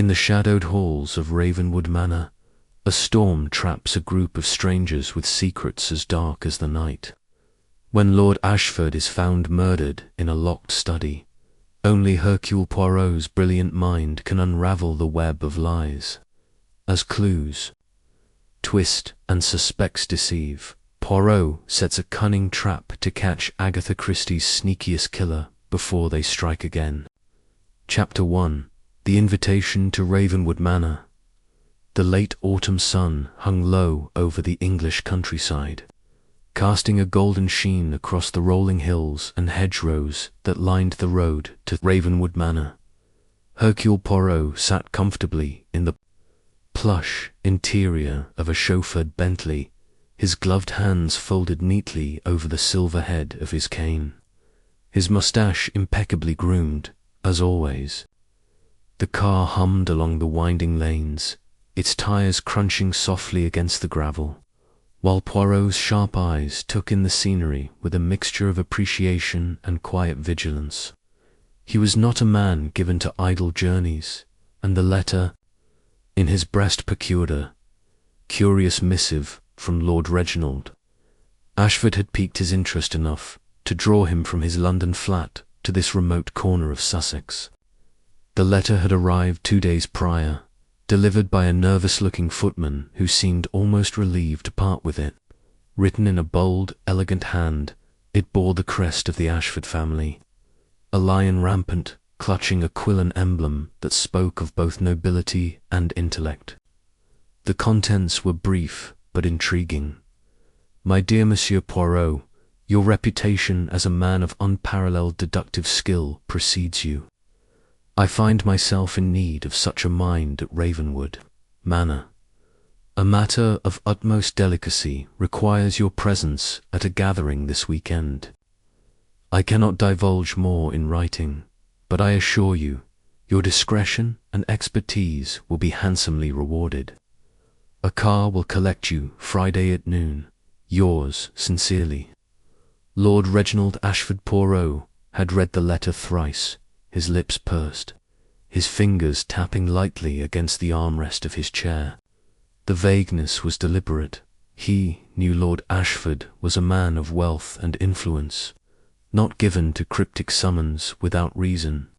the shadowed halls of Ravenwood Manor, a storm traps a group of strangers with secrets as dark as the night. When Lord Ashford is found murdered in a locked study, only Hercule Poirot's brilliant mind can unravel the web of lies. As clues twist and suspects deceive, Poirot sets a cunning trap to catch Agatha Christie's sneakiest killer before they strike again. Chapter 1. The Invitation to Ravenwood Manor. The late autumn sun hung low over the English countryside, casting a golden sheen across the rolling hills and hedgerows that lined the road to Ravenwood Manor. Hercule Poirot sat comfortably in the plush interior of a chauffeured Bentley, his gloved hands folded neatly over the silver head of his cane, his moustache impeccably groomed, as always. The car hummed along the winding lanes, its tires crunching softly against the gravel, while Poirot's sharp eyes took in the scenery with a mixture of appreciation and quiet vigilance. He was not a man given to idle journeys, and the letter in his breast procured a curious missive from Lord Reginald. Ashford had piqued his interest enough to draw him from his London flat to this remote corner of Sussex. The letter had arrived 2 days prior, delivered by a nervous-looking footman who seemed almost relieved to part with it. Written in a bold, elegant hand, it bore the crest of the Ashford family, a lion rampant, clutching a Quillan emblem that spoke of both nobility and intellect. The contents were brief but intriguing. My dear Monsieur Poirot, your reputation as a man of unparalleled deductive skill precedes you. I find myself in need of such a mind at Ravenwood Manor. A matter of utmost delicacy requires your presence at a gathering this weekend. I cannot divulge more in writing, but I assure you, your discretion and expertise will be handsomely rewarded. A car will collect you Friday at noon. Yours sincerely. Lord Reginald Ashford Poirot had read the letter thrice, his lips pursed, his fingers tapping lightly against the armrest of his chair. The vagueness was deliberate. He knew Lord Ashford was a man of wealth and influence, not given to cryptic summons without reason.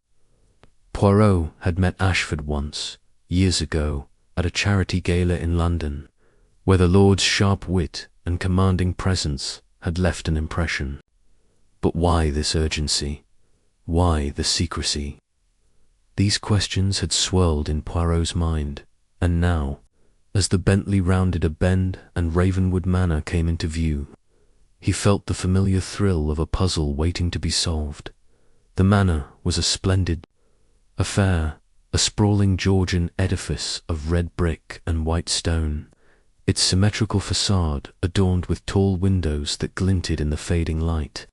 Poirot had met Ashford once, years ago, at a charity gala in London, where the Lord's sharp wit and commanding presence had left an impression. But why this urgency? Why the secrecy? These questions had swirled in Poirot's mind, and now, as the Bentley rounded a bend and Ravenwood Manor came into view, he felt the familiar thrill of a puzzle waiting to be solved. The manor was a splendid affair, a sprawling Georgian edifice of red brick and white stone, its symmetrical facade adorned with tall windows that glinted in the fading light.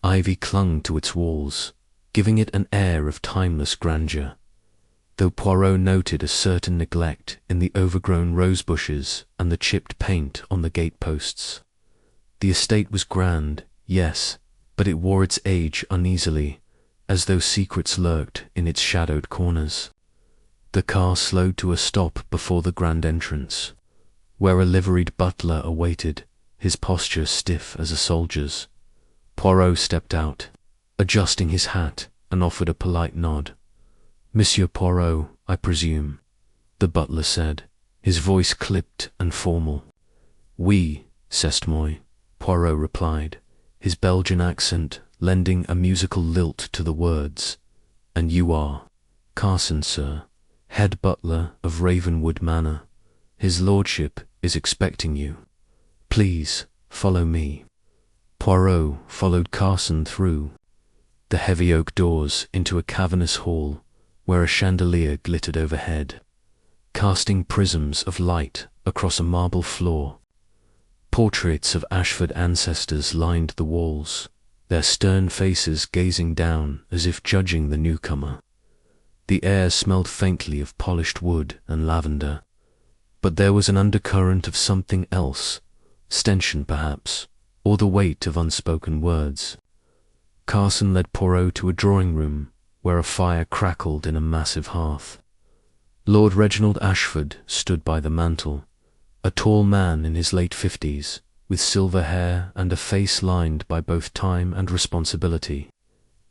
Ivy clung to its walls, giving it an air of timeless grandeur, though Poirot noted a certain neglect in the overgrown rose bushes and the chipped paint on the gateposts. The estate was grand, yes, but it wore its age uneasily, as though secrets lurked in its shadowed corners. The car slowed to a stop before the grand entrance, where a liveried butler awaited, his posture stiff as a soldier's. Poirot stepped out, adjusting his hat, and offered a polite nod. "Monsieur Poirot, I presume," the butler said, his voice clipped and formal. "Oui, c'est moi," Poirot replied, his Belgian accent lending a musical lilt to the words. "And you are?" "Carson, sir, head butler of Ravenwood Manor. His lordship is expecting you. Please, follow me." Poirot followed Carson through the heavy oak doors into a cavernous hall where a chandelier glittered overhead, casting prisms of light across a marble floor. Portraits of Ashford ancestors lined the walls, their stern faces gazing down as if judging the newcomer. The air smelled faintly of polished wood and lavender, but there was an undercurrent of something else, stench perhaps, or the weight of unspoken words. Carson led Poirot to a drawing-room where a fire crackled in a massive hearth. Lord Reginald Ashford stood by the mantel, a tall man in his late 50s, with silver hair and a face lined by both time and responsibility.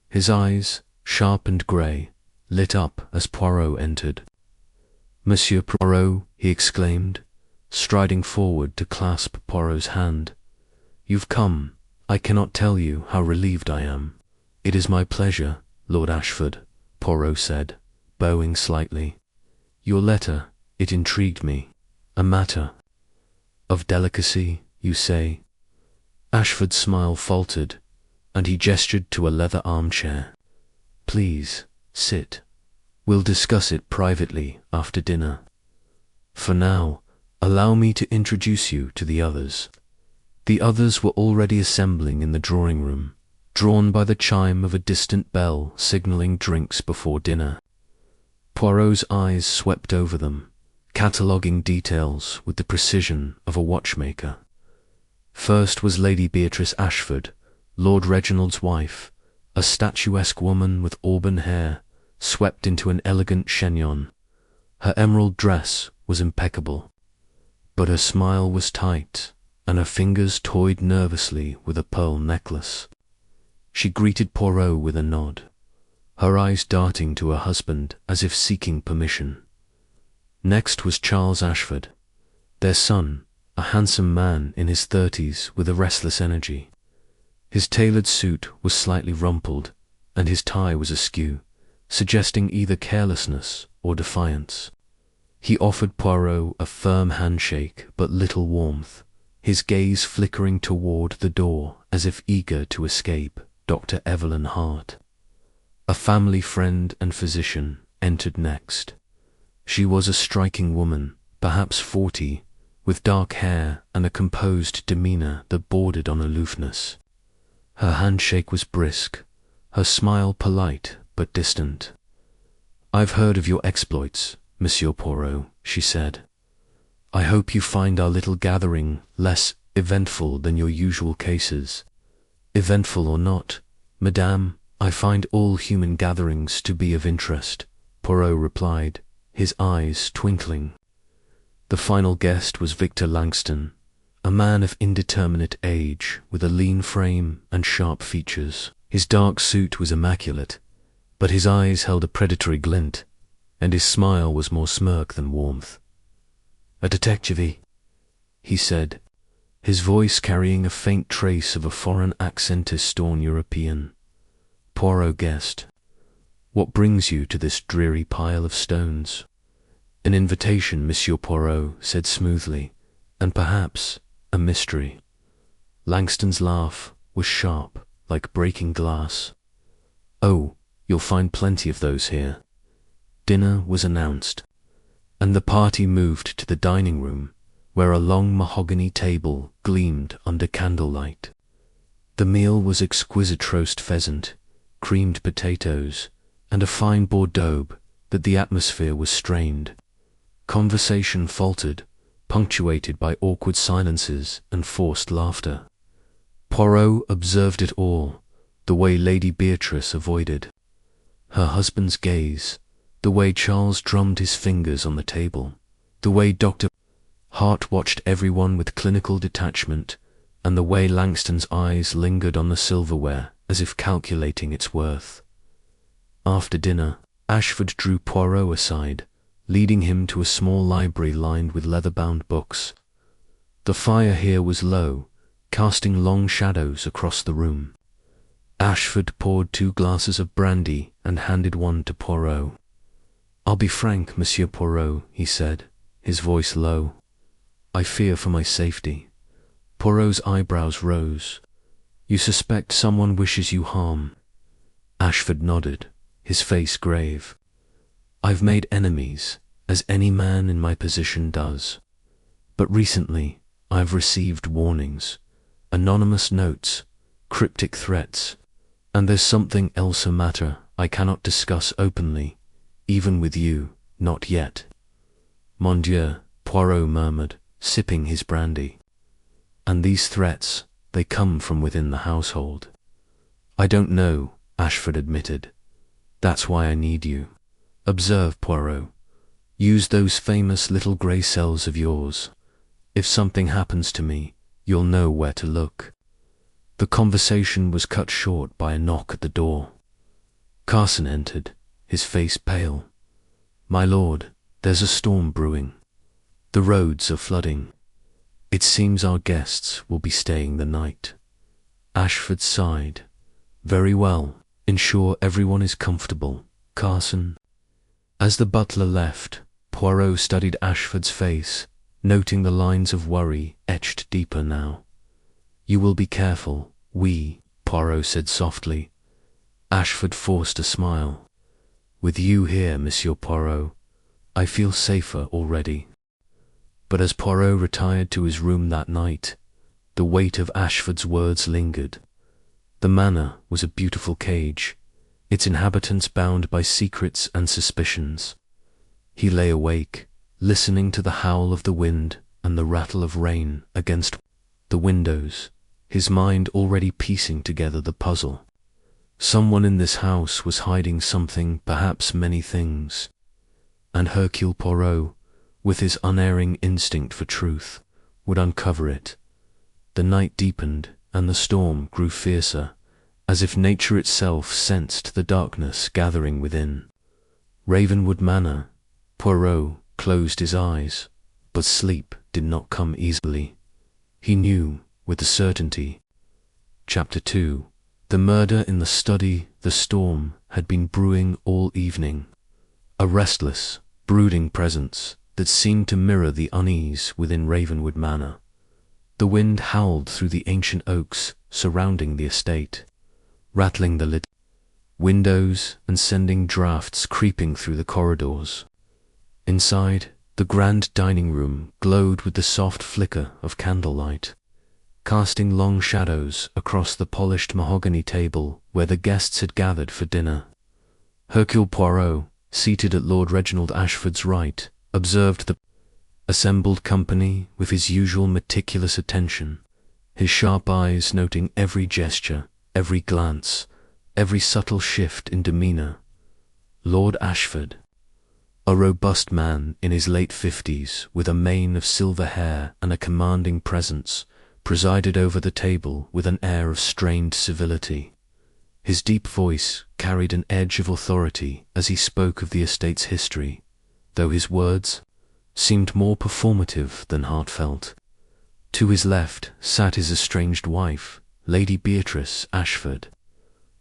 His eyes, sharp and grey, lit up as Poirot entered. "Monsieur Poirot," he exclaimed, striding forward to clasp Poirot's hand. "You've come. I cannot tell you how relieved I am." "It is my pleasure, Lord Ashford," Poirot said, bowing slightly. "Your letter, it intrigued me. A matter of delicacy, you say?" Ashford's smile faltered, and he gestured to a leather armchair. "Please, sit. We'll discuss it privately after dinner. For now, allow me to introduce you to the others." The others were already assembling in the drawing room, drawn by the chime of a distant bell signalling drinks before dinner. Poirot's eyes swept over them, cataloguing details with the precision of a watchmaker. First was Lady Beatrice Ashford, Lord Reginald's wife, a statuesque woman with auburn hair, swept into an elegant chignon. Her emerald dress was impeccable, but her smile was tight, and her fingers toyed nervously with a pearl necklace. She greeted Poirot with a nod, her eyes darting to her husband as if seeking permission. Next was Charles Ashford, their son, a handsome man in his 30s with a restless energy. His tailored suit was slightly rumpled, and his tie was askew, suggesting either carelessness or defiance. He offered Poirot a firm handshake but little warmth, his gaze flickering toward the door as if eager to escape. Dr. Evelyn Hart, a family friend and physician, entered next. She was a striking woman, perhaps 40, with dark hair and a composed demeanour that bordered on aloofness. Her handshake was brisk, her smile polite but distant. "I've heard of your exploits, Monsieur Poirot," she said. "I hope you find our little gathering less eventful than your usual cases." "Eventful or not, Madame, I find all human gatherings to be of interest," Poirot replied, his eyes twinkling. The final guest was Victor Langston, a man of indeterminate age with a lean frame and sharp features. His dark suit was immaculate, but his eyes held a predatory glint, and his smile was more smirk than warmth. "A detective," he said, his voice carrying a faint trace of a foreign accent as stern European. Poirot guessed. "What brings you to this dreary pile of stones?" "An invitation," Monsieur Poirot said smoothly, "and perhaps a mystery." Langston's laugh was sharp, like breaking glass. "Oh, you'll find plenty of those here." Dinner was announced, and the party moved to the dining room, where a long mahogany table gleamed under candlelight. The meal was exquisite roast pheasant, creamed potatoes, and a fine Bordeaux that the atmosphere was strained. Conversation faltered, punctuated by awkward silences and forced laughter. Poirot observed it all, the way Lady Beatrice avoided her husband's gaze, the way Charles drummed his fingers on the table, the way Dr. Hart watched everyone with clinical detachment, and the way Langston's eyes lingered on the silverware as if calculating its worth. After dinner, Ashford drew Poirot aside, leading him to a small library lined with leather-bound books. The fire here was low, casting long shadows across the room. Ashford poured 2 glasses of brandy and handed one to Poirot. "I'll be frank, Monsieur Poirot," he said, his voice low. "I fear for my safety." Poirot's eyebrows rose. "You suspect someone wishes you harm?" Ashford nodded, his face grave. "I've made enemies, as any man in my position does. But recently I've received warnings, anonymous notes, cryptic threats, and there's something else a matter I cannot discuss openly, even with you, not yet." "Mon Dieu," Poirot murmured, sipping his brandy. "And these threats, they come from within the household." "I don't know," Ashford admitted. "That's why I need you." "Observe, Poirot. Use those famous little grey cells of yours. If something happens to me, you'll know where to look." The conversation was cut short by a knock at the door. Carson entered, his face pale. "My lord, there's a storm brewing. The roads are flooding. It seems our guests will be staying the night." Ashford sighed. "Very well. Ensure everyone is comfortable, Carson." As the butler left, Poirot studied Ashford's face, noting the lines of worry etched deeper now. "You will be careful, Poirot said softly. Ashford forced a smile. "With you here, Monsieur Poirot, I feel safer already." But as Poirot retired to his room that night, the weight of Ashford's words lingered. The manor was a beautiful cage, its inhabitants bound by secrets and suspicions. He lay awake, listening to the howl of the wind and the rattle of rain against the windows, his mind already piecing together the puzzle. Someone in this house was hiding something, perhaps many things. And Hercule Poirot, with his unerring instinct for truth, would uncover it. The night deepened and the storm grew fiercer, as if nature itself sensed the darkness gathering within. Ravenwood Manor. Poirot closed his eyes, but sleep did not come easily. He knew with a certainty. Chapter 2. The murder in the study. The storm had been brewing all evening. A restless, brooding presence that seemed to mirror the unease within Ravenwood Manor. The wind howled through the ancient oaks surrounding the estate, rattling the lit windows and sending draughts creeping through the corridors. Inside, the grand dining room glowed with the soft flicker of candlelight, casting long shadows across the polished mahogany table where the guests had gathered for dinner. Hercule Poirot, seated at Lord Reginald Ashford's right, observed the assembled company with his usual meticulous attention, his sharp eyes noting every gesture, every glance, every subtle shift in demeanour. Lord Ashford, a robust man in his late 50s with a mane of silver hair and a commanding presence, presided over the table with an air of strained civility. His deep voice carried an edge of authority as he spoke of the estate's history, though his words seemed more performative than heartfelt. To his left sat his estranged wife, Lady Beatrice Ashford,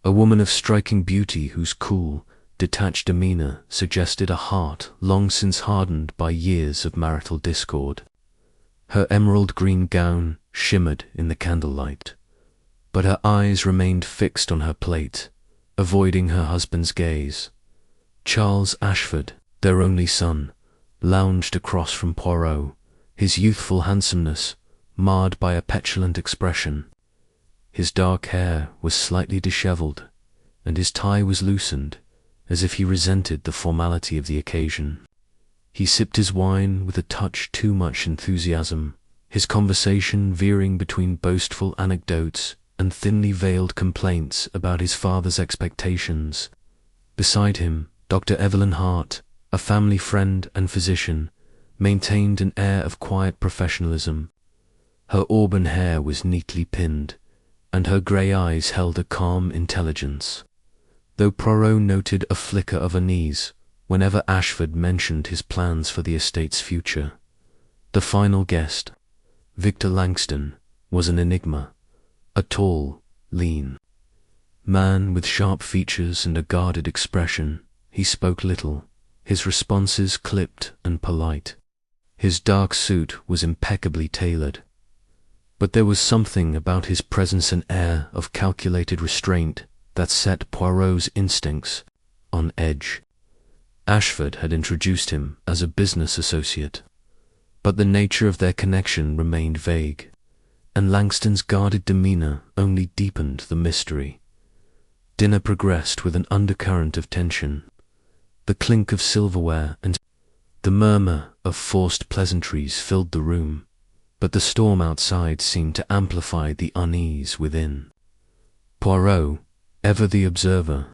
a woman of striking beauty whose cool, detached demeanour suggested a heart long since hardened by years of marital discord. Her emerald green gown shimmered in the candlelight, but her eyes remained fixed on her plate, avoiding her husband's gaze. Charles Ashford, their only son, lounged across from Poirot, his youthful handsomeness marred by a petulant expression. His dark hair was slightly dishevelled, and his tie was loosened, as if he resented the formality of the occasion. He sipped his wine with a touch too much enthusiasm, his conversation veering between boastful anecdotes and thinly veiled complaints about his father's expectations. Beside him, Dr. Evelyn Hart, a family friend and physician, maintained an air of quiet professionalism. Her auburn hair was neatly pinned, and her grey eyes held a calm intelligence, though Poirot noted a flicker of unease whenever Ashford mentioned his plans for the estate's future. The final guest, Victor Langston, was an enigma, a tall, lean man with sharp features and a guarded expression. He spoke little, his responses clipped and polite. His dark suit was impeccably tailored, but there was something about his presence and air of calculated restraint that set Poirot's instincts on edge. Ashford had introduced him as a business associate, but the nature of their connection remained vague, and Langston's guarded demeanour only deepened the mystery. Dinner progressed with an undercurrent of tension. The clink of silverware and the murmur of forced pleasantries filled the room, but the storm outside seemed to amplify the unease within. Poirot, ever the observer,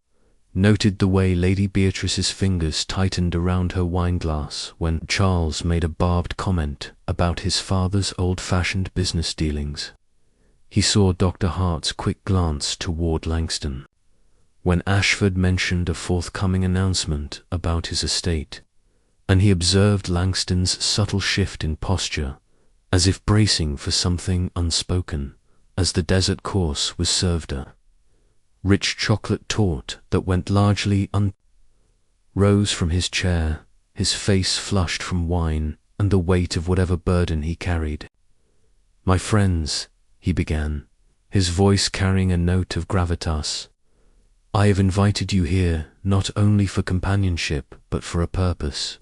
noted the way Lady Beatrice's fingers tightened around her wineglass when Charles made a barbed comment about his father's old-fashioned business dealings. He saw Dr. Hart's quick glance toward Langston when Ashford mentioned a forthcoming announcement about his estate, and he observed Langston's subtle shift in posture, as if bracing for something unspoken, as the dessert course was served her. Rich chocolate torte that went largely rose from his chair, his face flushed from wine and the weight of whatever burden he carried. "My friends," he began, his voice carrying a note of gravitas, "I have invited you here not only for companionship but for a purpose.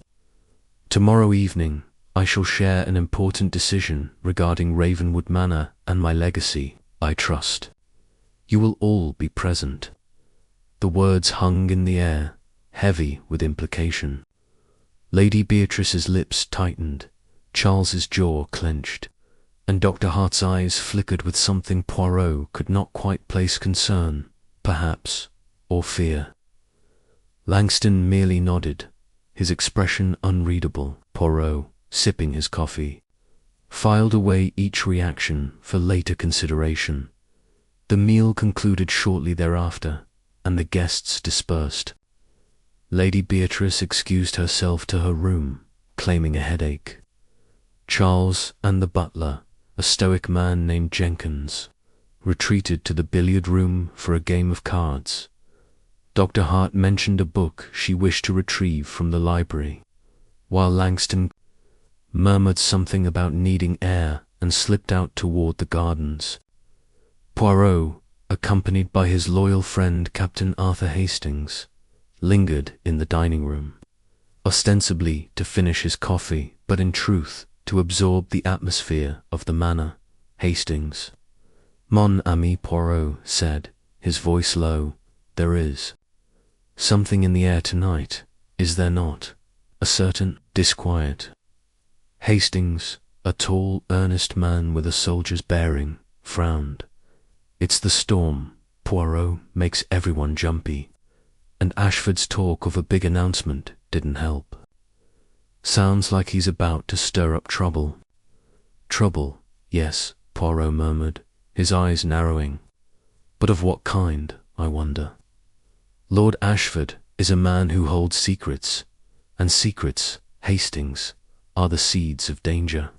Tomorrow evening I shall share an important decision regarding Ravenwood Manor and my legacy, I trust. You will all be present." The words hung in the air, heavy with implication. Lady Beatrice's lips tightened, Charles's jaw clenched, and Dr. Hart's eyes flickered with something Poirot could not quite place: concern, perhaps, or fear. Langston merely nodded, his expression unreadable. Poirot, sipping his coffee, filed away each reaction for later consideration. The meal concluded shortly thereafter, and the guests dispersed. Lady Beatrice excused herself to her room, claiming a headache. Charles and the butler, a stoic man named Jenkins, retreated to the billiard room for a game of cards. Dr. Hart mentioned a book she wished to retrieve from the library, while Langston murmured something about needing air and slipped out toward the gardens. Poirot, accompanied by his loyal friend Captain Arthur Hastings, lingered in the dining room, ostensibly to finish his coffee, but in truth to absorb the atmosphere of the manor. "Hastings," "Mon ami Poirot," said, his voice low, "there is something in the air tonight, is there not? A certain disquiet." Hastings, a tall, earnest man with a soldier's bearing, frowned. "It's the storm, Poirot, makes everyone jumpy, and Ashford's talk of a big announcement didn't help. Sounds like he's about to stir up trouble." "Trouble, yes," Poirot murmured, his eyes narrowing. "But of what kind, I wonder? Lord Ashford is a man who holds secrets, and secrets, Hastings, are the seeds of danger."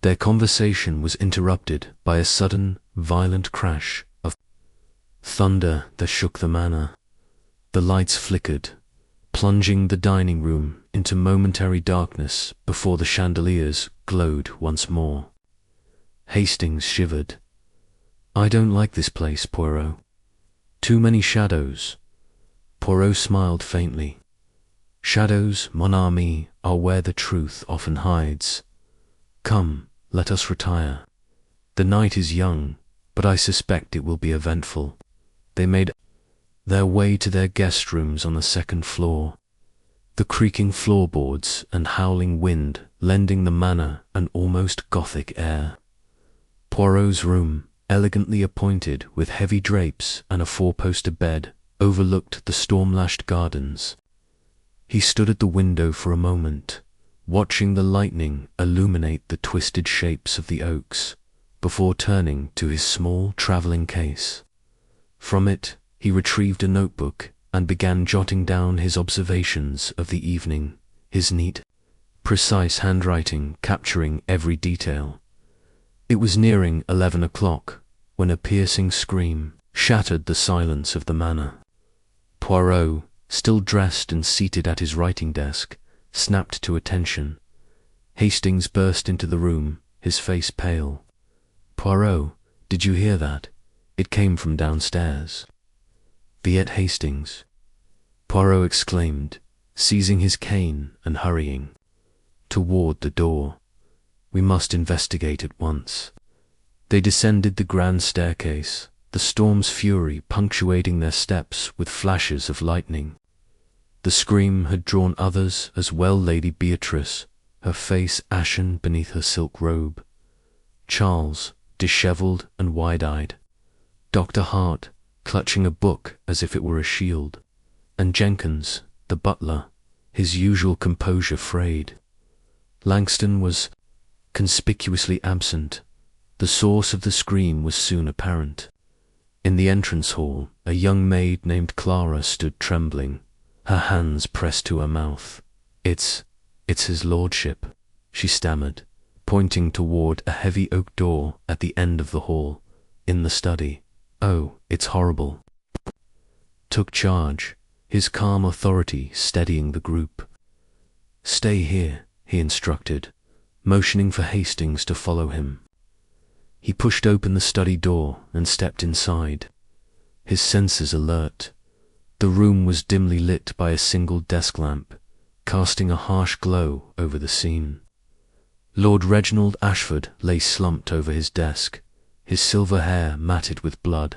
Their conversation was interrupted by a sudden, violent crash of thunder that shook the manor. The lights flickered, plunging the dining room into momentary darkness before the chandeliers glowed once more. Hastings shivered. "I don't like this place, Poirot. Too many shadows." Poirot smiled faintly. "Shadows, mon ami, are where the truth often hides. Come, let us retire. The night is young, but I suspect it will be eventful." They made their way to their guest rooms on the second floor, the creaking floorboards and howling wind lending the manor an almost Gothic air. Poirot's room, elegantly appointed with heavy drapes and a four-poster bed, overlooked the storm-lashed gardens. He stood at the window for a moment, watching the lightning illuminate the twisted shapes of the oaks, before turning to his small travelling case. From it, he retrieved a notebook and began jotting down his observations of the evening, his neat, precise handwriting capturing every detail. It was nearing 11 o'clock when a piercing scream shattered the silence of the manor. Poirot, still dressed and seated at his writing desk, snapped to attention. Hastings burst into the room, his face pale. "Poirot, did you hear that? It came from downstairs." "Viet Hastings," Poirot exclaimed, seizing his cane and hurrying toward the door. "We must investigate at once." They descended the grand staircase, the storm's fury punctuating their steps with flashes of lightning. The scream had drawn others as well. Lady Beatrice, her face ashen beneath her silk robe. Charles, dishevelled and wide-eyed. Dr. Hart, clutching a book as if it were a shield, and Jenkins, the butler, his usual composure frayed. Langston was conspicuously absent. The source of the scream was soon apparent. In the entrance hall, a young maid named Clara stood trembling, her hands pressed to her mouth. It's his lordship," she stammered, pointing toward a heavy oak door at the end of the hall, in the study. "Oh, it's horrible." Took charge, his calm authority steadying the group. "Stay here," he instructed, motioning for Hastings to follow him. He pushed open the study door and stepped inside, his senses alert. The room was dimly lit by a single desk lamp, casting a harsh glow over the scene. Lord Reginald Ashford lay slumped over his desk, his silver hair matted with blood.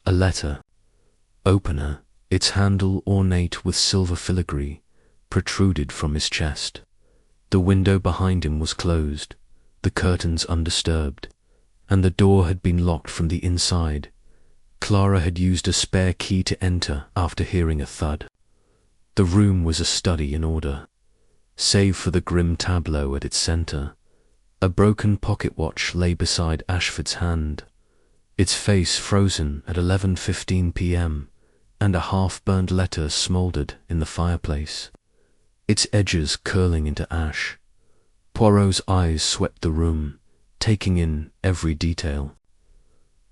A letter. Opener, its handle ornate with silver filigree, protruded from his chest. The window behind him was closed, the curtains undisturbed, and the door had been locked from the inside. Clara had used a spare key to enter after hearing a thud. The room was a study in order, save for the grim tableau at its center. A broken pocket watch lay beside Ashford's hand, its face frozen at 11:15 p.m., and a half-burned letter smouldered in the fireplace, its edges curling into ash. Poirot's eyes swept the room, taking in every detail.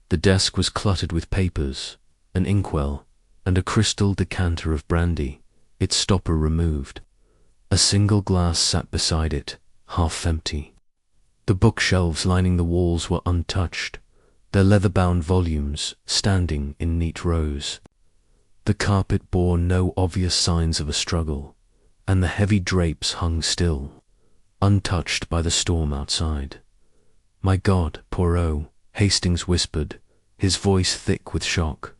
The desk was cluttered with papers, an inkwell, and a crystal decanter of brandy, its stopper removed. A single glass sat beside it, half empty. The bookshelves lining the walls were untouched, their leather-bound volumes standing in neat rows. The carpet bore no obvious signs of a struggle, and the heavy drapes hung still, untouched by the storm outside. "My God, Poirot," Hastings whispered, his voice thick with shock.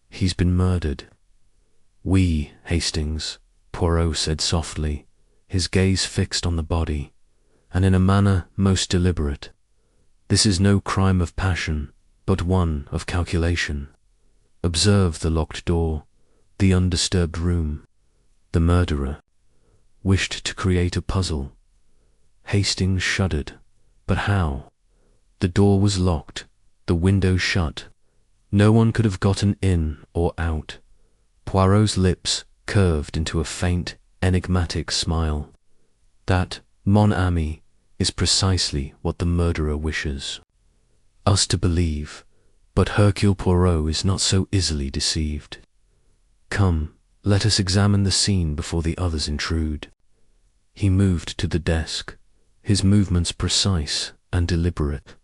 "He's been murdered." "We, Hastings," Poirot said softly, his gaze fixed on the body, and in a manner most deliberate. "This is no crime of passion, but one of calculation. Observe the locked door, the undisturbed room. The murderer wished to create a puzzle." Hastings shuddered. But how? The door was locked, the window shut. No one could have gotten in or out. Poirot's lips curved into a faint, enigmatic smile. "That, mon ami, is precisely what the murderer wishes us to believe, but Hercule Poirot is not so easily deceived. Come, let us examine the scene before the others intrude." He moved to the desk, his movements precise and deliberate.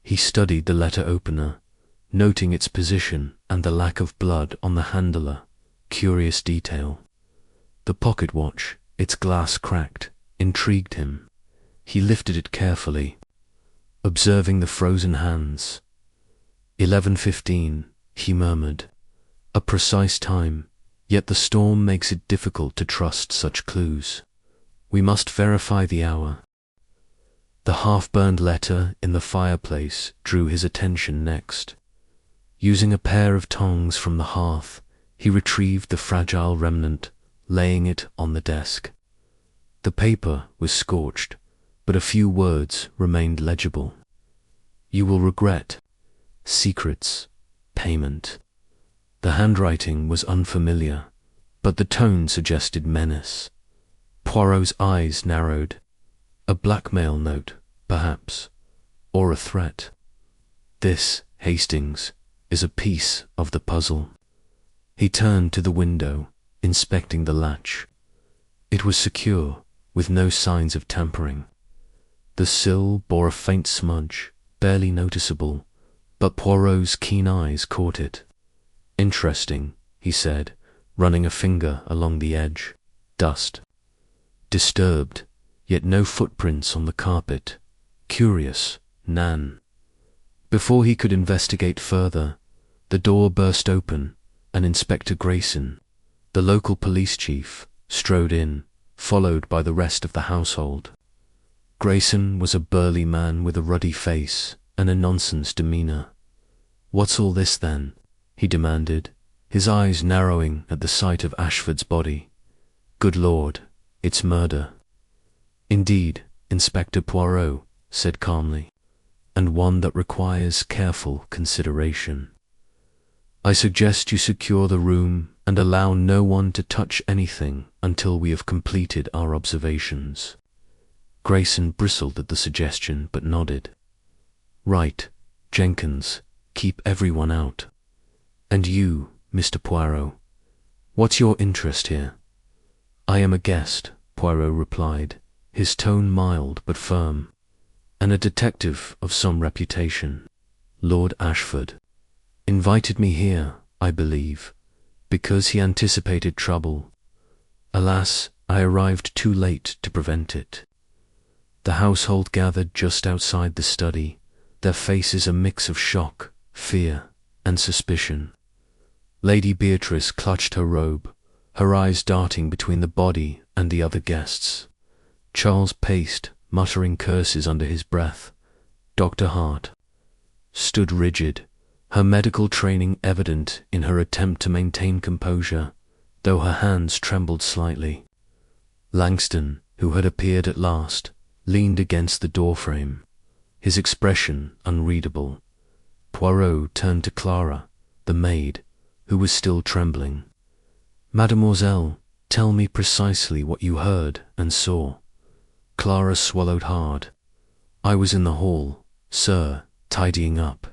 He studied the letter opener, noting its position and the lack of blood on the handle, curious detail. The pocket watch, its glass cracked, intrigued him. He lifted it carefully, observing the frozen hands. 11:15, he murmured. A precise time, yet the storm makes it difficult to trust such clues. We must verify the hour. The half-burned letter in the fireplace drew his attention next. Using a pair of tongs from the hearth, he retrieved the fragile remnant, laying it on the desk. The paper was scorched, but a few words remained legible. "You will regret. Secrets. Payment." The handwriting was unfamiliar, but the tone suggested menace. Poirot's eyes narrowed. A blackmail note, perhaps, or a threat. This, Hastings, is a piece of the puzzle. He turned to the window, inspecting the latch. It was secure, with no signs of tampering. The sill bore a faint smudge, barely noticeable, but Poirot's keen eyes caught it. "Interesting," he said, running a finger along the edge. "Dust. Disturbed, yet no footprints on the carpet. Curious, Nan." Before he could investigate further, the door burst open, and Inspector Grayson, the local police chief, strode in, followed by the rest of the household. Grayson was a burly man with a ruddy face and a nonsense demeanor. "What's all this, then?" he demanded, his eyes narrowing at the sight of Ashford's body. Good Lord, it's murder. Indeed, Inspector Poirot said calmly, and one that requires careful consideration. I suggest you secure the room and allow no one to touch anything until we have completed our observations. Grayson bristled at the suggestion but nodded. Right, Jenkins, keep everyone out. And you, Mr. Poirot, what's your interest here? I am a guest, Poirot replied, his tone mild but firm, and a detective of some reputation. Lord Ashford invited me here, I believe, because he anticipated trouble. Alas, I arrived too late to prevent it. The household gathered just outside the study, their faces a mix of shock, fear, and suspicion. Lady Beatrice clutched her robe, her eyes darting between the body and the other guests. Charles paced, muttering curses under his breath. Dr. Hart stood rigid, her medical training evident in her attempt to maintain composure, though her hands trembled slightly. Langston, who had appeared at last, leaned against the doorframe, his expression unreadable. Poirot turned to Clara, the maid, who was still trembling. Mademoiselle, tell me precisely what you heard and saw. Clara swallowed hard. I was in the hall, sir, tidying up.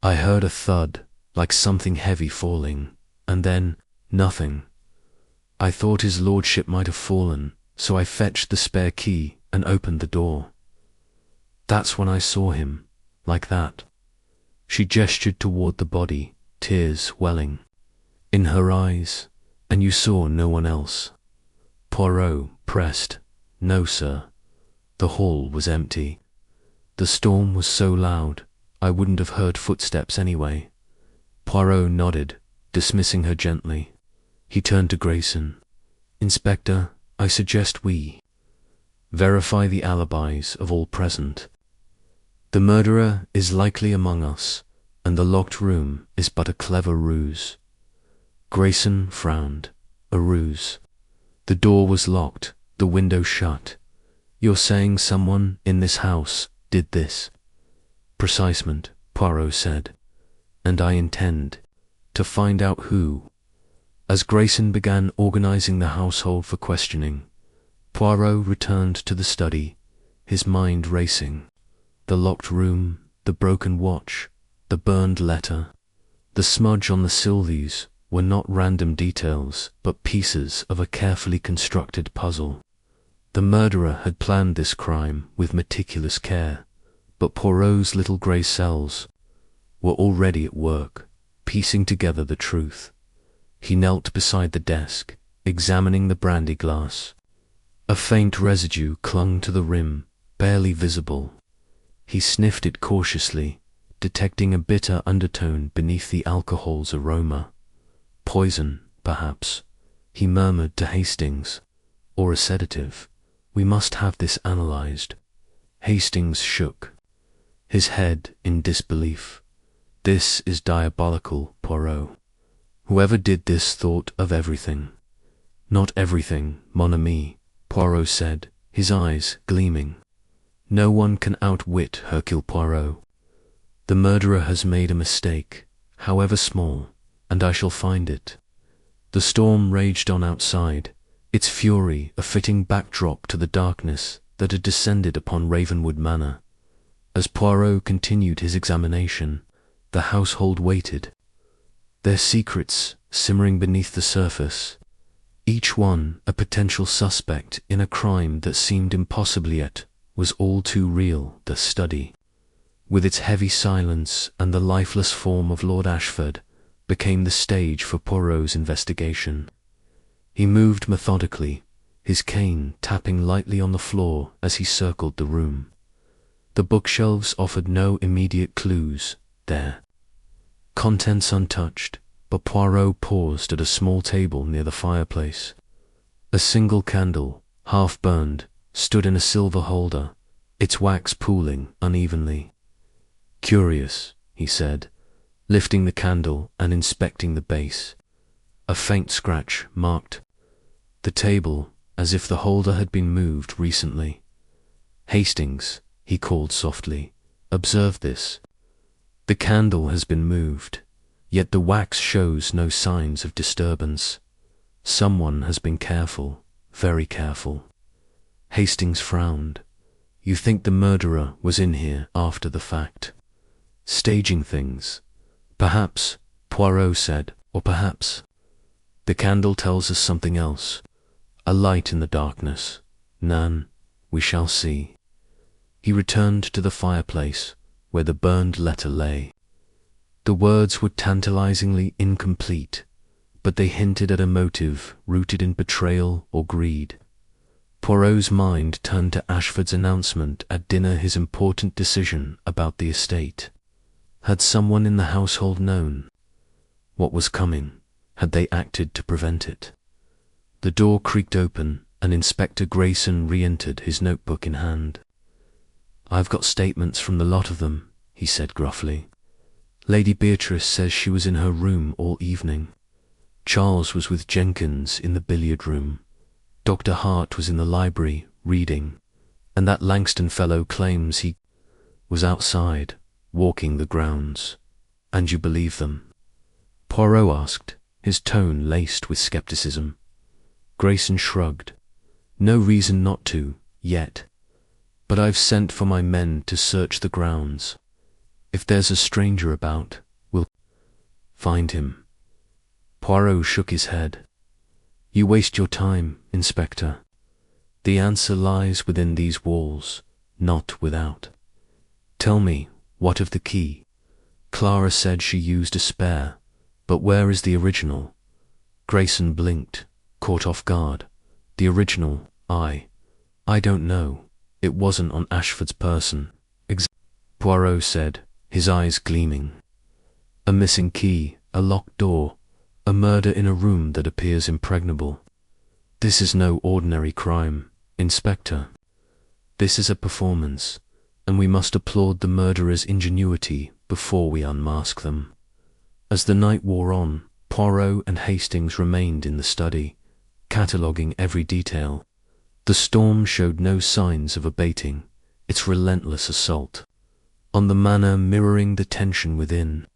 I heard a thud, like something heavy falling, and then nothing. I thought his lordship might have fallen, so I fetched the spare key and opened the door. That's when I saw him, like that. She gestured toward the body, tears welling in her eyes. And you saw no one else? Poirot pressed. No, sir. The hall was empty. The storm was so loud, I wouldn't have heard footsteps anyway. Poirot nodded, dismissing her gently. He turned to Grayson. Inspector, I suggest we verify the alibis of all present. The murderer is likely among us, and the locked room is but a clever ruse. Grayson frowned. A ruse. The door was locked, the window shut. You're saying someone in this house did this? Precisement, Poirot said, and I intend to find out who. As Grayson began organizing the household for questioning, Poirot returned to the study, his mind racing. The locked room, the broken watch, the burned letter, the smudge on the sylvies were not random details, but pieces of a carefully constructed puzzle. The murderer had planned this crime with meticulous care, but Poirot's little grey cells were already at work, piecing together the truth. He knelt beside the desk, examining the brandy glass. A faint residue clung to the rim, barely visible. He sniffed it cautiously, detecting a bitter undertone beneath the alcohol's aroma. Poison, perhaps, he murmured to Hastings, or a sedative. We must have this analyzed. Hastings shook, his head in disbelief. This is diabolical, Poirot. Whoever did this thought of everything. Not everything, mon ami, Poirot said, his eyes gleaming. No one can outwit Hercule Poirot. The murderer has made a mistake, however small, and I shall find it. The storm raged on outside, its fury a fitting backdrop to the darkness that had descended upon Ravenwood Manor. As Poirot continued his examination, the household waited, their secrets simmering beneath the surface, each one a potential suspect in a crime that seemed impossible yet was all too real. The study, with its heavy silence and the lifeless form of Lord Ashford, became the stage for Poirot's investigation. He moved methodically, his cane tapping lightly on the floor as he circled the room. The bookshelves offered no immediate clues, their contents untouched, but Poirot paused at a small table near the fireplace. A single candle, half burned, stood in a silver holder, its wax pooling unevenly. Curious, he said, lifting the candle and inspecting the base. A faint scratch marked the table, as if the holder had been moved recently. "Hastings," he called softly, "observe this. The candle has been moved, yet the wax shows no signs of disturbance. Someone has been careful, very careful." Hastings frowned. "You think the murderer was in here after the fact, staging things?" "Perhaps," Poirot said, "or perhaps the candle tells us something else. A light in the darkness. Nan, we shall see." He returned to the fireplace, where the burned letter lay. The words were tantalizingly incomplete, but they hinted at a motive rooted in betrayal or greed. Poirot's mind turned to Ashford's announcement at dinner, his important decision about the estate. Had someone in the household known what was coming? Had they acted to prevent it? The door creaked open, and Inspector Grayson re-entered, his notebook in hand. "I've got statements from the lot of them," he said gruffly. "Lady Beatrice says she was in her room all evening. Charles was with Jenkins in the billiard room. Dr. Hart was in the library, reading, and that Langston fellow claims he was outside, walking the grounds." "And you believe them?" Poirot asked, his tone laced with skepticism. Grayson shrugged. "No reason not to, yet. But I've sent for my men to search the grounds. If there's a stranger about, we'll find him." Poirot shook his head. "You waste your time, Inspector. The answer lies within these walls, not without. Tell me, what of the key? Clara said she used a spare, but where is the original?" Grayson blinked, caught off guard. "The original, I don't know. It wasn't on Ashford's person." Poirot said, his eyes gleaming. "A missing key, a locked door, a murder in a room that appears impregnable. This is no ordinary crime, Inspector. This is a performance, and we must applaud the murderer's ingenuity before we unmask them." As the night wore on, Poirot and Hastings remained in the study, cataloguing every detail. The storm showed no signs of abating, its relentless assault on the manor mirroring the tension within.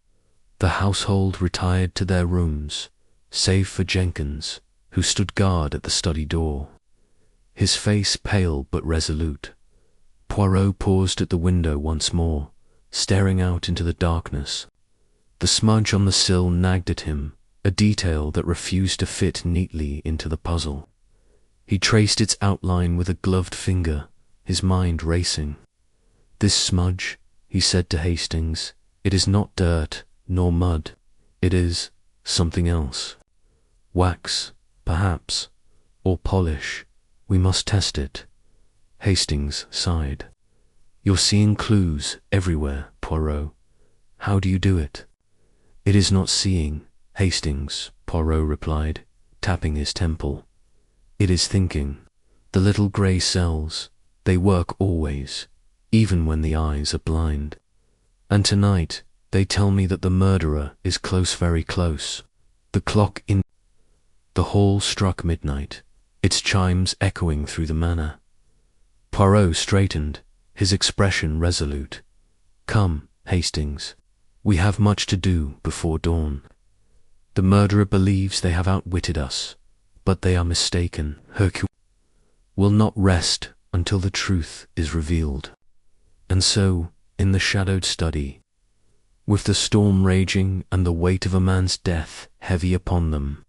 The household retired to their rooms, save for Jenkins, who stood guard at the study door, his face pale but resolute. Poirot paused at the window once more, staring out into the darkness. The smudge on the sill nagged at him, a detail that refused to fit neatly into the puzzle. He traced its outline with a gloved finger, his mind racing. "This smudge," he said to Hastings, "it is not dirt nor mud. It is something else. Wax, perhaps, or polish. We must test it." Hastings sighed. "You're seeing clues everywhere, Poirot. How do you do it?" "It is not seeing, Hastings," Poirot replied, tapping his temple. "It is thinking. The little grey cells, they work always, even when the eyes are blind. And tonight, they tell me that the murderer is close, very close." The clock in the hall struck midnight, its chimes echoing through the manor. Poirot straightened, his expression resolute. "Come, Hastings. We have much to do before dawn. The murderer believes they have outwitted us, but they are mistaken. Hercule will not rest until the truth is revealed." And so, in the shadowed study, with the storm raging and the weight of a man's death heavy upon them,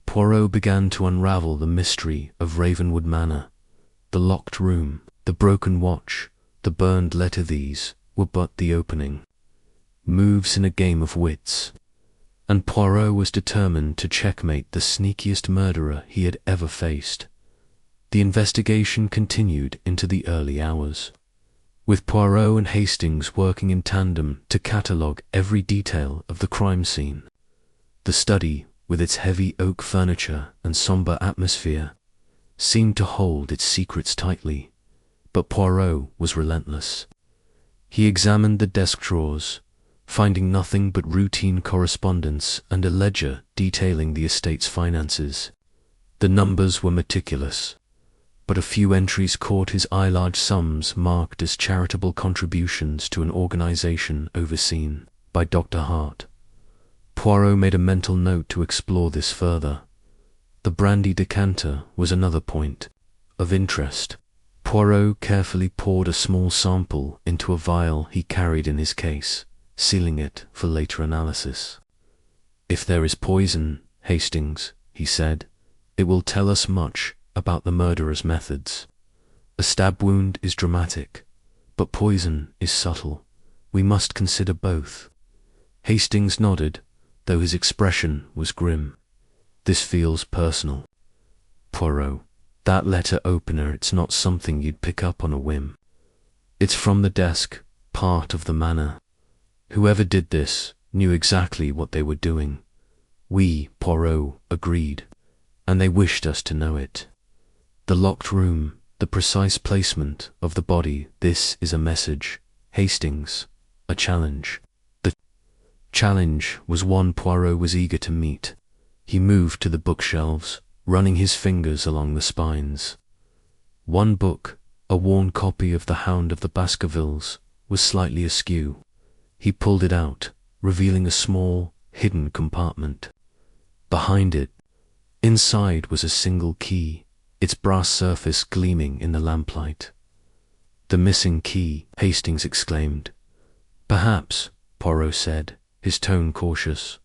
Poirot began to unravel the mystery of Ravenwood Manor. The locked room, the broken watch, the burned letter, these were but the opening moves in a game of wits, and Poirot was determined to checkmate the sneakiest murderer he had ever faced. The investigation continued into the early hours, with Poirot and Hastings working in tandem to catalogue every detail of the crime scene. The study, with its heavy oak furniture and sombre atmosphere, seemed to hold its secrets tightly, but Poirot was relentless. He examined the desk drawers, finding nothing but routine correspondence and a ledger detailing the estate's finances. The numbers were meticulous, but a few entries caught his eye: large sums marked as charitable contributions to an organization overseen by Dr. Hart. Poirot made a mental note to explore this further. The brandy decanter was another point of interest. Poirot carefully poured a small sample into a vial he carried in his case, sealing it for later analysis. "If there is poison, Hastings," he said, "it will tell us much about the murderer's methods. A stab wound is dramatic, but poison is subtle. We must consider both." Hastings nodded, though his expression was grim. "This feels personal, Poirot. That letter opener, it's not something you'd pick up on a whim. It's from the desk, part of the manor. Whoever did this knew exactly what they were doing. We, Poirot, agreed, and they wished us to know it. The locked room, the precise placement of the body, this is a message, Hastings, a challenge." The challenge was one Poirot was eager to meet. He moved to the bookshelves, running his fingers along the spines. One book, a worn copy of The Hound of the Baskervilles, was slightly askew. He pulled it out, revealing a small, hidden compartment. Behind it, inside, was a single key, its brass surface gleaming in the lamplight. "The missing key," Hastings exclaimed. "Perhaps," Poirot said, his tone cautious,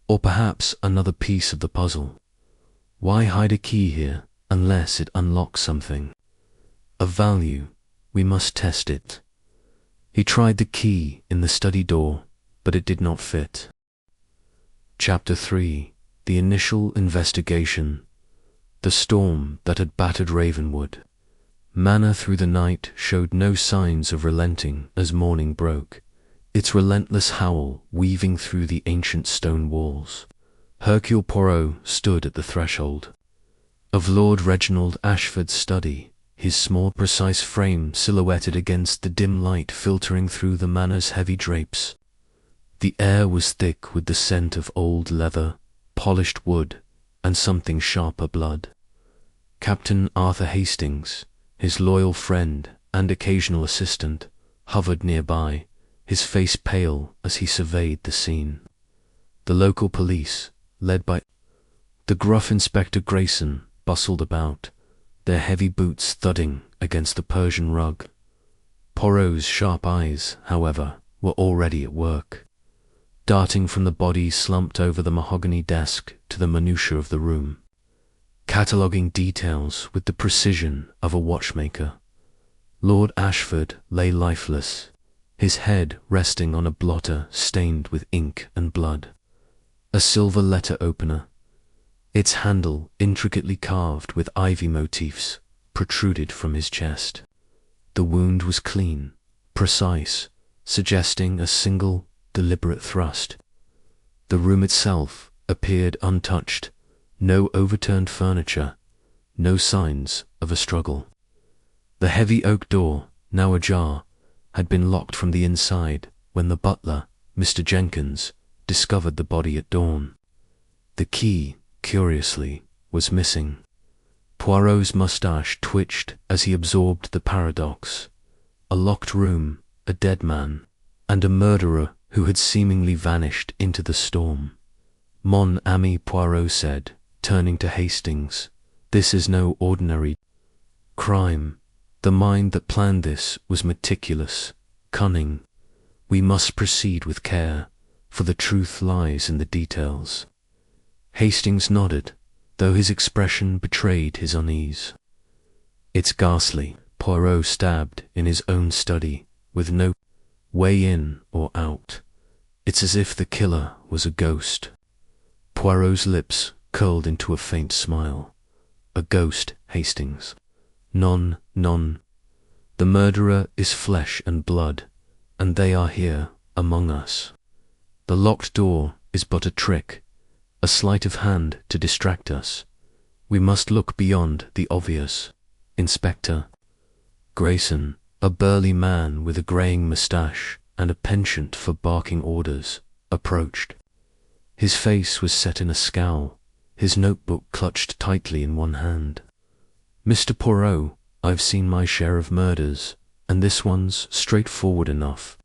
"or perhaps another piece of the puzzle. Why hide a key here unless it unlocks something of value? We must test it." He tried the key in the study door, but it did not fit. Chapter 3. The Initial Investigation. The storm that had battered Ravenwood Manor through the night showed no signs of relenting as morning broke, its relentless howl weaving through the ancient stone walls. Hercule Poirot stood at the threshold of Lord Reginald Ashford's study, his small precise frame silhouetted against the dim light filtering through the manor's heavy drapes. The air was thick with the scent of old leather, polished wood, and something sharper blood. Captain Arthur Hastings, his loyal friend and occasional assistant, hovered nearby, his face pale as he surveyed the scene. The local police, led by the gruff Inspector Grayson, bustled about, their heavy boots thudding against the Persian rug. Poirot's sharp eyes, however, were already at work, darting from the body slumped over the mahogany desk to the minutiae of the room, cataloguing details with the precision of a watchmaker. Lord Ashford lay lifeless, his head resting on a blotter stained with ink and blood. A silver letter opener, its handle intricately carved with ivy motifs, protruded from his chest. The wound was clean, precise, suggesting a single, deliberate thrust. The room itself appeared untouched, no overturned furniture, no signs of a struggle. The heavy oak door, now ajar, had been locked from the inside when the butler, Mr. Jenkins, discovered the body at dawn. The key, curiously, was missing. Poirot's moustache twitched as he absorbed the paradox. A locked room, a dead man, and a murderer who had seemingly vanished into the storm. "Mon ami," Poirot said, turning to Hastings, "this is no ordinary crime. The mind that planned this was meticulous, cunning. We must proceed with care, for the truth lies in the details." Hastings nodded, though his expression betrayed his unease. "It's ghastly," Poirot stabbed in his own study, with no way in or out. "It's as if the killer was a ghost." Poirot's lips curled into a faint smile. "A ghost, Hastings? Non. The murderer is flesh and blood, and they are here among us. The locked door is but a trick, a sleight of hand to distract us. We must look beyond the obvious." Inspector Grayson, a burly man with a greying moustache, and a penchant for barking orders, approached. His face was set in a scowl, his notebook clutched tightly in one hand. "Mr. Poirot, I've seen my share of murders, and this one's straightforward enough.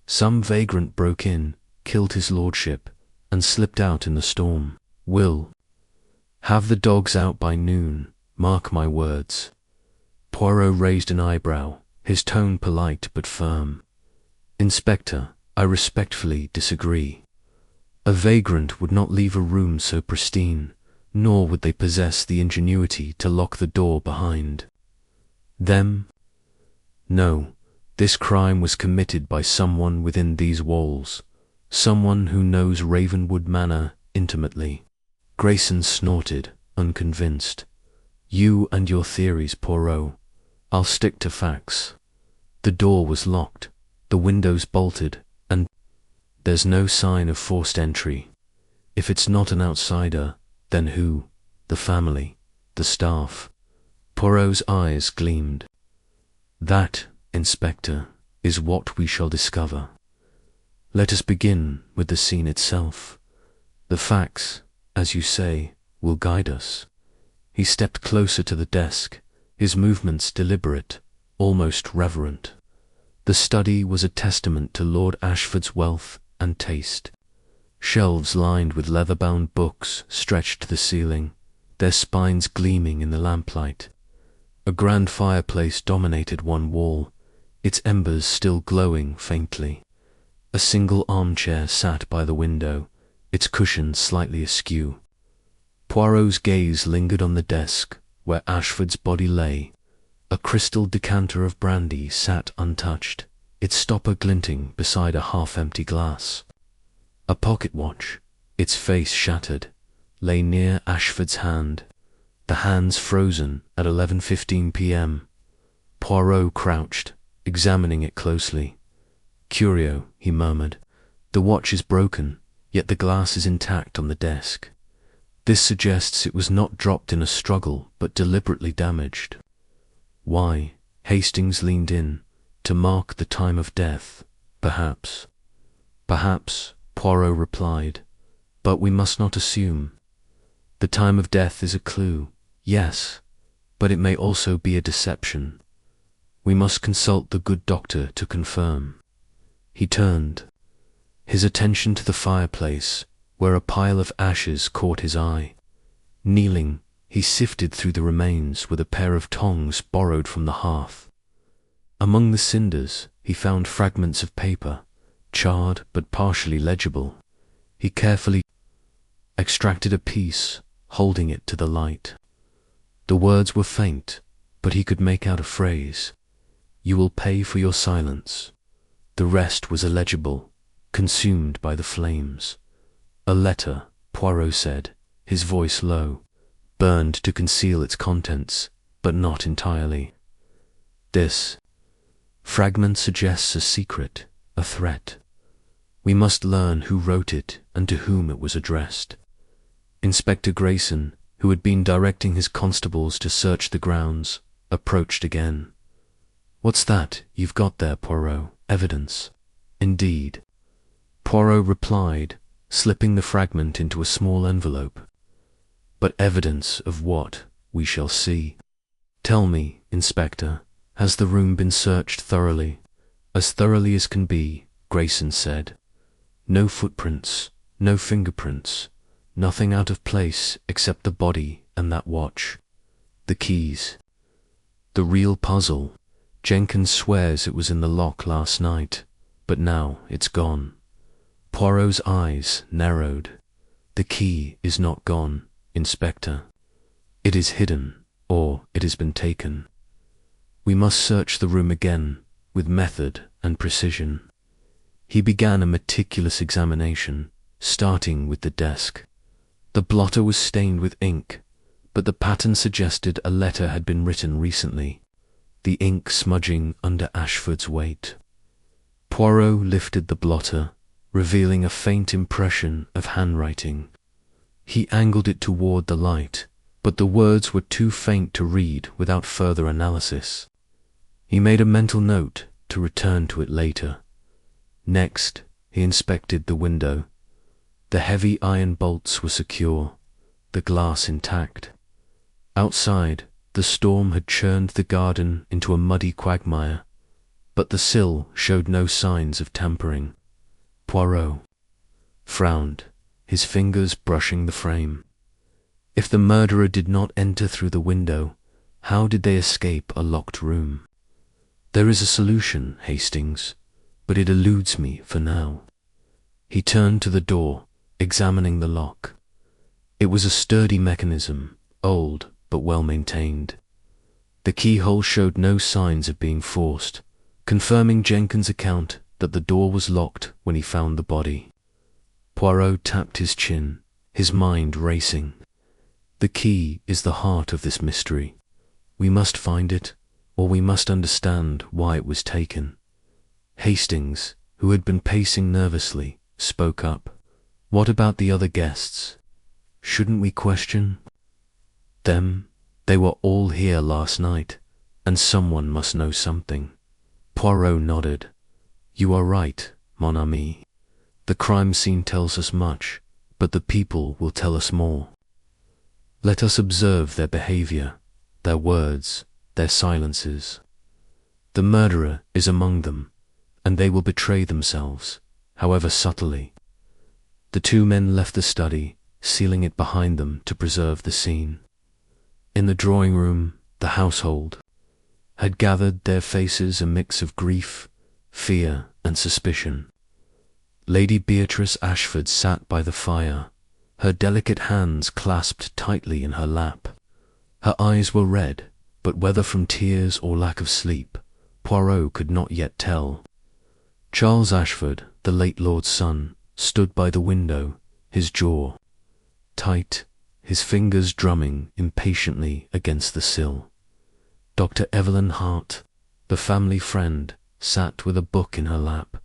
Some vagrant broke in, killed his lordship, and slipped out in the storm. We'll have the dogs out by noon, mark my words." Poirot raised an eyebrow, his tone polite but firm. "Inspector, I respectfully disagree. A vagrant would not leave a room so pristine, nor would they possess the ingenuity to lock the door behind them. No, this crime was committed by someone within these walls, someone who knows Ravenwood Manor intimately." Grayson snorted, unconvinced. "You and your theories, Poirot. I'll stick to facts. The door was locked, the windows bolted, and there's no sign of forced entry. If it's not an outsider, then who? The family? The staff?" Poirot's eyes gleamed. "That, Inspector, is what we shall discover. Let us begin with the scene itself. The facts, as you say, will guide us." He stepped closer to the desk, his movements deliberate, almost reverent. The study was a testament to Lord Ashford's wealth and taste. Shelves lined with leather-bound books stretched to the ceiling, their spines gleaming in the lamplight. A grand fireplace dominated one wall, its embers still glowing faintly. A single armchair sat by the window, its cushions slightly askew. Poirot's gaze lingered on the desk where Ashford's body lay. A crystal decanter of brandy sat untouched, its stopper glinting beside a half-empty glass. A pocket watch, its face shattered, lay near Ashford's hand, the hands frozen at 11:15 p.m. Poirot crouched, examining it closely. "Curio," he murmured. "The watch is broken, yet the glass is intact on the desk. This suggests it was not dropped in a struggle, but deliberately damaged." "Why?" Hastings leaned in. "To mark the time of death, perhaps." "Perhaps," Poirot replied, "but we must not assume. The time of death is a clue, yes, but it may also be a deception. We must consult the good doctor to confirm." He turned, his attention to the fireplace, where a pile of ashes caught his eye. Kneeling, he sifted through the remains with a pair of tongs borrowed from the hearth. Among the cinders, he found fragments of paper, charred but partially legible. He carefully extracted a piece, holding it to the light. The words were faint, but he could make out a phrase. "You will pay for your silence." The rest was illegible, consumed by the flames. "A letter," Poirot said, his voice low, "burned to conceal its contents, but not entirely. This fragment suggests a secret, a threat. We must learn who wrote it and to whom it was addressed." Inspector Grayson, who had been directing his constables to search the grounds, approached again. "What's that you've got there, Poirot? Evidence?" "Indeed," Poirot replied, slipping the fragment into a small envelope. "But evidence of what? We shall see. Tell me, Inspector, has the room been searched thoroughly?" "As thoroughly as can be," Grayson said. "No footprints, no fingerprints, nothing out of place except the body and that watch. The keys. The real puzzle. Jenkins swears it was in the lock last night, but now it's gone." Poirot's eyes narrowed. "The key is not gone, Inspector. It is hidden, or it has been taken. We must search the room again, with method and precision." He began a meticulous examination, starting with the desk. The blotter was stained with ink, but the pattern suggested a letter had been written recently, the ink smudging under Ashford's weight. Poirot lifted the blotter, revealing a faint impression of handwriting. He angled it toward the light, but the words were too faint to read without further analysis. He made a mental note to return to it later. Next, he inspected the window. The heavy iron bolts were secure, the glass intact. Outside, the storm had churned the garden into a muddy quagmire, but the sill showed no signs of tampering. Poirot frowned, his fingers brushing the frame. If the murderer did not enter through the window, how did they escape a locked room? There is a solution, Hastings, but it eludes me for now. He turned to the door, examining the lock. It was a sturdy mechanism, old but well maintained. The keyhole showed no signs of being forced, confirming Jenkins' account that the door was locked when he found the body. Poirot tapped his chin, his mind racing. The key is the heart of this mystery. We must find it, or we must understand why it was taken. Hastings, who had been pacing nervously, spoke up. What about the other guests? Shouldn't we question them? They were all here last night, and someone must know something. Poirot nodded. You are right, mon ami. The crime scene tells us much, but the people will tell us more. Let us observe their behavior, their words, their silences. The murderer is among them, and they will betray themselves, however subtly. The two men left the study, sealing it behind them to preserve the scene. In the drawing room, the household had gathered, their faces a mix of grief, fear, and suspicion. Lady Beatrice Ashford sat by the fire, her delicate hands clasped tightly in her lap. Her eyes were red, but whether from tears or lack of sleep, Poirot could not yet tell. Charles Ashford, the late Lord's son, stood by the window, his jaw tight, his fingers drumming impatiently against the sill. Dr. Evelyn Hart, the family friend, sat with a book in her lap,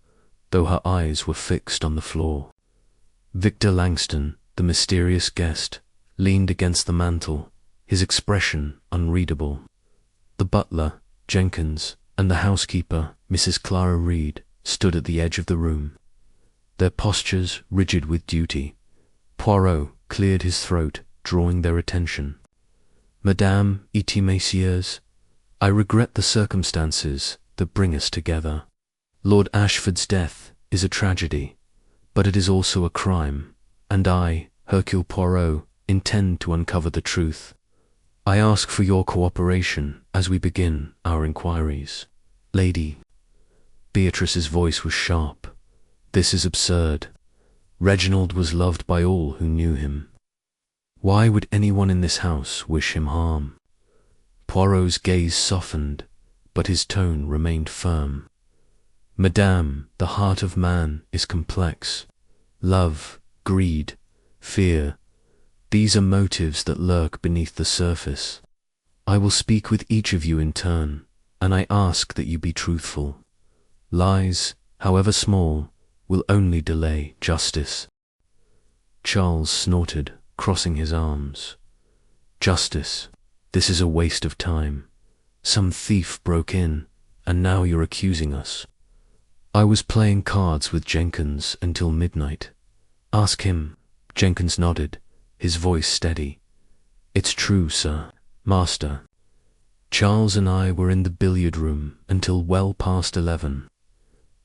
though her eyes were fixed on the floor. Victor Langston, the mysterious guest, leaned against the mantel, his expression unreadable. The butler, Jenkins, and the housekeeper, Mrs. Clara Reed, stood at the edge of the room, their postures rigid with duty. Poirot cleared his throat, drawing their attention. Madame et messieurs, I regret the circumstances that bring us together. Lord Ashford's death is a tragedy, but it is also a crime, and I, Hercule Poirot, intend to uncover the truth. I ask for your cooperation as we begin our inquiries. Lady Beatrice's voice was sharp. This is absurd. Reginald was loved by all who knew him. Why would anyone in this house wish him harm? Poirot's gaze softened, but his tone remained firm. Madame, the heart of man is complex. Love, greed, fear, these are motives that lurk beneath the surface. I will speak with each of you in turn, and I ask that you be truthful. Lies, however small, will only delay justice. Charles snorted, crossing his arms. Justice, this is a waste of time. Some thief broke in, and now you're accusing us. I was playing cards with Jenkins until midnight. Ask him. Jenkins nodded, his voice steady. It's true, sir. Master. Charles and I were in the billiard room until well past 11.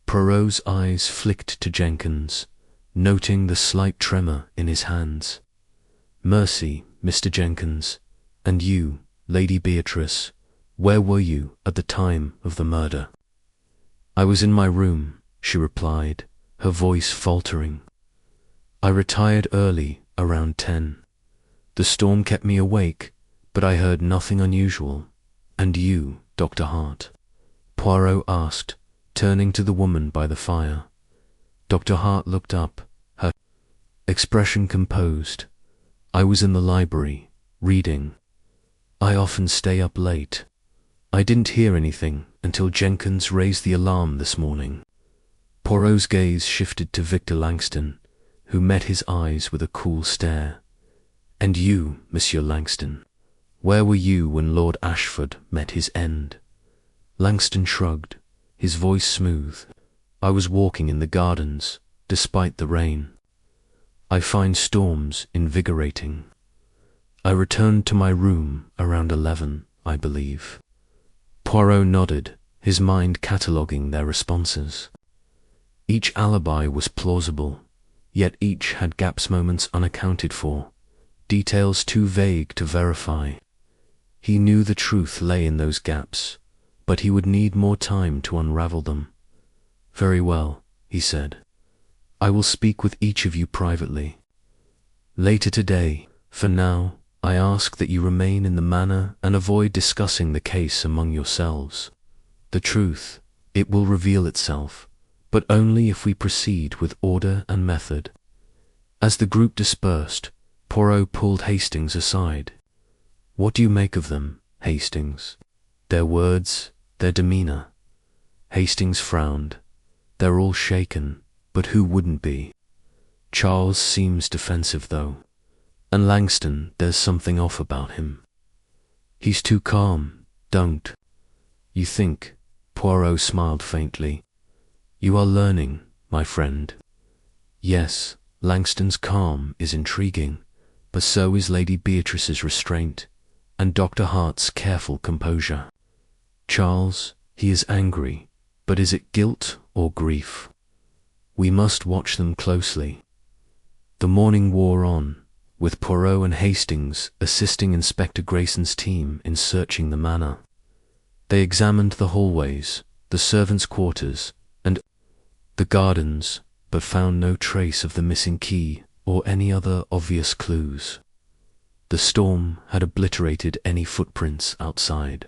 Poirot's eyes flicked to Jenkins, noting the slight tremor in his hands. Mercy, Mr. Jenkins, and you, Lady Beatrice, where were you at the time of the murder? I was in my room, she replied, her voice faltering. I retired early, around 10. The storm kept me awake, but I heard nothing unusual. And you, Dr. Hart? Poirot asked, turning to the woman by the fire. Dr. Hart looked up, her expression composed. I was in the library, reading. I often stay up late. I didn't hear anything until Jenkins raised the alarm this morning. Poirot's gaze shifted to Victor Langston, who met his eyes with a cool stare. And you, Monsieur Langston, where were you when Lord Ashford met his end? Langston shrugged, his voice smooth. I was walking in the gardens, despite the rain. I find storms invigorating. I returned to my room around 11, I believe. Poirot nodded, his mind cataloguing their responses. Each alibi was plausible, yet each had gaps, moments unaccounted for, details too vague to verify. He knew the truth lay in those gaps, but he would need more time to unravel them. Very well, he said. I will speak with each of you privately. Later today. For now, I ask that you remain in the manor and avoid discussing the case among yourselves. The truth, it will reveal itself, but only if we proceed with order and method. As the group dispersed, Poirot pulled Hastings aside. What do you make of them, Hastings? Their words, their demeanor? Hastings frowned. They're all shaken, but who wouldn't be? Charles seems defensive, though. And Langston, there's something off about him. He's too calm, don't you think? Poirot smiled faintly. You are learning, my friend. Yes, Langston's calm is intriguing, but so is Lady Beatrice's restraint, and Dr. Hart's careful composure. Charles, he is angry, but is it guilt or grief? We must watch them closely. The morning wore on, with Poirot and Hastings assisting Inspector Grayson's team in searching the manor. They examined the hallways, the servants' quarters, and the gardens, but found no trace of the missing key or any other obvious clues. The storm had obliterated any footprints outside,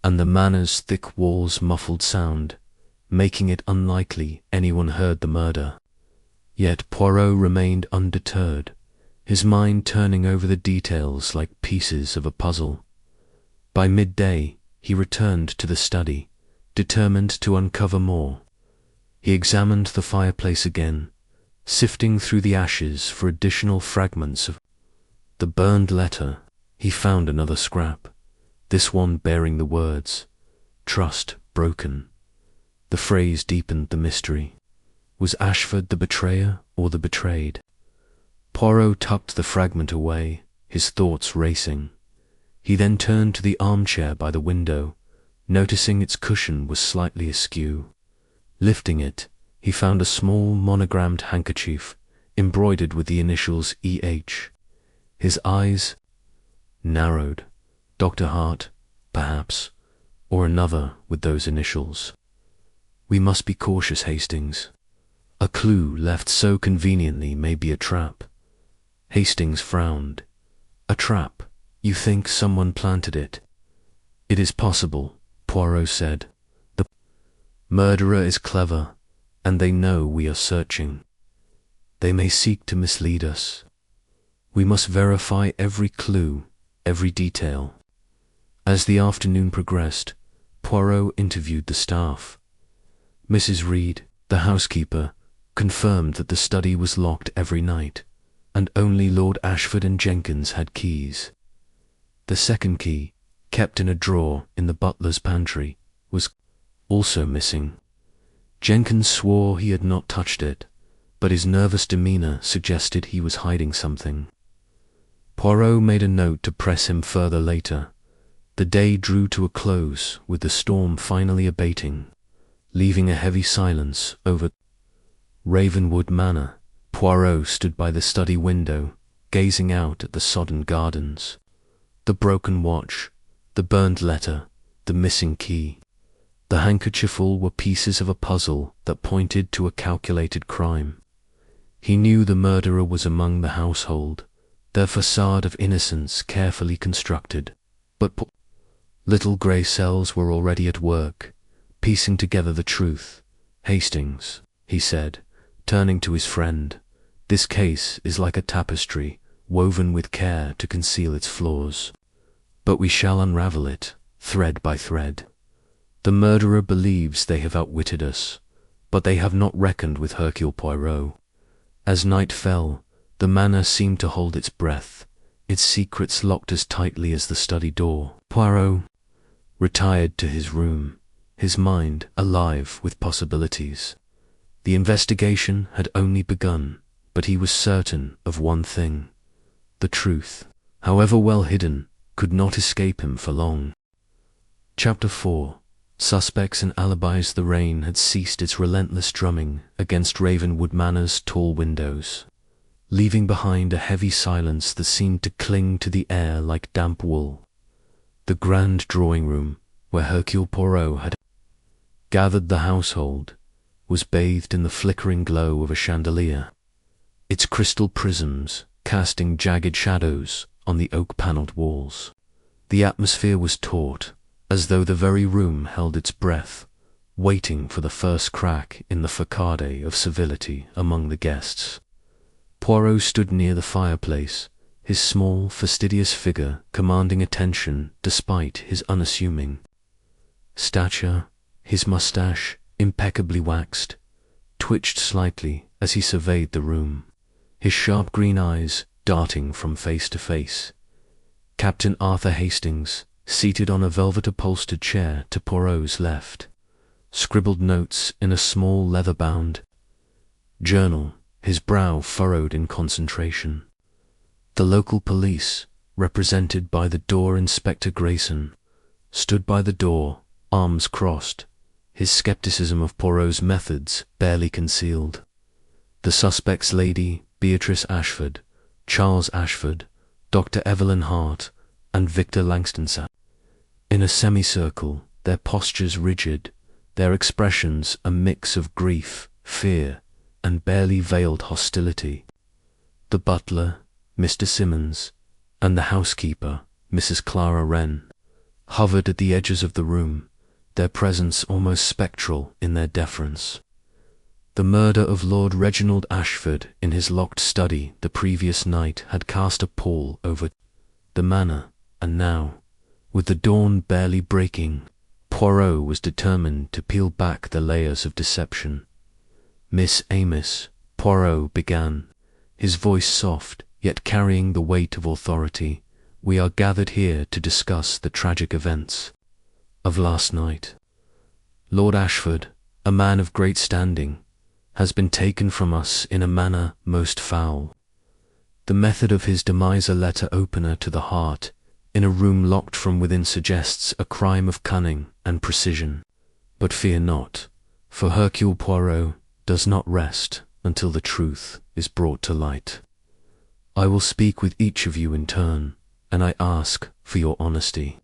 and the manor's thick walls muffled sound, making it unlikely anyone heard the murder. Yet Poirot remained undeterred, his mind turning over the details like pieces of a puzzle. By midday, he returned to the study, determined to uncover more. He examined the fireplace again, sifting through the ashes for additional fragments of the burned letter. He found another scrap, this one bearing the words, "Trust broken." The phrase deepened the mystery. Was Ashford the betrayer or the betrayed? Poirot tucked the fragment away, his thoughts racing. He then turned to the armchair by the window, noticing its cushion was slightly askew. Lifting it, he found a small monogrammed handkerchief, embroidered with the initials E.H. His eyes narrowed. Dr. Hart, perhaps, or another with those initials. We must be cautious, Hastings. A clue left so conveniently may be a trap. Hastings frowned. A trap? You think someone planted it? It is possible, Poirot said. The murderer is clever, and they know we are searching. They may seek to mislead us. We must verify every clue, every detail. As the afternoon progressed, Poirot interviewed the staff. Mrs. Reed, the housekeeper, confirmed that the study was locked every night, and only Lord Ashford and Jenkins had keys. The second key, kept in a drawer in the butler's pantry, was also missing. Jenkins swore he had not touched it, but his nervous demeanor suggested he was hiding something. Poirot made a note to press him further later. The day drew to a close, with the storm finally abating, leaving a heavy silence over Ravenwood Manor. Poirot stood by the study window, gazing out at the sodden gardens. The broken watch, the burned letter, the missing key. The handkerchief, all were pieces of a puzzle that pointed to a calculated crime. He knew the murderer was among the household, their facade of innocence carefully constructed, but little grey cells were already at work, piecing together the truth. Hastings, he said, turning to his friend, this case is like a tapestry, woven with care to conceal its flaws. But we shall unravel it, thread by thread. The murderer believes they have outwitted us, but they have not reckoned with Hercule Poirot. As night fell, the manor seemed to hold its breath, its secrets locked as tightly as the study door. Poirot retired to his room, his mind alive with possibilities. The investigation had only begun, but he was certain of one thing. The truth, however well hidden, could not escape him for long. Chapter 4. Suspects and alibis. The rain had ceased its relentless drumming against Ravenwood Manor's tall windows, leaving behind a heavy silence that seemed to cling to the air like damp wool. The grand drawing room, where Hercule Poirot had gathered the household, was bathed in the flickering glow of a chandelier, its crystal prisms casting jagged shadows on the oak-panelled walls. The atmosphere was taut, as though the very room held its breath, waiting for the first crack in the facade of civility among the guests. Poirot stood near the fireplace, his small, fastidious figure commanding attention despite his unassuming stature. His moustache, impeccably waxed, twitched slightly as he surveyed the room, his sharp green eyes darting from face to face. Captain Arthur Hastings, seated on a velvet-upholstered chair to Poirot's left, scribbled notes in a small leather-bound journal, his brow furrowed in concentration. The local police, represented by the door Inspector Grayson, stood by the door, arms crossed, his skepticism of Poirot's methods barely concealed. The suspects, Lady Beatrice Ashford, Charles Ashford, Dr. Evelyn Hart, and Victor Langston sat in a semicircle, their postures rigid, their expressions a mix of grief, fear, and barely veiled hostility. The butler, Mr. Simmons, and the housekeeper, Mrs. Clara Wren, hovered at the edges of the room, their presence almost spectral in their deference. The murder of Lord Reginald Ashford in his locked study the previous night had cast a pall over the manor, and now, with the dawn barely breaking, Poirot was determined to peel back the layers of deception. "Miss Amos," Poirot began, his voice soft, yet carrying the weight of authority, "we are gathered here to discuss the tragic events of last night. Lord Ashford, a man of great standing, has been taken from us in a manner most foul. The method of his demise, a letter opener to the heart, in a room locked from within, suggests a crime of cunning and precision. But fear not, for Hercule Poirot does not rest until the truth is brought to light. I will speak with each of you in turn, and I ask for your honesty.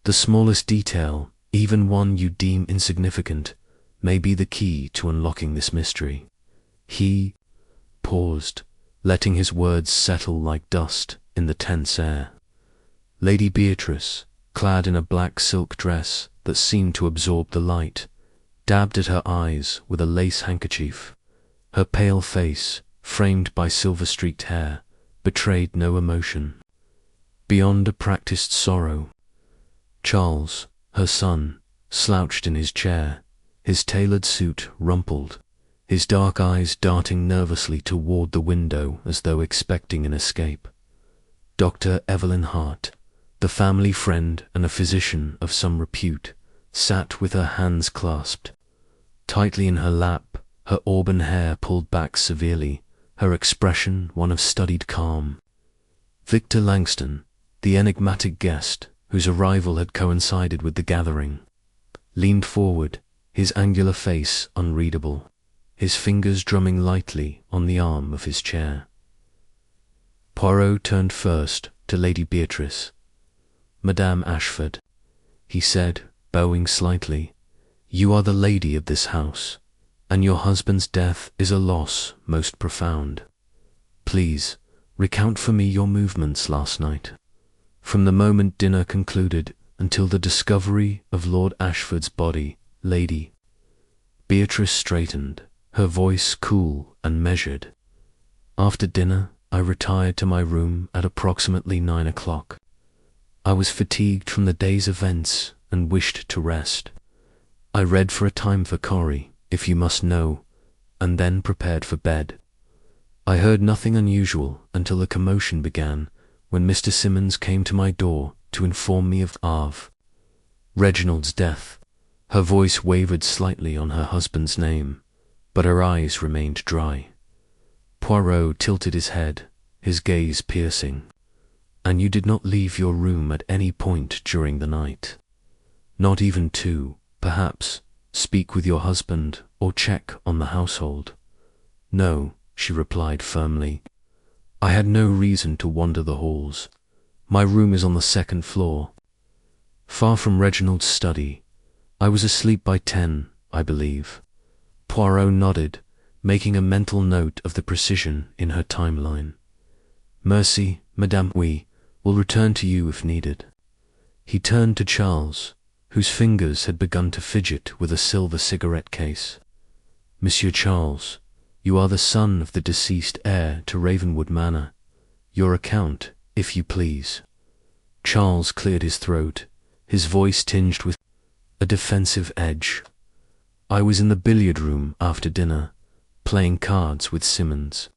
The smallest detail, even one you deem insignificant, may be the key to unlocking this mystery." He paused, letting his words settle like dust in the tense air. Lady Beatrice, clad in a black silk dress that seemed to absorb the light, dabbed at her eyes with a lace handkerchief. Her pale face, framed by silver-streaked hair, betrayed no emotion beyond a practiced sorrow. Charles, her son, slouched in his chair, his tailored suit rumpled, his dark eyes darting nervously toward the window as though expecting an escape. Dr. Evelyn Hart, the family friend and a physician of some repute, sat with her hands clasped tightly in her lap, her auburn hair pulled back severely, her expression one of studied calm. Victor Langston, the enigmatic guest, whose arrival had coincided with the gathering, leaned forward, his angular face unreadable, his fingers drumming lightly on the arm of his chair. Poirot turned first to Lady Beatrice. "Madame Ashford," he said, bowing slightly, "you are the lady of this house, and your husband's death is a loss most profound. Please, recount for me your movements last night, from the moment dinner concluded until the discovery of Lord Ashford's body." Lady Beatrice straightened, her voice cool and measured. "After dinner, I retired to my room at approximately 9 o'clock. I was fatigued from the day's events and wished to rest. I read for a time for Corrie, if you must know, and then prepared for bed. I heard nothing unusual until a commotion began when Mr. Simmons came to my door to inform me of Reginald's death." Her voice wavered slightly on her husband's name, but her eyes remained dry. Poirot tilted his head, his gaze piercing. "And you did not leave your room at any point during the night? Not even to, perhaps, speak with your husband or check on the household?" "No," she replied firmly. "I had no reason to wander the halls. My room is on the second floor, far from Reginald's study. I was asleep by 10, I believe." Poirot nodded, making a mental note of the precision in her timeline. "Merci, Madame. We will return to you if needed." He turned to Charles, whose fingers had begun to fidget with a silver cigarette case. "Monsieur Charles, you are the son of the deceased heir to Ravenwood Manor. Your account, if you please." Charles cleared his throat, his voice tinged with a defensive edge. "I was in the billiard room after dinner, playing cards with Simmons.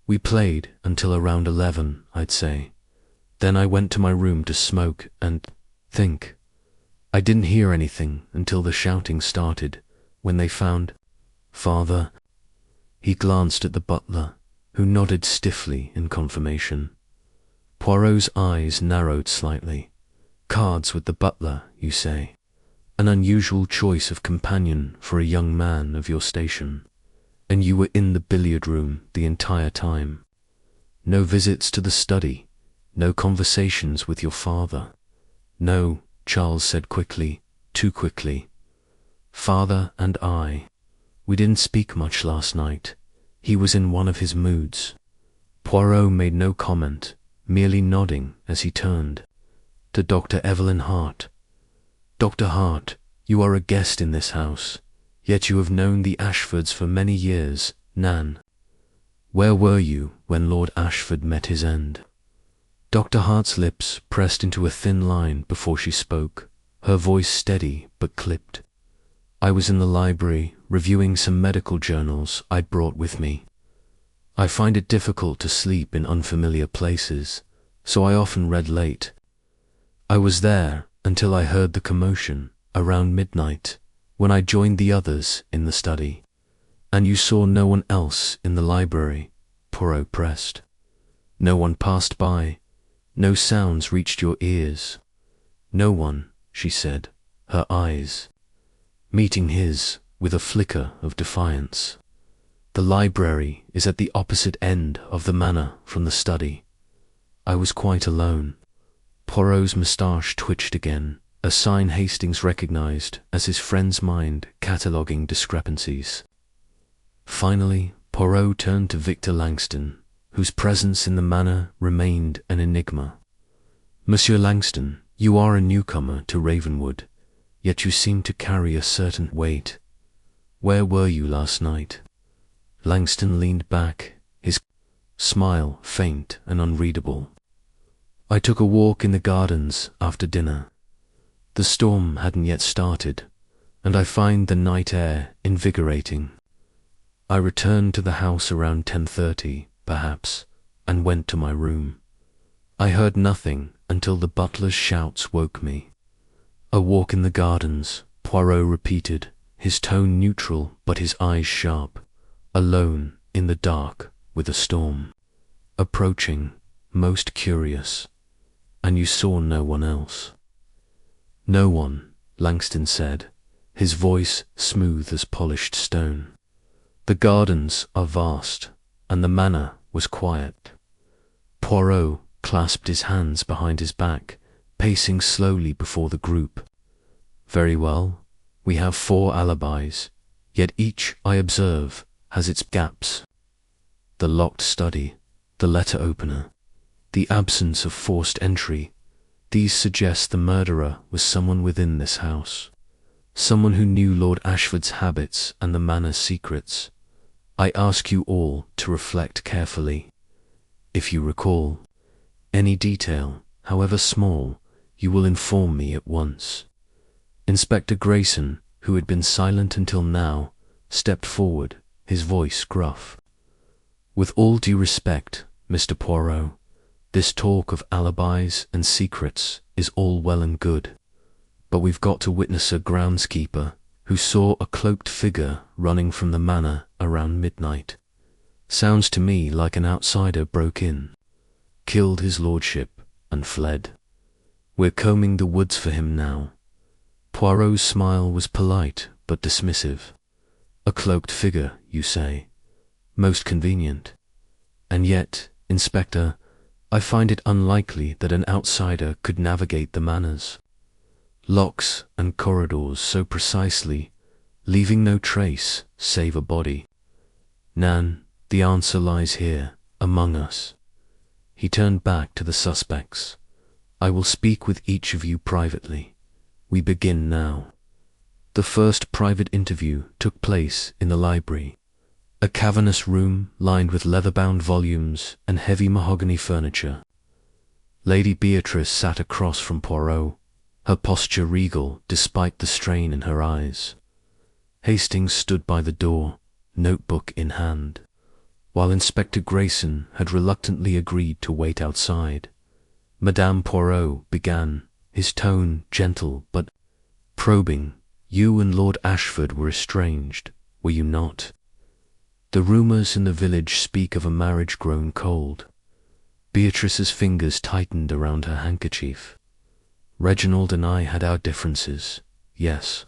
We played until around 11, I'd say. Then I went to my room to smoke and think. I didn't hear anything until the shouting started, when they found Father." He glanced at the butler, who nodded stiffly in confirmation. Poirot's eyes narrowed slightly. "Cards with the butler, you say? An unusual choice of companion for a young man of your station. And you were in the billiard room the entire time? No visits to the study? No conversations with your father?" "No," Charles said quickly, too quickly. "Father and we didn't speak much last night. He was in one of his moods." Poirot made no comment, merely nodding as he turned to Dr. Evelyn Hart. "Dr. Hart, you are a guest in this house, yet you have known the Ashfords for many years, Nan. Where were you when Lord Ashford met his end?" Dr. Hart's lips pressed into a thin line before she spoke, her voice steady but clipped. "I was in the library reviewing some medical journals I'd brought with me. I find it difficult to sleep in unfamiliar places, so I often read late. I was there until I heard the commotion around midnight, when I joined the others in the study." "And you saw no one else in the library?" Poirot pressed. "No one passed by? No sounds reached your ears?" "No one," she said, her eyes meeting his with a flicker of defiance. "The library is at the opposite end of the manor from the study. I was quite alone." Poirot's moustache twitched again, a sign Hastings recognized as his friend's mind cataloguing discrepancies. Finally, Poirot turned to Victor Langston, whose presence in the manor remained an enigma. "Monsieur Langston, you are a newcomer to Ravenwood, yet you seem to carry a certain weight. Where were you last night?" Langston leaned back, his smile faint and unreadable. "I took a walk in the gardens after dinner. The storm hadn't yet started, and I find the night air invigorating. I returned to the house around 10:30, perhaps, and went to my room. I heard nothing until the butler's shouts woke me." "A walk in the gardens," Poirot repeated, his tone neutral but his eyes sharp. "Alone, in the dark, with a storm approaching, most curious. And you saw no one else?" "No one," Langston said, his voice smooth as polished stone. "The gardens are vast, and the manor was quiet." Poirot clasped his hands behind his back, pacing slowly before the group. "Very well, we have 4 alibis, yet each, I observe, has its gaps. The locked study, the letter opener, the absence of forced entry, these suggest the murderer was someone within this house, someone who knew Lord Ashford's habits and the manor's secrets. I ask you all to reflect carefully. If you recall any detail, however small, you will inform me at once." Inspector Grayson, who had been silent until now, stepped forward, his voice gruff. "With all due respect, Mr. Poirot, this talk of alibis and secrets is all well and good, but we've got to witness a groundskeeper who saw a cloaked figure running from the manor around midnight. Sounds to me like an outsider broke in, killed his lordship, and fled. We're combing the woods for him now." Poirot's smile was polite but dismissive. "A cloaked figure, you say? Most convenient. And yet, Inspector, I find it unlikely that an outsider could navigate the manors. Locks and corridors so precisely, leaving no trace save a body. Nan, the answer lies here, among us." He turned back to the suspects. "I will speak with each of you privately. We begin now." The first private interview took place in the library, a cavernous room lined with leather-bound volumes and heavy mahogany furniture. Lady Beatrice sat across from Poirot, her posture regal despite the strain in her eyes. Hastings stood by the door, notebook in hand, while Inspector Grayson had reluctantly agreed to wait outside. Madame Poirot began, his tone gentle but probing. "You and Lord Ashford were estranged, were you not? The rumours in the village speak of a marriage grown cold." Beatrice's fingers tightened around her handkerchief. "Reginald and I had our differences, yes.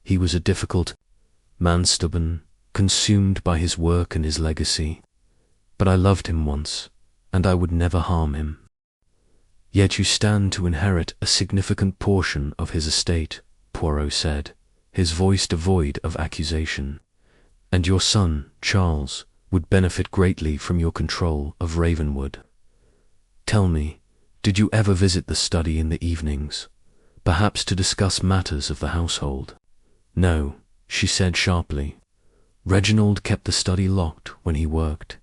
He was a difficult man, stubborn, consumed by his work and his legacy. But I loved him once, and I would never harm him." "Yet you stand to inherit a significant portion of his estate," Poirot said, his voice devoid of accusation. "And your son, Charles, would benefit greatly from your control of Ravenwood. Tell me, did you ever visit the study in the evenings, perhaps to discuss matters of the household?" "No," she said sharply. "Reginald kept the study locked when he worked.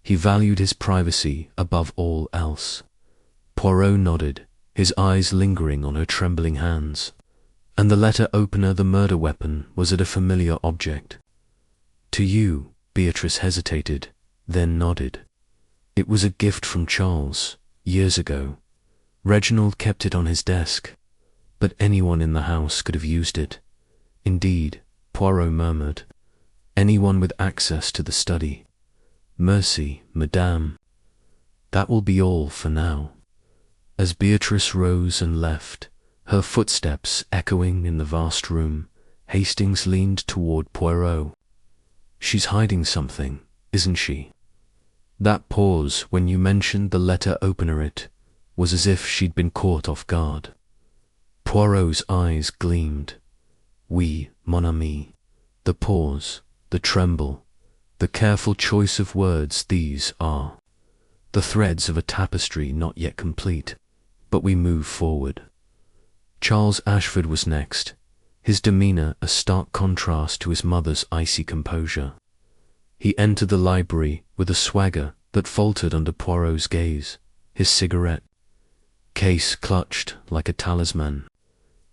He valued his privacy above all else." Poirot nodded, his eyes lingering on her trembling hands. "And the letter opener, the murder weapon, was it a familiar object?" "To you," Beatrice hesitated, then nodded. "It was a gift from Charles, years ago. Reginald kept it on his desk, but anyone in the house could have used it." "Indeed," Poirot murmured. "Anyone with access to the study. Mercy, madame. That will be all for now." As Beatrice rose and left, her footsteps echoing in the vast room, Hastings leaned toward Poirot. "She's hiding something, isn't she? That pause when you mentioned the letter opener, it was as if she'd been caught off guard." Poirot's eyes gleamed. "Oui, mon ami." The pause, the tremble, the careful choice of words, these are the threads of a tapestry not yet complete, but we move forward. Charles Ashford was next, his demeanour a stark contrast to his mother's icy composure. He entered the library with a swagger that faltered under Poirot's gaze, his cigarette case clutched like a talisman.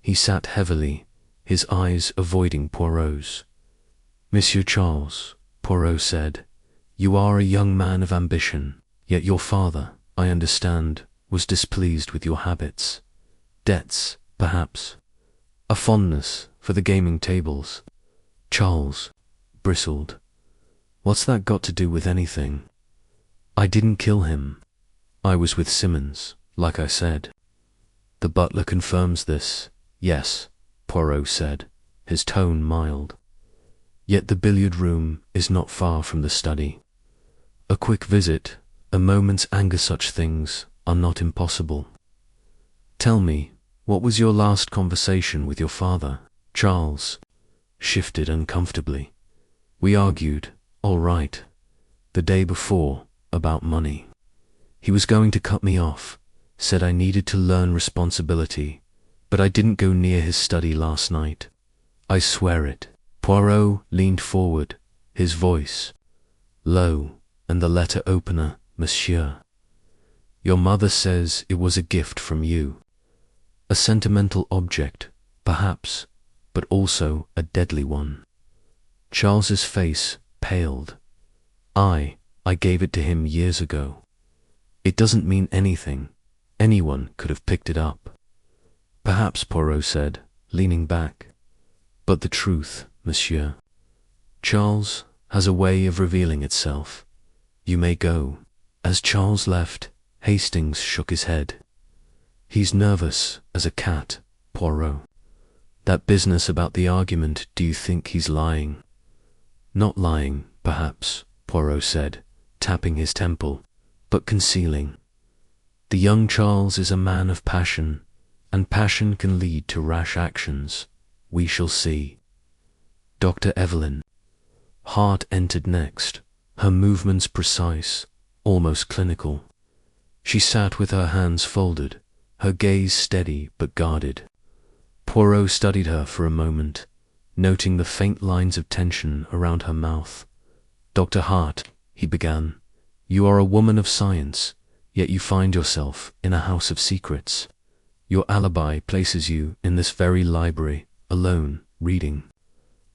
He sat heavily, his eyes avoiding Poirot's. "Monsieur Charles," Poirot said, "you are a young man of ambition, yet your father, I understand, was displeased with your habits. Debts, perhaps. A fondness for the gaming tables." Charles bristled. "What's that got to do with anything? I didn't kill him. I was with Simmons, like I said." "The butler confirms this." "Yes," Poirot said, his tone mild. "Yet the billiard room is not far from the study. A quick visit, a moment's anger, such things are not impossible. Tell me, what was your last conversation with your father?" Charles shifted uncomfortably. "We argued, all right, the day before, about money. He was going to cut me off, said I needed to learn responsibility, but I didn't go near his study last night. I swear it." Poirot leaned forward, his voice low. "And the letter opener, monsieur? Your mother says it was a gift from you. A sentimental object, perhaps, but also a deadly one." Charles's face paled. I gave it to him years ago. It doesn't mean anything. Anyone could have picked it up." "Perhaps," Poirot said, leaning back. "But the truth, monsieur. Charles has a way of revealing itself. You may go." As Charles left, Hastings shook his head. "He's nervous as a cat, Poirot. That business about the argument, do you think he's lying?" "Not lying, perhaps," Poirot said, tapping his temple, "but concealing. The young Charles is a man of passion, and passion can lead to rash actions. We shall see." Dr. Evelyn Hart entered next, her movements precise, almost clinical. She sat with her hands folded, her gaze steady but guarded. Poirot studied her for a moment, noting the faint lines of tension around her mouth. "Dr. Hart," he began, "you are a woman of science, yet you find yourself in a house of secrets. Your alibi places you in this very library, alone, reading.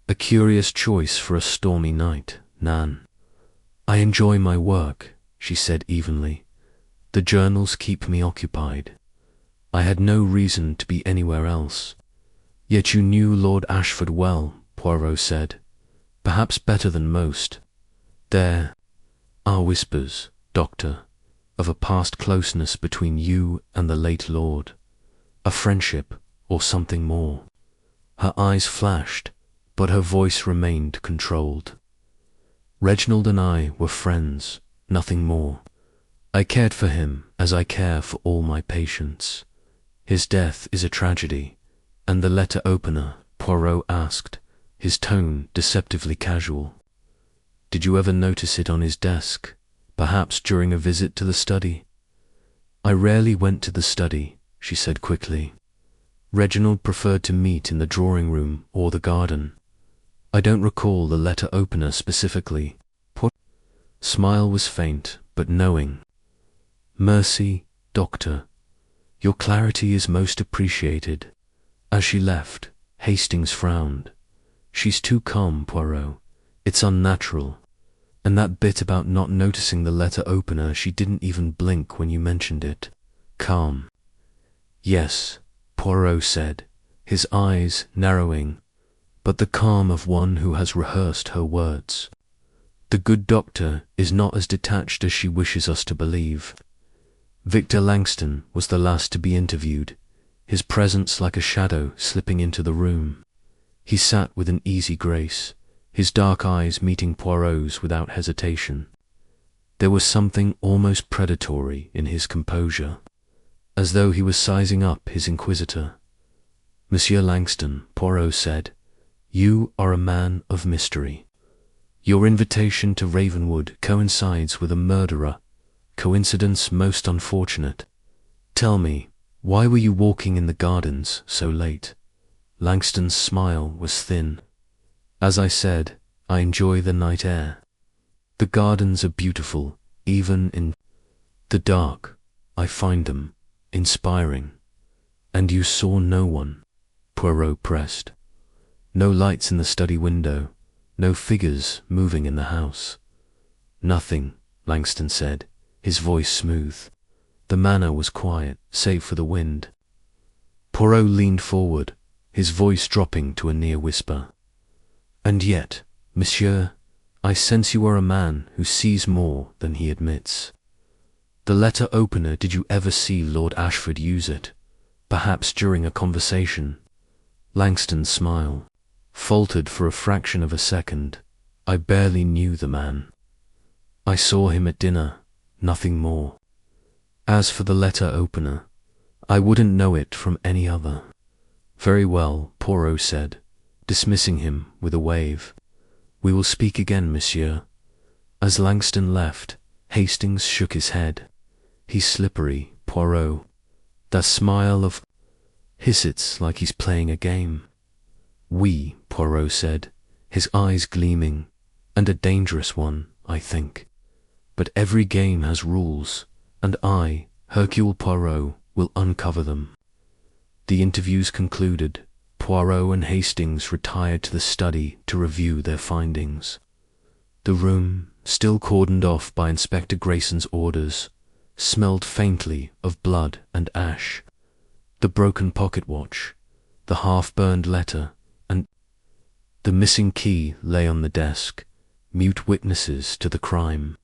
A curious choice for a stormy night, Nan." "I enjoy my work," she said evenly. "The journals keep me occupied. I had no reason to be anywhere else." "Yet you knew Lord Ashford well," Poirot said. "Perhaps better than most. There are whispers, Doctor, of a past closeness between you and the late Lord. A friendship, or something more." Her eyes flashed, but her voice remained controlled. "Reginald and I were friends, nothing more. I cared for him as I care for all my patients. His death is a tragedy, and the letter opener," Poirot asked, his tone deceptively casual. "Did you ever notice it on his desk, perhaps during a visit to the study?" "I rarely went to the study," she said quickly. "Reginald preferred to meet in the drawing room or the garden. I don't recall the letter opener specifically." Smile was faint, but knowing. "Mercy, Doctor. Your clarity is most appreciated." As she left, Hastings frowned. "She's too calm, Poirot. It's unnatural. And that bit about not noticing the letter opener, she didn't even blink when you mentioned it. Calm." "Yes," Poirot said, his eyes narrowing, "but the calm of one who has rehearsed her words. The good doctor is not as detached as she wishes us to believe." Victor Langston was the last to be interviewed, his presence like a shadow slipping into the room. He sat with an easy grace, his dark eyes meeting Poirot's without hesitation. There was something almost predatory in his composure, as though he was sizing up his inquisitor. "Monsieur Langston," Poirot said, "you are a man of mystery. Your invitation to Ravenwood coincides with a murderer, coincidence most unfortunate. Tell me, why were you walking in the gardens so late?" Langston's smile was thin. "As I said, I enjoy the night air. The gardens are beautiful, even in the dark. I find them inspiring." "And you saw no one?" Poirot pressed. "No lights in the study window, no figures moving in the house." "Nothing," Langston said, his voice smooth. The manor was quiet, save for the wind. Poirot leaned forward, his voice dropping to a near whisper. "And yet, monsieur, I sense you are a man who sees more than he admits. The letter opener, did you ever see Lord Ashford use it? Perhaps during a conversation?" Langston's smile faltered for a fraction of a second. "I barely knew the man. I saw him at dinner, nothing more. As for the letter opener, I wouldn't know it from any other." "Very well," Poirot said, dismissing him with a wave. "We will speak again, monsieur." As Langston left, Hastings shook his head. "He's slippery, Poirot. That smile of his, it's like he's playing a game." "We," Poirot said, his eyes gleaming, "and a dangerous one, I think. But every game has rules, and I, Hercule Poirot, will uncover them." The interviews concluded, Poirot and Hastings retired to the study to review their findings. The room, still cordoned off by Inspector Grayson's orders, smelled faintly of blood and ash. The broken pocket watch, the half-burned letter, and The missing key lay on the desk, mute witnesses to the crime.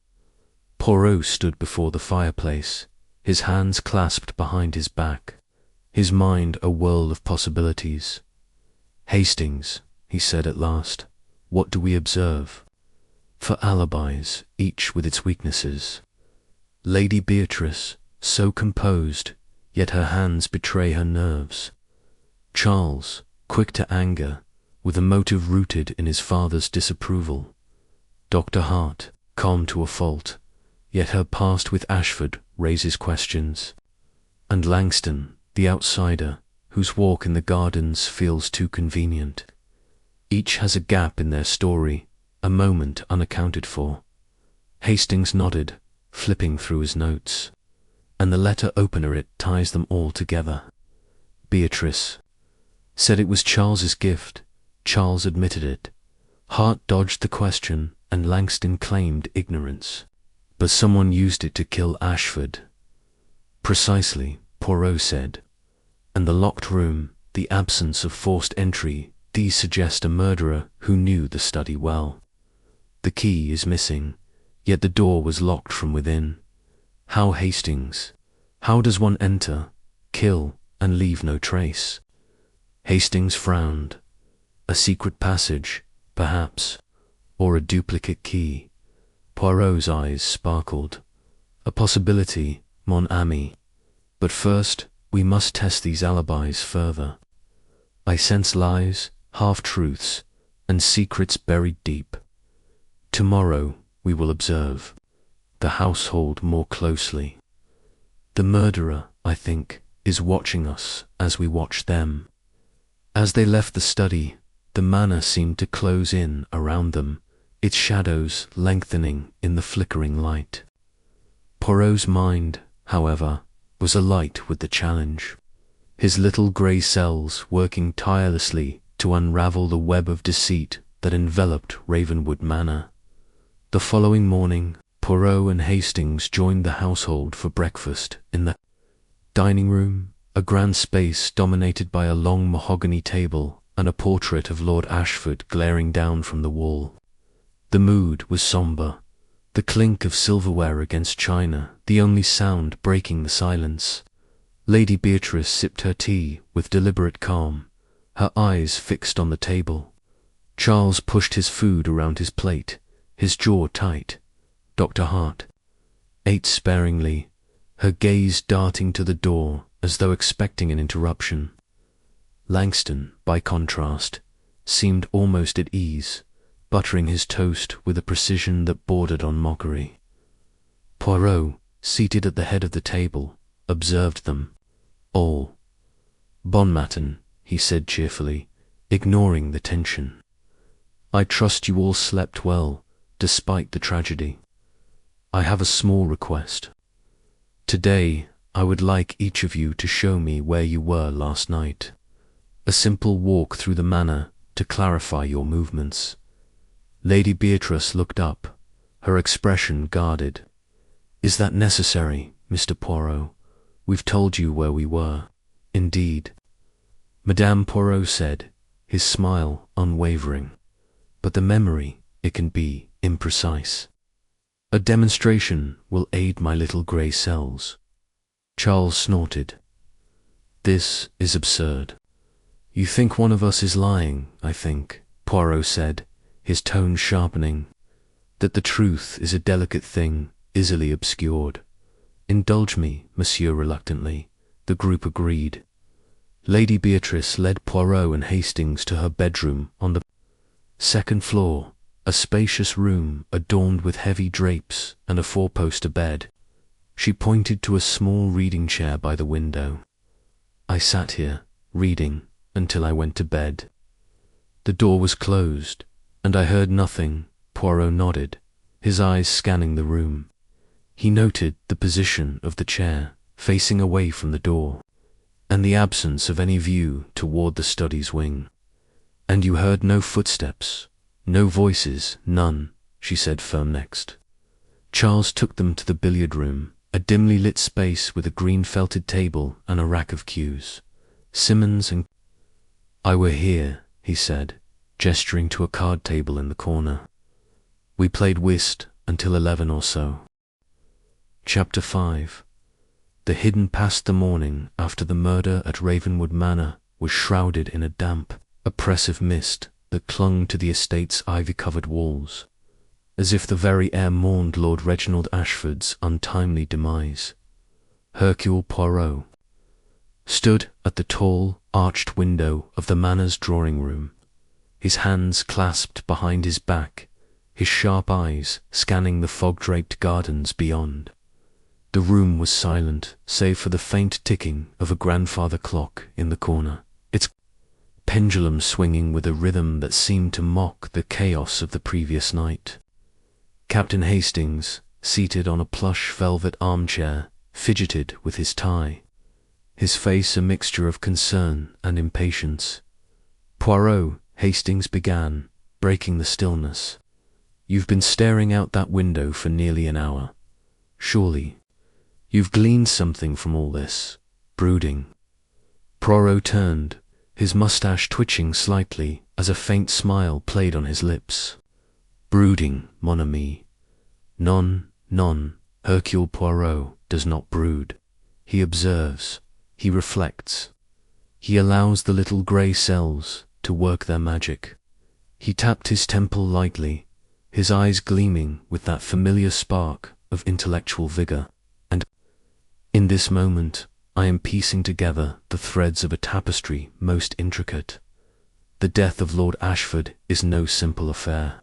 Poirot stood before the fireplace, his hands clasped behind his back, his mind a whirl of possibilities. "Hastings," he said at last, "what do we observe? For alibis, each with its weaknesses. Lady Beatrice, so composed, yet her hands betray her nerves. Charles, quick to anger, with a motive rooted in his father's disapproval. Dr. Hart, calm to a fault, yet her past with Ashford raises questions. And Langston, the outsider, whose walk in the gardens feels too convenient. Each has a gap in their story, a moment unaccounted for." Hastings nodded, flipping through his notes. "And the letter opener it ties them all together. Beatrice said it was Charles's gift. Charles admitted it. Hart dodged the question, and Langston claimed ignorance. But someone used it to kill Ashford." "Precisely," Poirot said. "And the locked room, the absence of forced entry, these suggest a murderer who knew the study well. The key is missing, yet the door was locked from within. How, Hastings? How does one enter, kill, and leave no trace?" Hastings frowned. "A secret passage, perhaps, or a duplicate key." Poirot's eyes sparkled. "A possibility, mon ami. But first, we must test these alibis further. I sense lies, half-truths, and secrets buried deep. Tomorrow we will observe the household more closely. The murderer, I think, is watching us as we watch them." As they left the study, the manor seemed to close in around them, its shadows lengthening in the flickering light. Poirot's mind, however, was alight with the challenge. His little grey cells working tirelessly to unravel the web of deceit that enveloped Ravenwood Manor. The following morning, Poirot and Hastings joined the household for breakfast in the dining room, a grand space dominated by a long mahogany table and a portrait of Lord Ashford glaring down from the wall. The mood was sombre, the clink of silverware against china the only sound breaking the silence. Lady Beatrice sipped her tea with deliberate calm, her eyes fixed on the table. Charles pushed his food around his plate, his jaw tight. Dr. Hart ate sparingly, her gaze darting to the door as though expecting an interruption. Langston, by contrast, seemed almost at ease, buttering his toast with a precision that bordered on mockery. Poirot, seated at the head of the table, observed them all. "Bon matin," he said cheerfully, ignoring the tension. "I trust you all slept well, despite the tragedy. I have a small request. Today, I would like each of you to show me where you were last night. A simple walk through the manor to clarify your movements." Lady Beatrice looked up, her expression guarded. "Is that necessary, Mr. Poirot? We've told you where we were." "Indeed," Madame Poirot said, his smile unwavering. "But the memory, it can be imprecise. A demonstration will aid my little grey cells." Charles snorted. "This is absurd. You think one of us is lying, I think," Poirot said, his tone sharpening. "That the truth is a delicate thing, easily obscured." "Indulge me, monsieur," reluctantly, the group agreed. Lady Beatrice led Poirot and Hastings to her bedroom on the second floor, a spacious room adorned with heavy drapes and a four-poster bed. She pointed to a small reading chair by the window. "I sat here, reading, until I went to bed. The door was closed, and I heard nothing." Poirot nodded, his eyes scanning the room. He noted the position of the chair, facing away from the door, and the absence of any view toward the study's wing. "And you heard no footsteps, no voices, none," she said firm next. Charles took them to the billiard room, a dimly lit space with a green felted table and a rack of cues. Simmons and "I were here," he said, gesturing to a card table in the corner. We played whist until 11 or so. Chapter 5. The hidden past. The morning after the murder at Ravenwood Manor was shrouded in a damp, oppressive mist that clung to the estate's ivy-covered walls, as if the very air mourned Lord Reginald Ashford's untimely demise. Hercule Poirot stood at the tall, arched window of the manor's drawing-room, his hands clasped behind his back, his sharp eyes scanning the fog-draped gardens beyond. The room was silent, save for the faint ticking of a grandfather clock in the corner, its pendulum swinging with a rhythm that seemed to mock the chaos of the previous night. Captain Hastings, seated on a plush velvet armchair, fidgeted with his tie, his face a mixture of concern and impatience. "Poirot," Hastings began, breaking the stillness, "you've been staring out that window for nearly an hour. Surely you've gleaned something from all this brooding." Poirot turned, his mustache twitching slightly as a faint smile played on his lips. "Brooding, mon ami. Non, Hercule Poirot does not brood. He observes, he reflects. He allows the little grey cells to work their magic." He tapped his temple lightly, his eyes gleaming with that familiar spark of intellectual vigour. "And in this moment I am piecing together the threads of a tapestry most intricate. The death of Lord Ashford is no simple affair.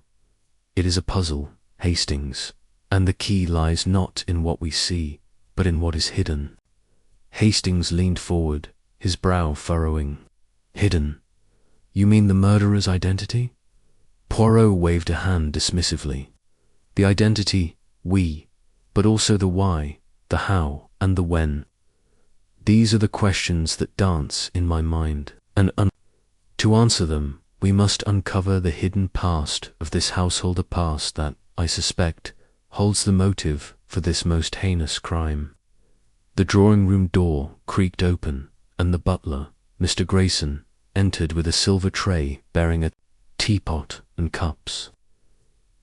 It is a puzzle, Hastings, and the key lies not in what we see, but in what is hidden." Hastings leaned forward, his brow furrowing. "Hidden? You mean the murderer's identity?" Poirot waved a hand dismissively. "The identity, oui, but also the why, the how, and the when. These are the questions that dance in my mind, and to answer them, we must uncover the hidden past of this household, a past that, I suspect, holds the motive for this most heinous crime." The drawing-room door creaked open, and the butler, Mr. Grayson, entered with a silver tray bearing a teapot and cups.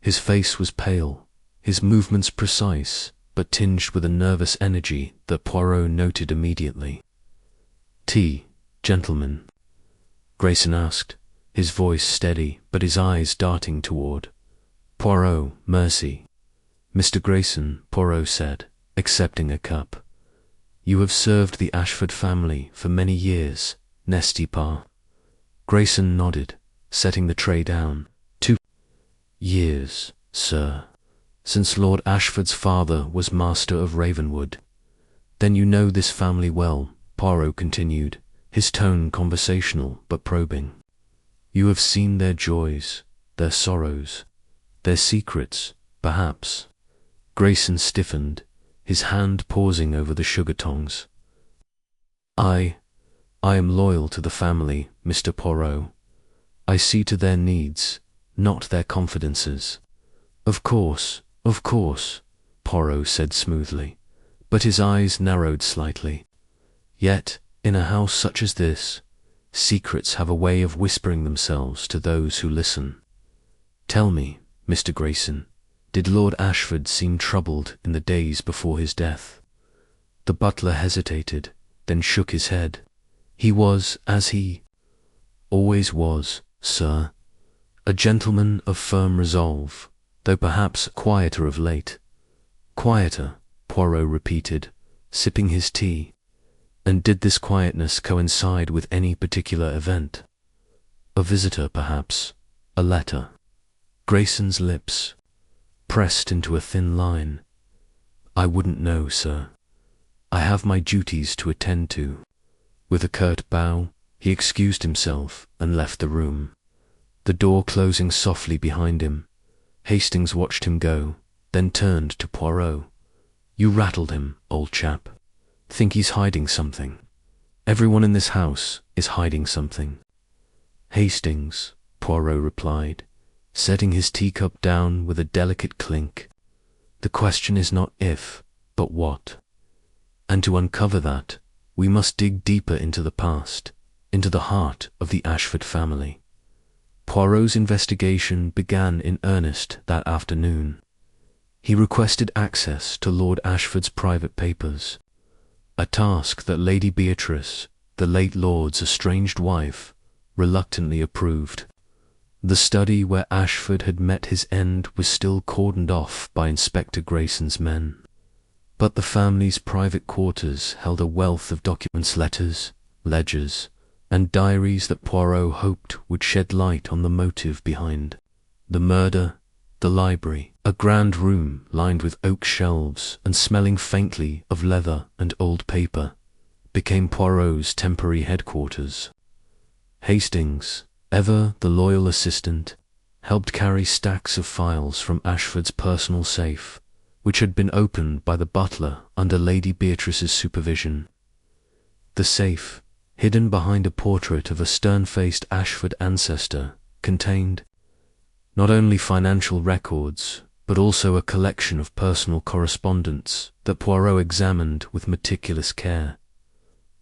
His face was pale, his movements precise, but tinged with a nervous energy that Poirot noted immediately. "Tea, gentlemen?" Grayson asked, his voice steady but his eyes darting toward Poirot. "Mercy, Mr. Grayson," Poirot said, accepting a cup. "You have served the Ashford family for many years, n'est-ce pas?" Grayson nodded, setting the tray down. "2 years, sir, since Lord Ashford's father was master of Ravenwood." "Then you know this family well," Poirot continued, his tone conversational but probing. "You have seen their joys, their sorrows, their secrets, perhaps." Grayson stiffened, his hand pausing over the sugar tongs. I am loyal to the family, Mr. Poirot. I see to their needs, not their confidences." Of course," Poirot said smoothly, but his eyes narrowed slightly. "Yet, in a house such as this, secrets have a way of whispering themselves to those who listen. Tell me, Mr. Grayson, did Lord Ashford seem troubled in the days before his death?" The butler hesitated, then shook his head. "He was, as he always was, sir, a gentleman of firm resolve, though perhaps quieter of late." "Quieter," Poirot repeated, sipping his tea. "And did this quietness coincide with any particular event? A visitor, perhaps? A letter?" Grayson's lips pressed into a thin line. "I wouldn't know, sir. I have my duties to attend to." With a curt bow, he excused himself and left the room, the door closing softly behind him. Hastings watched him go, then turned to Poirot. "You rattled him, old chap. Think he's hiding something? Everyone in this house is hiding something." "Hastings," Poirot replied, setting his teacup down with a delicate clink, "the question is not if, but what. And to uncover that, we must dig deeper into the past, into the heart of the Ashford family. Poirot's investigation began in earnest that afternoon. He requested access to Lord Ashford's private papers, a task that Lady Beatrice, the late lord's estranged wife, reluctantly approved. The study where Ashford had met his end was still cordoned off by Inspector Grayson's men, but the family's private quarters held a wealth of documents, letters, ledgers, and diaries that Poirot hoped would shed light on the motive behind the murder. The library, a grand room lined with oak shelves and smelling faintly of leather and old paper, became Poirot's temporary headquarters. Hastings, ever the loyal assistant, helped carry stacks of files from Ashford's personal safe, which had been opened by the butler under Lady Beatrice's supervision. The safe, hidden behind a portrait of a stern-faced Ashford ancestor, contained not only financial records, but also a collection of personal correspondence that Poirot examined with meticulous care.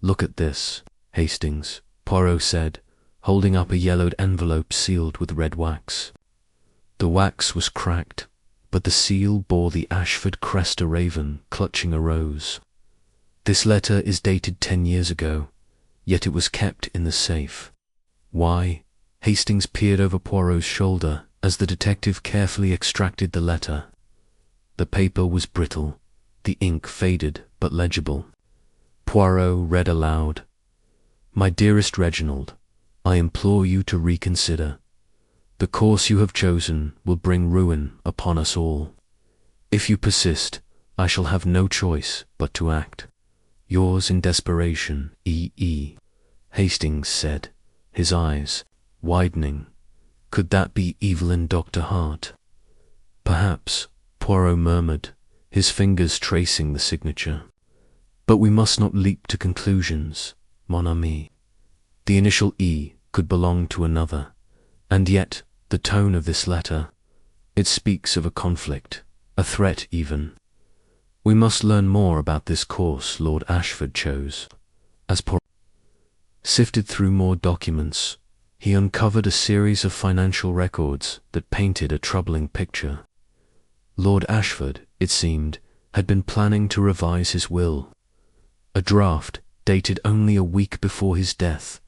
"Look at this, Hastings," Poirot said, holding up a yellowed envelope sealed with red wax. The wax was cracked, but the seal bore the Ashford crest, a raven clutching a rose. "This letter is dated 10 years ago, yet it was kept in the safe." "Why?" Hastings peered over Poirot's shoulder as the detective carefully extracted the letter. The paper was brittle, the ink faded but legible. Poirot read aloud, "My dearest Reginald, I implore you to reconsider. The course you have chosen will bring ruin upon us all. If you persist, I shall have no choice but to act. Yours in desperation, E.E." Hastings said, his eyes widening. Could that be Evelyn Dr. Hart? "Perhaps," Poirot murmured, his fingers tracing the signature. "But we must not leap to conclusions, mon ami. The initial E could belong to another, and yet the tone of this letter, it speaks of a conflict, a threat even. We must learn more about this course Lord Ashford chose." As Poirot sifted through more documents, he uncovered a series of financial records that painted a troubling picture. Lord Ashford, it seemed, had been planning to revise his will. A draft, dated only a week before his death,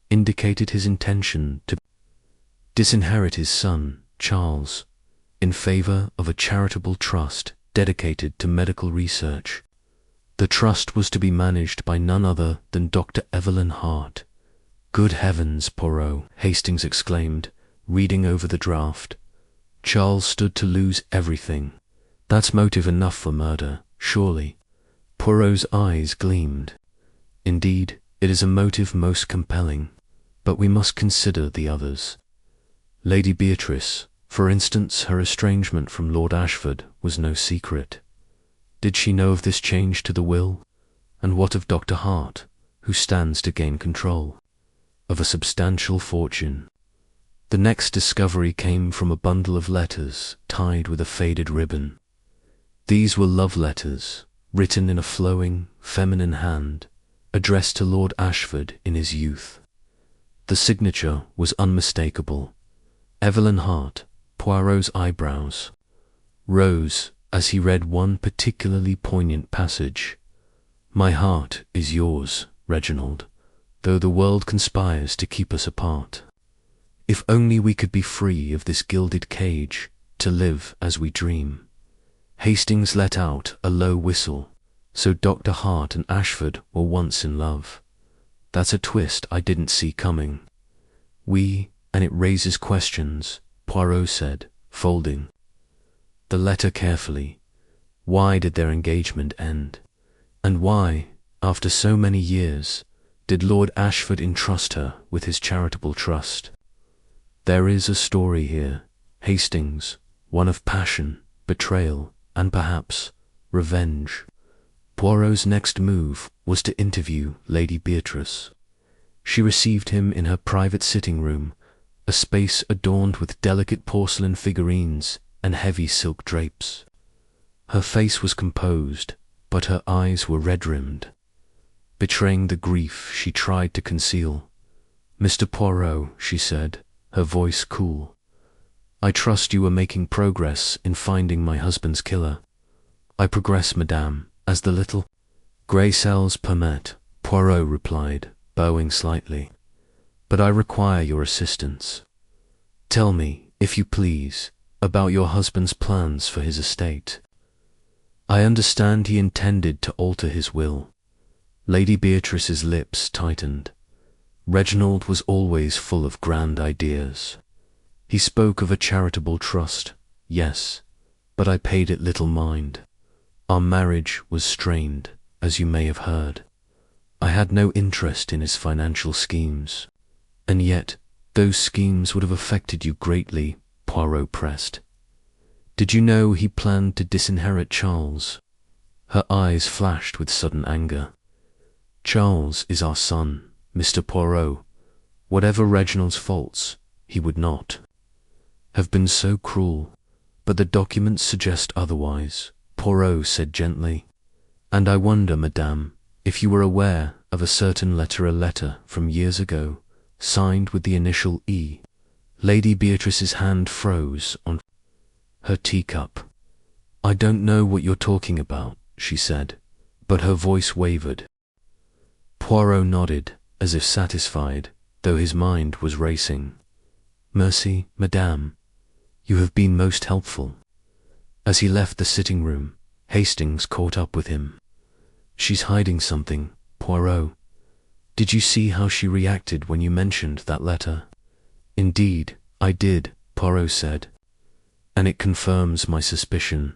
indicated his intention to disinherit his son, Charles, in favour of a charitable trust dedicated to medical research. The trust was to be managed by none other than Dr. Evelyn Hart. "Good heavens, Poirot," Hastings exclaimed, reading over the draft. "Charles stood to lose everything. That's motive enough for murder, surely." Poirot's eyes gleamed. "Indeed, it is a motive most compelling, but we must consider the others. Lady Beatrice, for instance, her estrangement from Lord Ashford was no secret. Did she know of this change to the will? And what of Dr. Hart, who stands to gain control of a substantial fortune?" The next discovery came from a bundle of letters tied with a faded ribbon. These were love letters, written in a flowing, feminine hand, addressed to Lord Ashford in his youth. The signature was unmistakable. Evelyn Hart. Poirot's eyebrows rose as he read one particularly poignant passage. "My heart is yours, Reginald, though the world conspires to keep us apart. If only we could be free of this gilded cage, to live as we dream." Hastings let out a low whistle. So Dr. Hart and Ashford were once in love. "That's a twist I didn't see coming. And it raises questions," Poirot said, folding the letter carefully. Why did their engagement end? And why, after so many years, did Lord Ashford entrust her with his charitable trust? There is a story here, Hastings, one of passion, betrayal, and perhaps revenge. Poirot's next move was to interview Lady Beatrice. She received him in her private sitting room, a space adorned with delicate porcelain figurines and heavy silk drapes. Her face was composed, but her eyes were red-rimmed, betraying the grief she tried to conceal. "Mr. Poirot," she said, her voice cool. "I trust you are making progress in finding my husband's killer." "I progress, madame, as the little grey cells permit," Poirot replied, bowing slightly. "But I require your assistance. Tell me, if you please, about your husband's plans for his estate." "I understand he intended to alter his will." Lady Beatrice's lips tightened. Reginald was always full of grand ideas. "He spoke of a charitable trust, yes, but I paid it little mind. Our marriage was strained, as you may have heard. I had no interest in his financial schemes." "And yet, those schemes would have affected you greatly," Poirot pressed. "Did you know he planned to disinherit Charles?" Her eyes flashed with sudden anger. "Charles is our son, Mr. Poirot. Whatever Reginald's faults, he would not have been so cruel." "But the documents suggest otherwise," Poirot said gently. "And I wonder, madame, if you were aware of a certain letter from years ago, signed with the initial E." Lady Beatrice's hand froze on her teacup. "I don't know what you're talking about," she said, but her voice wavered. Poirot nodded, as if satisfied, though his mind was racing. "Merci, madame. You have been most helpful." As he left the sitting room, Hastings caught up with him. "She's hiding something, Poirot. Did you see how she reacted when you mentioned that letter?" "Indeed, I did," Poirot said. "And it confirms my suspicion.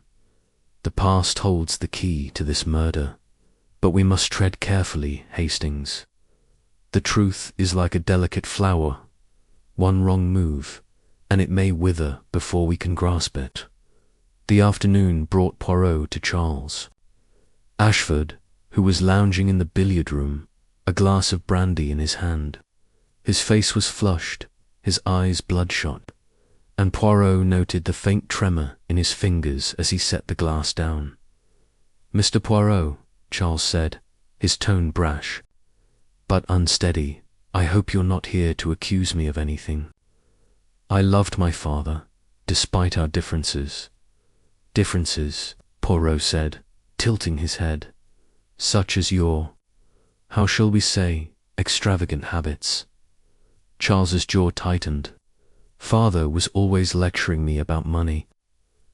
The past holds the key to this murder. But we must tread carefully, Hastings. The truth is like a delicate flower. One wrong move, and it may wither before we can grasp it." The afternoon brought Poirot to Charles. Ashford, who was lounging in the billiard room, a glass of brandy in his hand. His face was flushed, his eyes bloodshot, and Poirot noted the faint tremor in his fingers as he set the glass down. "Mr. Poirot," Charles said, his tone brash, but unsteady, "I hope you're not here to accuse me of anything. I loved my father, despite our differences." "Differences," Poirot said, tilting his head. "Such as your, how shall we say, extravagant habits." Charles's jaw tightened. "Father was always lecturing me about money.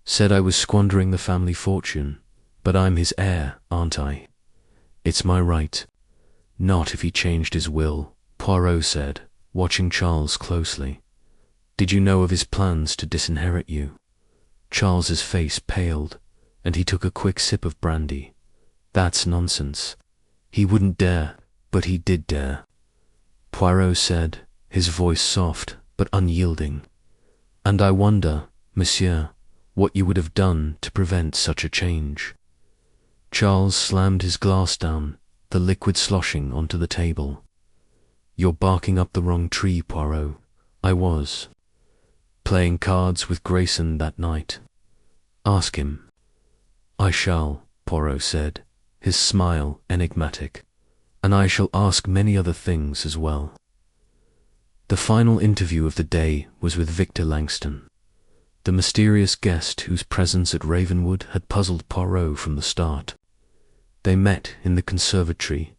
Said I was squandering the family fortune, but I'm his heir, aren't I? It's my right." "Not if he changed his will," Poirot said, watching Charles closely. "Did you know of his plans to disinherit you?" Charles's face paled, and he took a quick sip of brandy. "That's nonsense. He wouldn't dare." "But he did dare," Poirot said, his voice soft but unyielding. "And I wonder, monsieur, what you would have done to prevent such a change." Charles slammed his glass down, the liquid sloshing onto the table. "You're barking up the wrong tree, Poirot. I was playing cards with Grayson that night. Ask him." "I shall," Poirot said, his smile enigmatic. "And I shall ask many other things as well." The final interview of the day was with Victor Langston, the mysterious guest whose presence at Ravenwood had puzzled Poirot from the start. They met in the conservatory,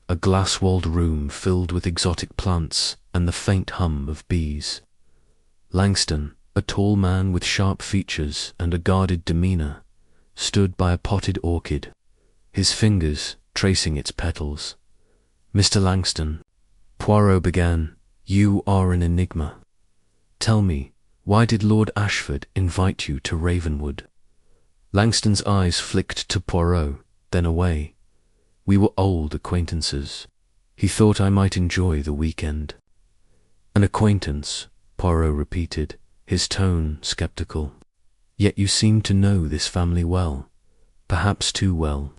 a glass-walled room filled with exotic plants and the faint hum of bees. Langston, a tall man with sharp features and a guarded demeanor, stood by a potted orchid, his fingers tracing its petals. "Mr. Langston," Poirot began, "you are an enigma. Tell me, why did Lord Ashford invite you to Ravenwood?" Langston's eyes flicked to Poirot, then away. "We were old acquaintances. He thought I might enjoy the weekend." "An acquaintance," Poirot repeated, his tone skeptical. "Yet you seem to know this family well, perhaps too well.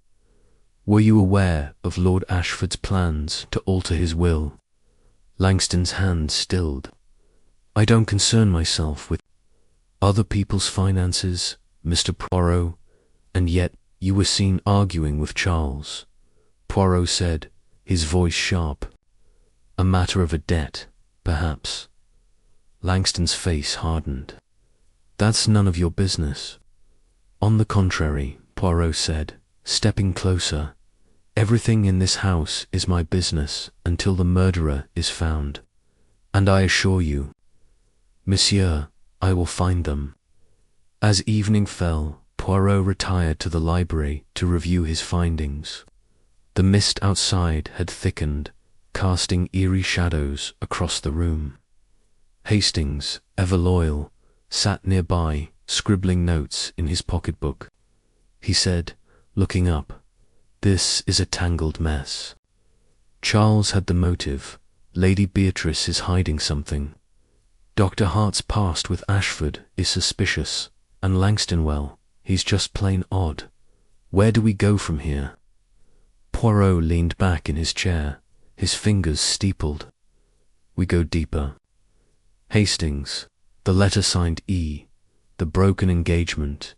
Were you aware of Lord Ashford's plans to alter his will?" Langston's hand stilled. "I don't concern myself with other people's finances, Mr. Poirot, and yet you were seen arguing with Charles," Poirot said, his voice sharp. "A matter of a debt, perhaps." Langston's face hardened. "That's none of your business." "On the contrary," Poirot said, stepping closer, "everything in this house is my business until the murderer is found. And I assure you, monsieur, I will find them." As evening fell, Poirot retired to the library to review his findings. The mist outside had thickened, casting eerie shadows across the room. Hastings, ever loyal, sat nearby, scribbling notes in his pocketbook. He said, looking up, "This is a tangled mess. Charles had the motive. Lady Beatrice is hiding something. Dr. Hart's past with Ashford is suspicious, and Langston, well, he's just plain odd. Where do we go from here?" Poirot leaned back in his chair, his fingers steepled. "We go deeper. Hastings, the letter signed E, the broken engagement,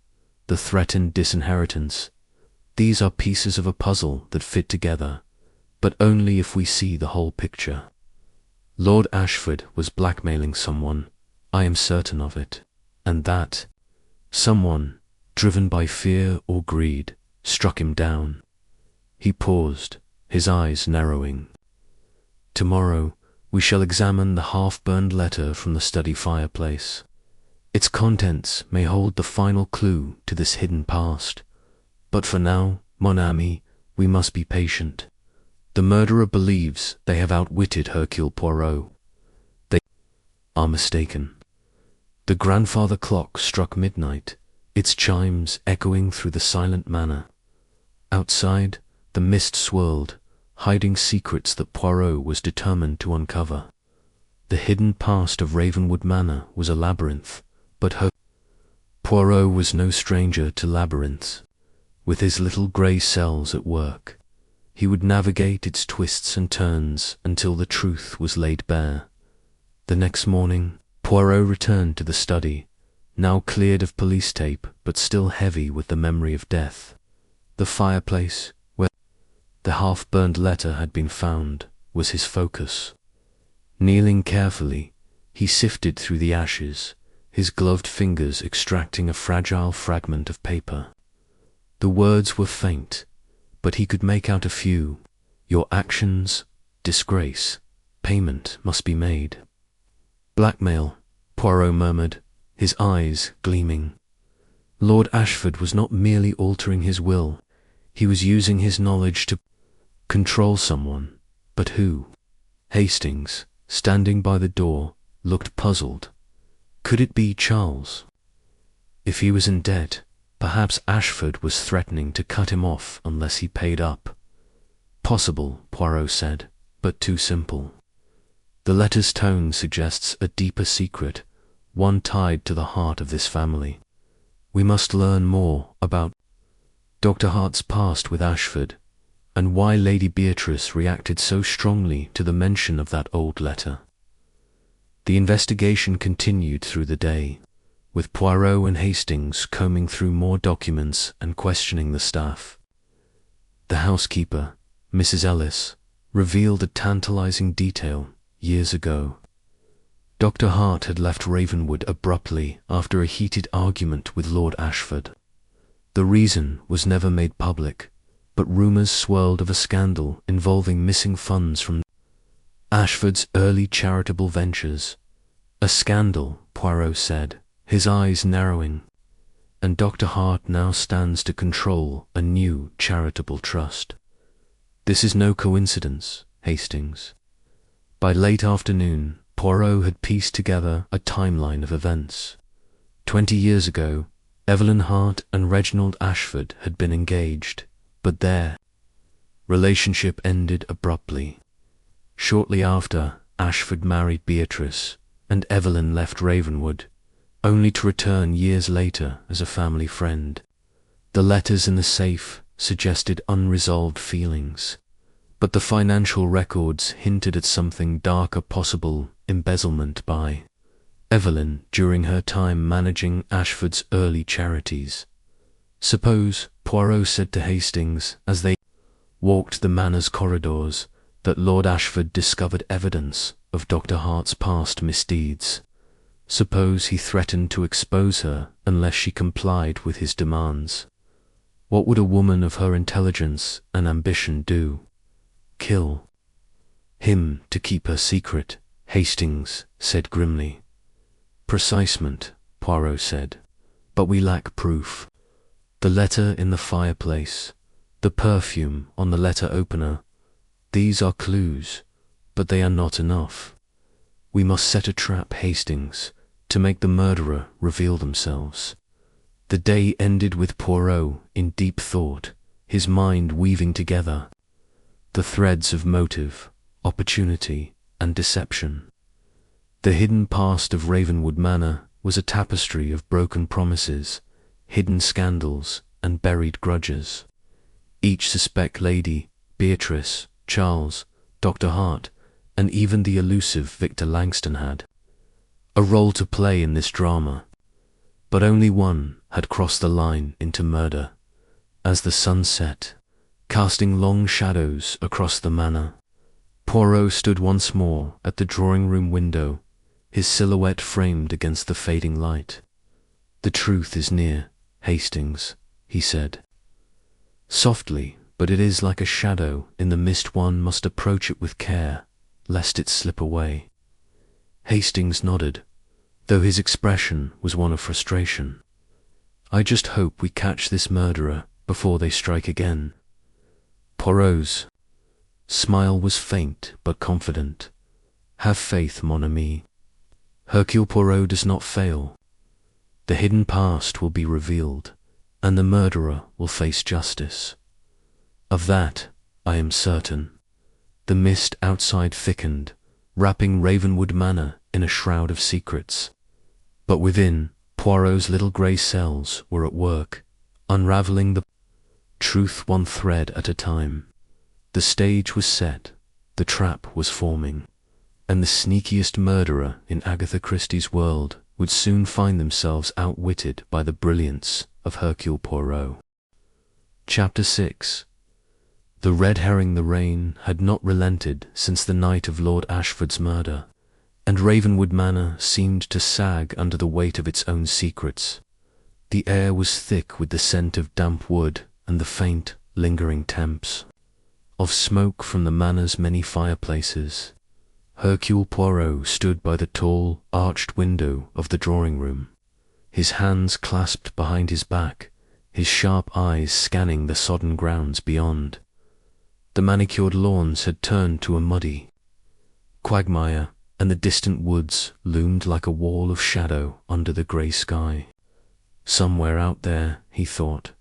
the threatened disinheritance, these are pieces of a puzzle that fit together, but only if we see the whole picture. Lord Ashford was blackmailing someone, I am certain of it, and that someone, driven by fear or greed, struck him down." He paused, his eyes narrowing. "Tomorrow we shall examine the half-burned letter from the study fireplace. Its contents may hold the final clue to this hidden past. But for now, mon ami, we must be patient. The murderer believes they have outwitted Hercule Poirot. They are mistaken." The grandfather clock struck midnight, its chimes echoing through the silent manor. Outside, the mist swirled, hiding secrets that Poirot was determined to uncover. The hidden past of Ravenwood Manor was a labyrinth, but Poirot was no stranger to labyrinths. With his little grey cells at work, he would navigate its twists and turns until the truth was laid bare. The next morning, Poirot returned to the study, now cleared of police tape but still heavy with the memory of death. The fireplace, where the half-burned letter had been found, was his focus. Kneeling carefully, he sifted through the ashes, his gloved fingers extracting a fragile fragment of paper. The words were faint, but he could make out a few. "Your actions, disgrace, payment must be made." "Blackmail," Poirot murmured, his eyes gleaming. Lord Ashford was not merely altering his will, he was using his knowledge to control someone. But who? Hastings, standing by the door, looked puzzled. Could it be Charles? If he was in debt, perhaps Ashford was threatening to cut him off unless he paid up. Possible, Poirot said, but too simple. The letter's tone suggests a deeper secret, one tied to the heart of this family. We must learn more about Dr. Hart's past with Ashford, and why Lady Beatrice reacted so strongly to the mention of that old letter. The investigation continued through the day, with Poirot and Hastings combing through more documents and questioning the staff. The housekeeper, Mrs. Ellis, revealed a tantalizing detail years ago. Dr. Hart had left Ravenwood abruptly after a heated argument with Lord Ashford. The reason was never made public, but rumours swirled of a scandal involving missing funds from Ashford's early charitable ventures. A scandal, Poirot said, his eyes narrowing, and Dr. Hart now stands to control a new charitable trust. This is no coincidence, Hastings. By late afternoon, Poirot had pieced together a timeline of events. 20 years ago, Evelyn Hart and Reginald Ashford had been engaged, but their relationship ended abruptly. Shortly after, Ashford married Beatrice, and Evelyn left Ravenwood, only to return years later as a family friend. The letters in the safe suggested unresolved feelings, but the financial records hinted at something darker, possible embezzlement by Evelyn during her time managing Ashford's early charities. Suppose, Poirot said to Hastings as they walked the manor's corridors, that Lord Ashford discovered evidence of Dr. Hart's past misdeeds. Suppose he threatened to expose her unless she complied with his demands. What would a woman of her intelligence and ambition do? Kill him to keep her secret, Hastings said grimly. Precisement, Poirot said, but we lack proof. The letter in the fireplace, the perfume on the letter opener, these are clues, but they are not enough. We must set a trap, Hastings, to make the murderer reveal themselves. The day ended with Poirot in deep thought, his mind weaving together the threads of motive, opportunity, and deception. The hidden past of Ravenwood Manor was a tapestry of broken promises, hidden scandals, and buried grudges. Each suspect lady, Beatrice, Charles, Dr. Hart, and even the elusive Victor Langston had a role to play in this drama, but only one had crossed the line into murder. As the sun set, casting long shadows across the manor, Poirot stood once more at the drawing-room window, his silhouette framed against the fading light. The truth is near, Hastings, he said. Softly, but it is like a shadow in the mist. One must approach it with care, lest it slip away. Hastings nodded, though his expression was one of frustration. I just hope we catch this murderer before they strike again. Poirot's smile was faint but confident. Have faith, mon ami. Hercule Poirot does not fail. The hidden past will be revealed, and the murderer will face justice. Of that I am certain. The mist outside thickened, wrapping Ravenwood Manor in a shroud of secrets. But within, Poirot's little grey cells were at work, unravelling the truth one thread at a time. The stage was set, the trap was forming, and the sneakiest murderer in Agatha Christie's world would soon find themselves outwitted by the brilliance of Hercule Poirot. Chapter 6. The red herring The Rain had not relented since the night of Lord Ashford's murder, and Ravenwood Manor seemed to sag under the weight of its own secrets. The air was thick with the scent of damp wood and the faint, lingering temps of smoke from the manor's many fireplaces. Hercule Poirot stood by the tall, arched window of the drawing-room, his hands clasped behind his back, his sharp eyes scanning the sodden grounds beyond. The manicured lawns had turned to a muddy quagmire, and the distant woods loomed like a wall of shadow under the grey sky. Somewhere out there, he thought,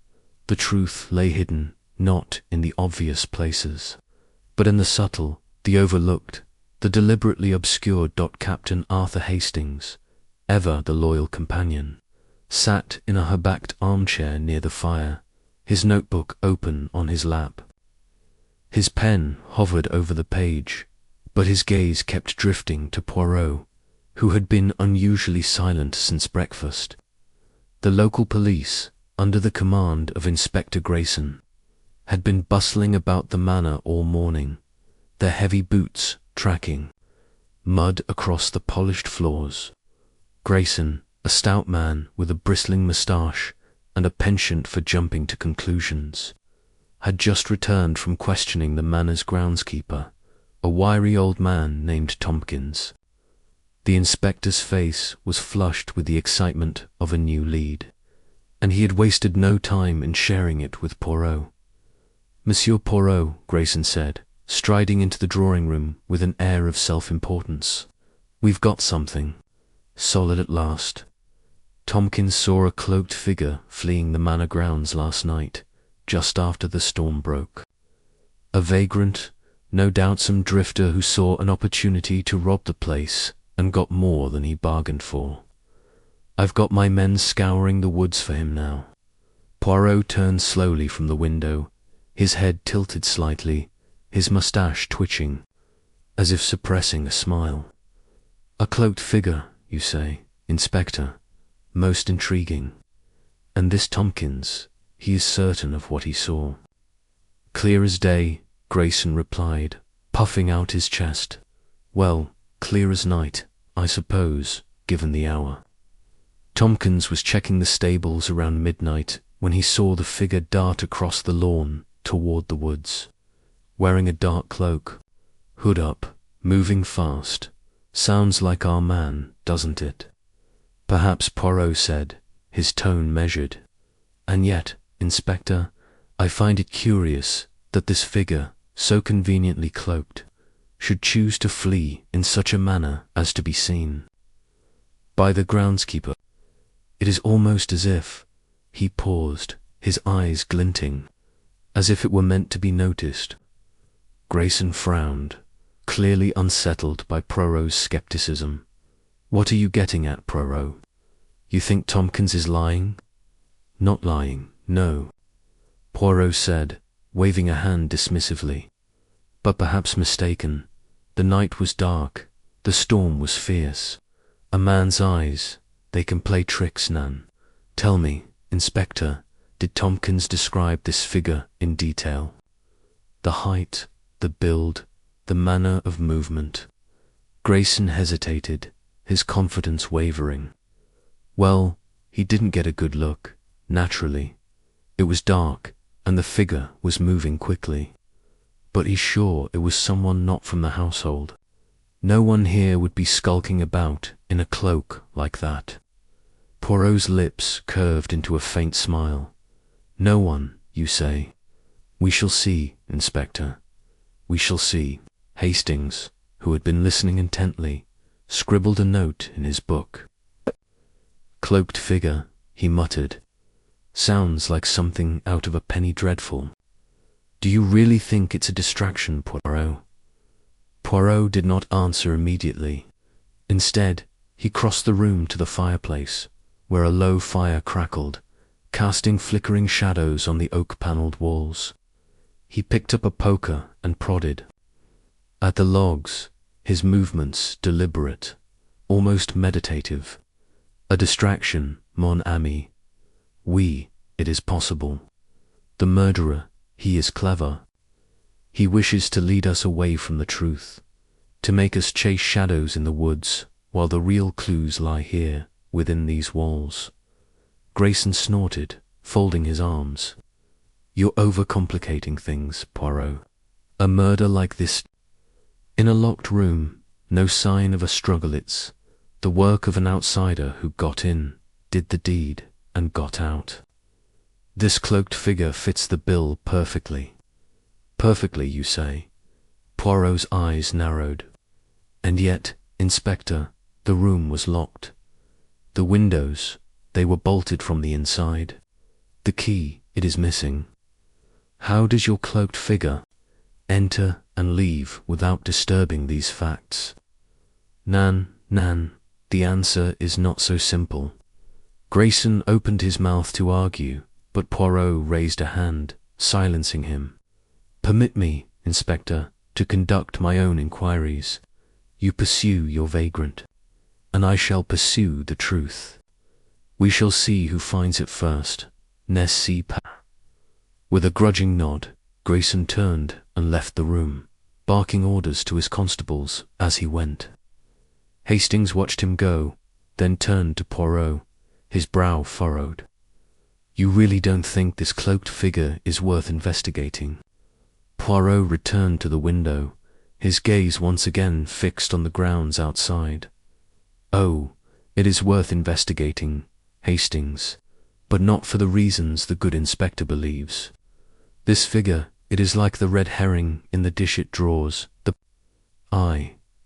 the truth lay hidden, not in the obvious places, but in the subtle, the overlooked, the deliberately obscured. Captain Arthur Hastings, ever the loyal companion, sat in a high-backed armchair near the fire, his notebook open on his lap. His pen hovered over the page, but his gaze kept drifting to Poirot, who had been unusually silent since breakfast. The local police, under the command of Inspector Grayson, had been bustling about the manor all morning, their heavy boots tracking mud across the polished floors. Grayson, a stout man with a bristling moustache and a penchant for jumping to conclusions, had just returned from questioning the manor's groundskeeper, a wiry old man named Tompkins. The inspector's face was flushed with the excitement of a new lead, and he had wasted no time in sharing it with Poirot. Monsieur Poirot, Grayson said, striding into the drawing-room with an air of self-importance. We've got something. Solid at last. Tompkins saw a cloaked figure fleeing the manor grounds last night, just after the storm broke. A vagrant, no doubt some drifter who saw an opportunity to rob the place and got more than he bargained for. I've got my men scouring the woods for him now. Poirot turned slowly from the window, his head tilted slightly, his moustache twitching, as if suppressing a smile. A cloaked figure, you say, Inspector? Most intriguing. And this Tompkins, he is certain of what he saw. Clear as day, Grayson replied, puffing out his chest. Well, clear as night, I suppose, given the hour. Tompkins was checking the stables around midnight when he saw the figure dart across the lawn toward the woods, wearing a dark cloak, hood up, moving fast. Sounds like our man, doesn't it? Perhaps, Poirot said, his tone measured. And yet, Inspector, I find it curious that this figure, so conveniently cloaked, should choose to flee in such a manner as to be seen by the groundskeeper. It is almost as if he paused, his eyes glinting, as if it were meant to be noticed. Grayson frowned, clearly unsettled by Poirot's skepticism. What are you getting at, Poirot? You think Tompkins is lying? Not lying, no, Poirot said, waving a hand dismissively. But perhaps mistaken. The night was dark, the storm was fierce. A man's eyes, they can play tricks, Nan. Tell me, Inspector, did Tompkins describe this figure in detail? The height, the build, the manner of movement. Grayson hesitated, his confidence wavering. Well, he didn't get a good look, naturally. It was dark, and the figure was moving quickly. But he's sure it was someone not from the household. No one here would be skulking about in a cloak like that. Poirot's lips curved into a faint smile. No one, you say? We shall see, Inspector. We shall see. Hastings, who had been listening intently, scribbled a note in his book. Cloaked figure, he muttered. Sounds like something out of a penny dreadful. Do you really think it's a distraction, Poirot? Poirot did not answer immediately. Instead, he crossed the room to the fireplace, where a low fire crackled, casting flickering shadows on the oak-panelled walls. He picked up a poker and prodded at the logs, his movements deliberate, almost meditative. A distraction, mon ami. Oui, it is possible. The murderer, he is clever. He wishes to lead us away from the truth, to make us chase shadows in the woods, while the real clues lie here, within these walls. Grayson snorted, folding his arms. You're overcomplicating things, Poirot. A murder like this, in a locked room, no sign of a struggle. It's the work of an outsider who got in, did the deed, and got out. This cloaked figure fits the bill perfectly. Perfectly, you say? Poirot's eyes narrowed. And yet, Inspector, the room was locked. The windows, they were bolted from the inside. The key, it is missing. How does your cloaked figure enter and leave without disturbing these facts? Nan, the answer is not so simple. Grayson opened his mouth to argue, but Poirot raised a hand, silencing him. Permit me, Inspector, to conduct my own inquiries. You pursue your vagrant, and I shall pursue the truth. We shall see who finds it first. N'est-ce pas? With a grudging nod, Grayson turned and left the room, barking orders to his constables as he went. Hastings watched him go, then turned to Poirot, his brow furrowed. You really don't think this cloaked figure is worth investigating? Poirot returned to the window, his gaze once again fixed on the grounds outside. Oh, it is worth investigating, Hastings, but not for the reasons the good inspector believes. This figure, it is like the red herring in the dish it draws.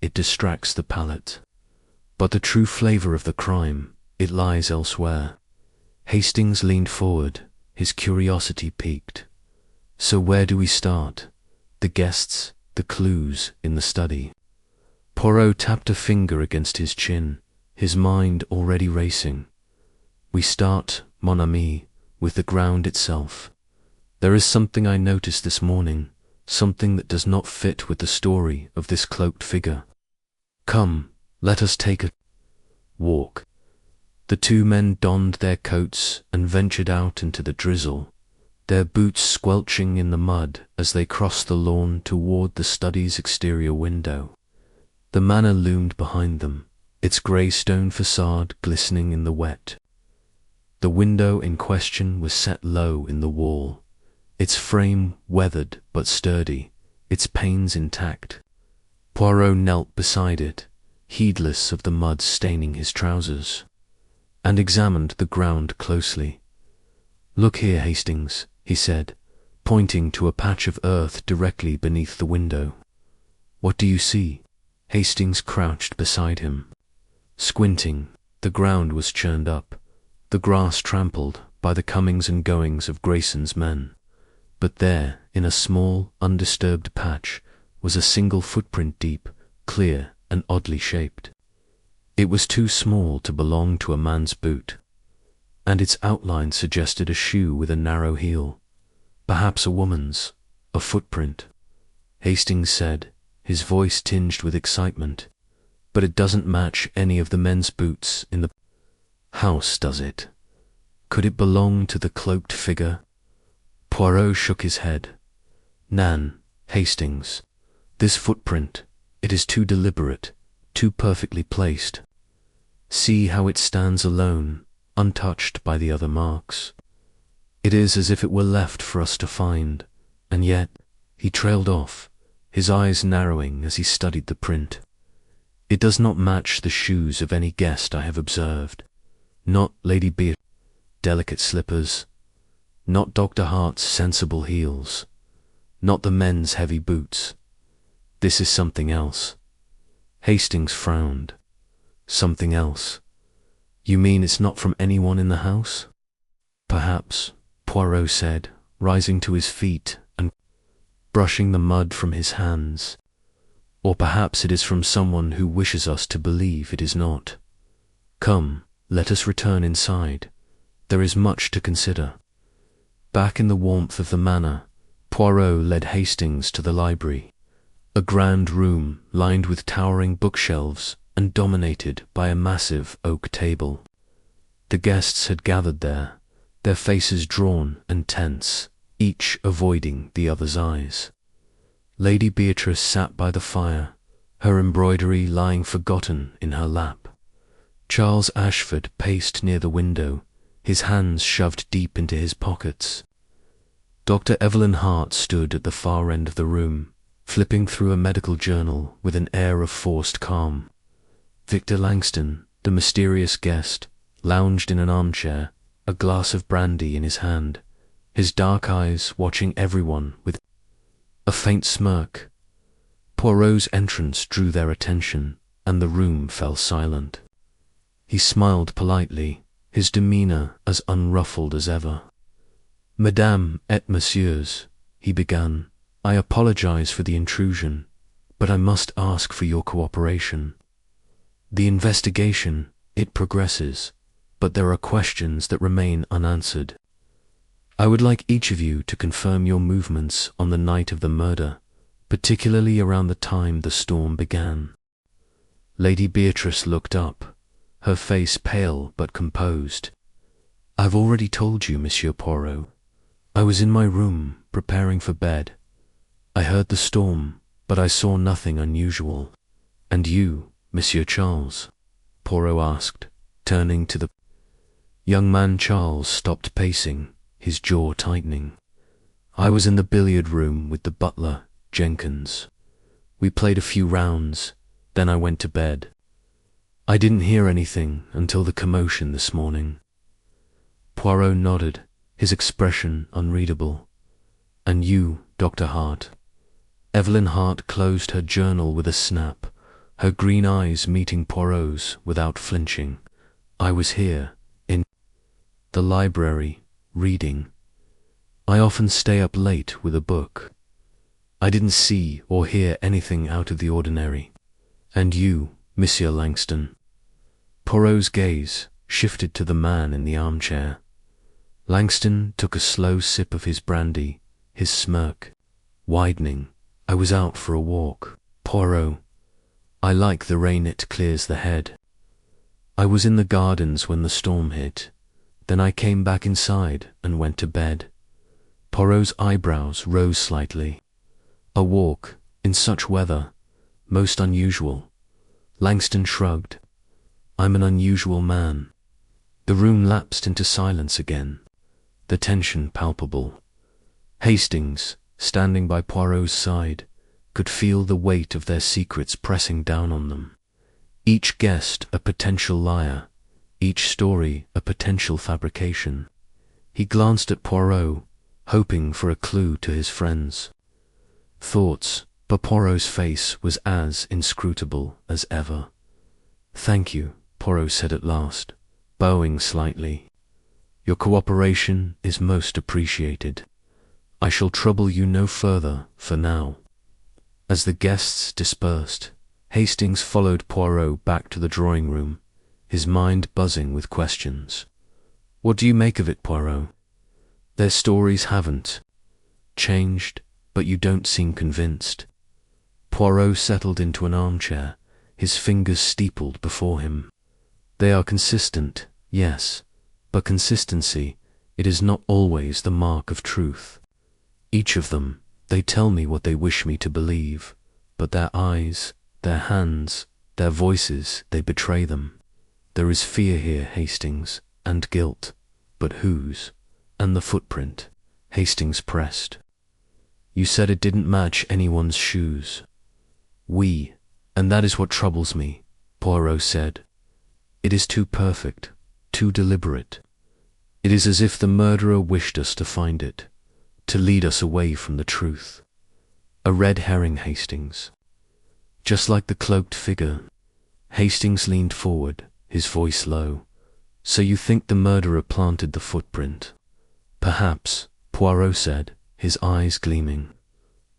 It distracts the palate. But the true flavor of the crime, it lies elsewhere. Hastings leaned forward, his curiosity piqued. So where do we start? The guests, the clues in the study. Poirot tapped a finger against his chin, his mind already racing. We start, mon ami, with the ground itself. There is something I noticed this morning, something that does not fit with the story of this cloaked figure. Come, let us take a walk. The two men donned their coats and ventured out into the drizzle, their boots squelching in the mud as they crossed the lawn toward the study's exterior window. The manor loomed behind them, its grey stone facade glistening in the wet. The window in question was set low in the wall, its frame weathered but sturdy, its panes intact. Poirot knelt beside it, heedless of the mud staining his trousers, and examined the ground closely. "Look here, Hastings," he said, pointing to a patch of earth directly beneath the window. "What do you see?" Hastings crouched beside him. Squinting, the ground was churned up, the grass trampled by the comings and goings of Grayson's men. But there, in a small, undisturbed patch, was a single footprint deep, clear, and oddly shaped. It was too small to belong to a man's boot, and its outline suggested a shoe with a narrow heel. Perhaps a woman's, a footprint, Hastings said, his voice tinged with excitement. But it doesn't match any of the men's boots in the house, does it? Could it belong to the cloaked figure? Poirot shook his head. "Nan, Hastings, this footprint, it is too deliberate, too perfectly placed. See how it stands alone, untouched by the other marks. It is as if it were left for us to find, and yet—" He trailed off, his eyes narrowing as he studied the print. "It does not match the shoes of any guest I have observed. Not Lady Beatrice's delicate slippers, not Dr. Hart's sensible heels, not the men's heavy boots. This is something else." Hastings frowned. "Something else? You mean it's not from anyone in the house?" "Perhaps," Poirot said, rising to his feet and brushing the mud from his hands. "Or perhaps it is from someone who wishes us to believe it is not. Come, let us return inside. There is much to consider." Back in the warmth of the manor, Poirot led Hastings to the library, a grand room lined with towering bookshelves and dominated by a massive oak table. The guests had gathered there, their faces drawn and tense, each avoiding the other's eyes. Lady Beatrice sat by the fire, her embroidery lying forgotten in her lap. Charles Ashford paced near the window, his hands shoved deep into his pockets. Dr. Evelyn Hart stood at the far end of the room, flipping through a medical journal with an air of forced calm. Victor Langston, the mysterious guest, lounged in an armchair, a glass of brandy in his hand, his dark eyes watching everyone with a faint smirk. Poirot's entrance drew their attention, and the room fell silent. He smiled politely, his demeanour as unruffled as ever. "Mesdames et messieurs," he began, "I apologize for the intrusion, but I must ask for your cooperation. The investigation, it progresses, but there are questions that remain unanswered. I would like each of you to confirm your movements on the night of the murder, particularly around the time the storm began." Lady Beatrice looked up, her face pale but composed. "I've already told you, Monsieur Poirot. I was in my room, preparing for bed. I heard the storm, but I saw nothing unusual." "And you, Monsieur Charles?" Poirot asked, turning to the young man. Charles stopped pacing, his jaw tightening. "I was in the billiard room with the butler, Jenkins. We played a few rounds, then I went to bed. I didn't hear anything until the commotion this morning." Poirot nodded, his expression unreadable. "And you, Dr. Hart?" Evelyn Hart closed her journal with a snap, her green eyes meeting Poirot's without flinching. "I was here, in the library, reading. I often stay up late with a book. I didn't see or hear anything out of the ordinary." "And you, Monsieur Langston?" Poirot's gaze shifted to the man in the armchair. Langston took a slow sip of his brandy, his smirk widening. "I was out for a walk, Poirot. I like the rain, it clears the head. I was in the gardens when the storm hit. Then I came back inside and went to bed." Poirot's eyebrows rose slightly. "A walk, in such weather, most unusual." Langston shrugged. I'm an unusual man. The room lapsed into silence again, the tension palpable. Hastings, standing by Poirot's side, could feel the weight of their secrets pressing down on them. Each guest a potential liar, each story a potential fabrication. He glanced at Poirot, hoping for a clue to his friends' thoughts, but Poirot's face was as inscrutable as ever. "Thank you," Poirot said at last, bowing slightly. "Your cooperation is most appreciated. I shall trouble you no further for now." As the guests dispersed, Hastings followed Poirot back to the drawing room, his mind buzzing with questions. "What do you make of it, Poirot? Their stories haven't changed, but you don't seem convinced." Poirot settled into an armchair, his fingers steepled before him. "They are consistent, yes, but consistency, it is not always the mark of truth. Each of them, they tell me what they wish me to believe, but their eyes, their hands, their voices, they betray them. There is fear here, Hastings, and guilt, but whose? And the footprint?" Hastings pressed. "You said it didn't match anyone's shoes." "We, and that is what troubles me," Poirot said. "It is too perfect, too deliberate. It is as if the murderer wished us to find it, to lead us away from the truth. A red herring, Hastings. Just like the cloaked figure." Hastings leaned forward, his voice low. "So you think the murderer planted the footprint?" "Perhaps," Poirot said, his eyes gleaming.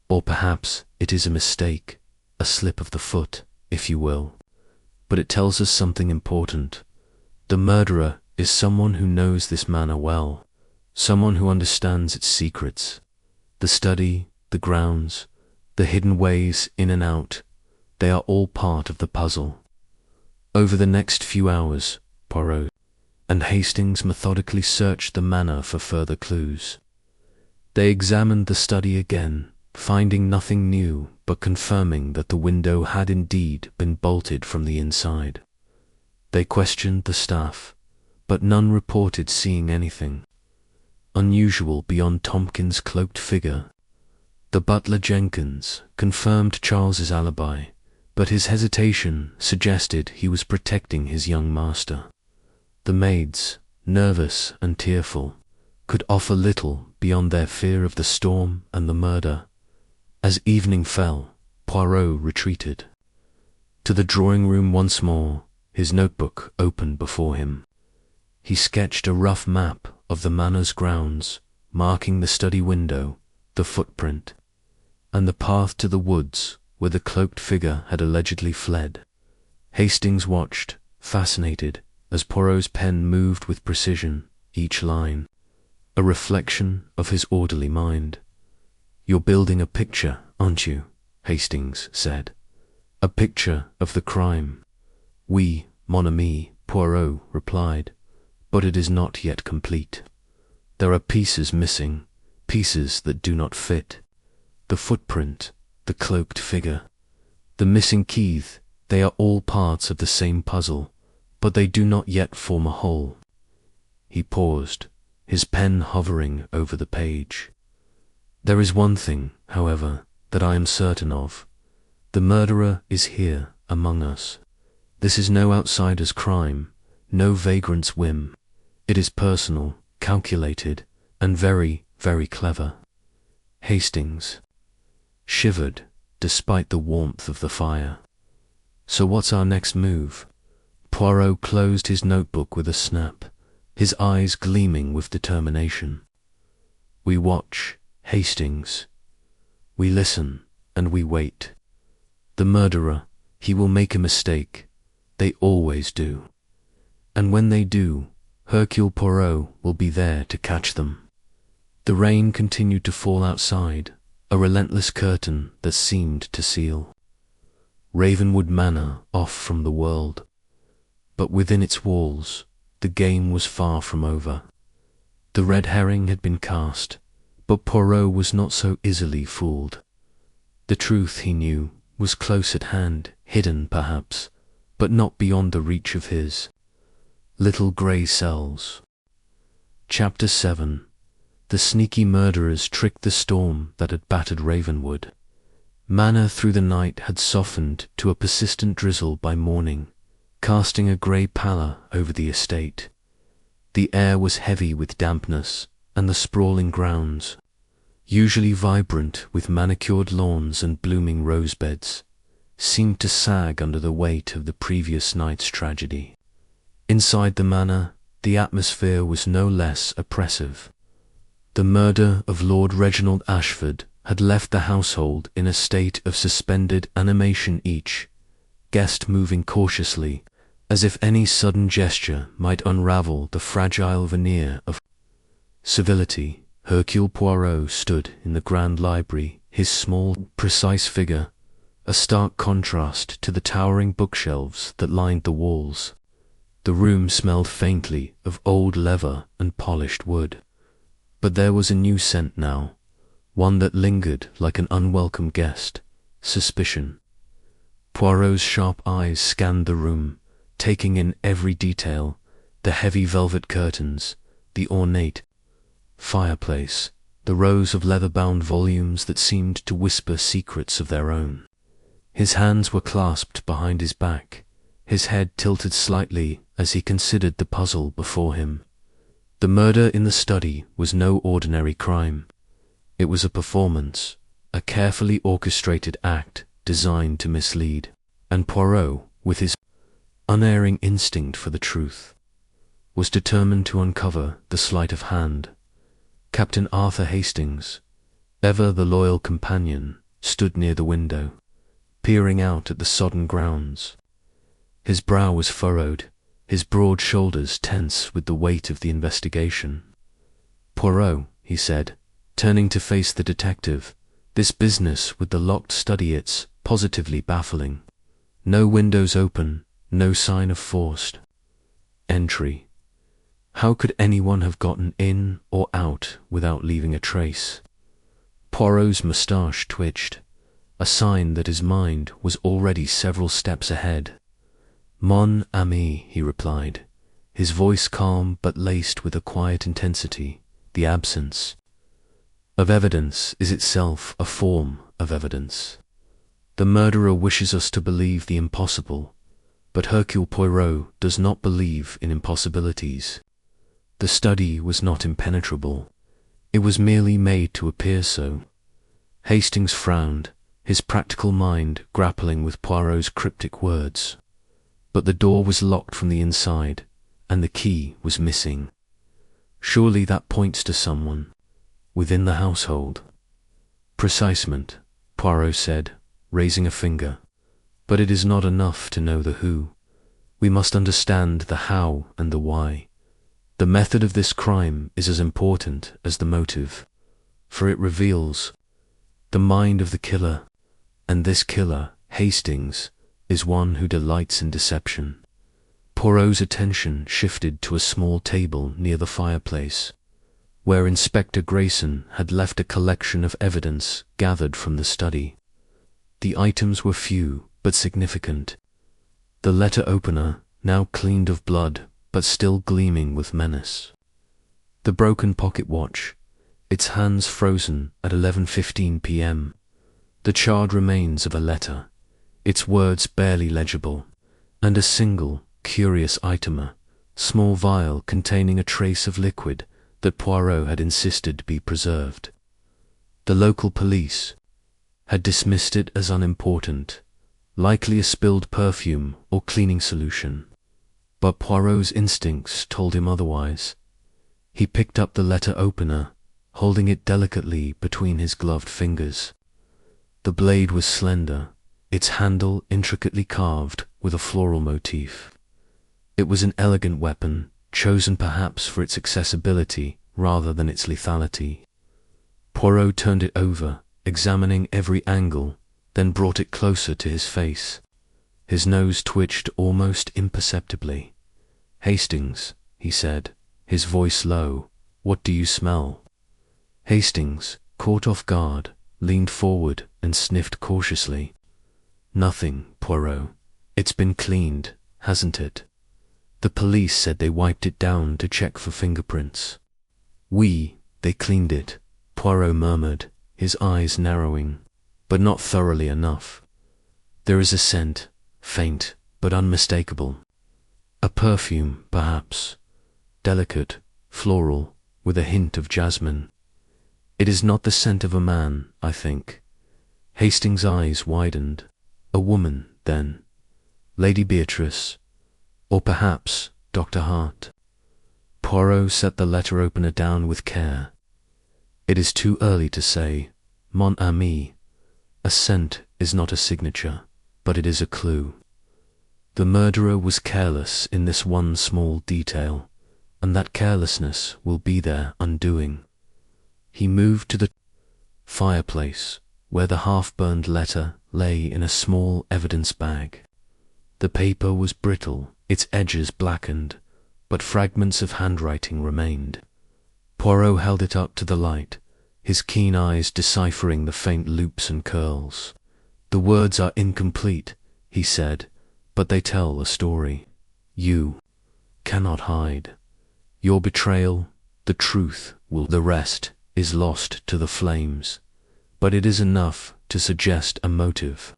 "Or perhaps it is a mistake, a slip of the foot, if you will. But it tells us something important. The murderer is someone who knows this manor well, someone who understands its secrets, the study, the grounds, the hidden ways in and out. They are all part of the puzzle." Over the next few hours, Poirot and Hastings methodically searched the manor for further clues. They examined the study again, finding nothing new, but confirming that the window had indeed been bolted from the inside. They questioned the staff, but none reported seeing anything unusual beyond Tompkins' cloaked figure. The butler Jenkins confirmed Charles's alibi, but his hesitation suggested he was protecting his young master. The maids, nervous and tearful, could offer little beyond their fear of the storm and the murder. As evening fell, Poirot retreated to the drawing room once more, his notebook open before him. He sketched a rough map of the manor's grounds, marking the study window, the footprint, and the path to the woods where the cloaked figure had allegedly fled. Hastings watched, fascinated, as Poirot's pen moved with precision, each line a reflection of his orderly mind. "You're building a picture, aren't you?" Hastings said. "A picture of the crime." "Oui, mon ami," Poirot replied, "but it is not yet complete. There are pieces missing, pieces that do not fit. The footprint, the cloaked figure, the missing keys, they are all parts of the same puzzle, but they do not yet form a whole." He paused, his pen hovering over the page. "There is one thing, however, that I am certain of. The murderer is here among us. This is no outsider's crime, no vagrant's whim. It is personal, calculated, and very, very clever." Hastings shivered despite the warmth of the fire. "So what's our next move?" Poirot closed his notebook with a snap, his eyes gleaming with determination. "We watch, Hastings. We listen, and we wait. The murderer, he will make a mistake. They always do. And when they do, Hercule Poirot will be there to catch them." The rain continued to fall outside, a relentless curtain that seemed to seal Ravenwood Manor off from the world. But within its walls, the game was far from over. The red herring had been cast, but Poirot was not so easily fooled. The truth, he knew, was close at hand, hidden perhaps, but not beyond the reach of his little grey cells. Chapter 7. The sneaky murderers tricked the storm that had battered Ravenwood. Manna through the night had softened to a persistent drizzle by morning, casting a grey pallor over the estate. The air was heavy with dampness, and the sprawling grounds, usually vibrant with manicured lawns and blooming rosebeds, seemed to sag under the weight of the previous night's tragedy. Inside the manor, the atmosphere was no less oppressive. The murder of Lord Reginald Ashford had left the household in a state of suspended animation, each guest moving cautiously, as if any sudden gesture might unravel the fragile veneer of civility. Hercule Poirot stood in the grand library, his small, precise figure a stark contrast to the towering bookshelves that lined the walls. The room smelled faintly of old leather and polished wood. But there was a new scent now, one that lingered like an unwelcome guest: suspicion. Poirot's sharp eyes scanned the room, taking in every detail: the heavy velvet curtains, the ornate fireplace, the rows of leather-bound volumes that seemed to whisper secrets of their own. His hands were clasped behind his back, his head tilted slightly as he considered the puzzle before him. The murder in the study was no ordinary crime. It was a performance, a carefully orchestrated act designed to mislead, and Poirot, with his unerring instinct for the truth, was determined to uncover the sleight of hand. Captain Arthur Hastings, ever the loyal companion, stood near the window, peering out at the sodden grounds. His brow was furrowed, his broad shoulders tense with the weight of the investigation. "Poirot," he said, turning to face the detective, "this business with the locked study, it's positively baffling. No windows open, no sign of forced entry. How could anyone have gotten in or out without leaving a trace?" Poirot's moustache twitched, a sign that his mind was already several steps ahead. "Mon ami," he replied, his voice calm but laced with a quiet intensity, "the absence of evidence is itself a form of evidence. The murderer wishes us to believe the impossible, but Hercule Poirot does not believe in impossibilities. The study was not impenetrable. It was merely made to appear so." Hastings frowned, his practical mind grappling with Poirot's cryptic words. But the door was locked from the inside, and the key was missing. "Surely that points to someone within the household." "Precisement," Poirot said, raising a finger. "But it is not enough to know the who. We must understand the how and the why. The method of this crime is as important as the motive, for it reveals the mind of the killer, and this killer, Hastings, is one who delights in deception." Poirot's attention shifted to a small table near the fireplace, where Inspector Grayson had left a collection of evidence gathered from the study. The items were few but significant. The letter opener, now cleaned of blood but still gleaming with menace. The broken pocket watch, its hands frozen at 11:15 p.m. The charred remains of a letter, its words barely legible, and a single, curious item, small vial containing a trace of liquid that Poirot had insisted be preserved. The local police had dismissed it as unimportant, likely a spilled perfume or cleaning solution. But Poirot's instincts told him otherwise. He picked up the letter opener, holding it delicately between his gloved fingers. The blade was slender, its handle intricately carved with a floral motif. It was an elegant weapon, chosen perhaps for its accessibility rather than its lethality. Poirot turned it over, examining every angle, then brought it closer to his face. His nose twitched almost imperceptibly. "Hastings," he said, his voice low, "what do you smell?" Hastings, caught off guard, leaned forward and sniffed cautiously. "Nothing, Poirot. It's been cleaned, hasn't it? The police said they wiped it down to check for fingerprints. They cleaned it, Poirot murmured, his eyes narrowing, but not thoroughly enough. There is a scent, faint but unmistakable. A perfume, perhaps, delicate, floral, with a hint of jasmine. It is not the scent of a man, I think. Hastings' eyes widened. A woman, then. Lady Beatrice, or perhaps Dr. Hart. Poirot set the letter opener down with care. It is too early to say, mon ami. A scent is not a signature, but it is a clue. The murderer was careless in this one small detail, and that carelessness will be their undoing. He moved to the fireplace, where the half-burned letter lay in a small evidence bag. The paper was brittle, its edges blackened, but fragments of handwriting remained. Poirot held it up to the light, his keen eyes deciphering the faint loops and curls. The words are incomplete, he said, but they tell a story. You cannot hide. Your betrayal, the truth, the rest is lost to the flames. But it is enough to suggest a motive.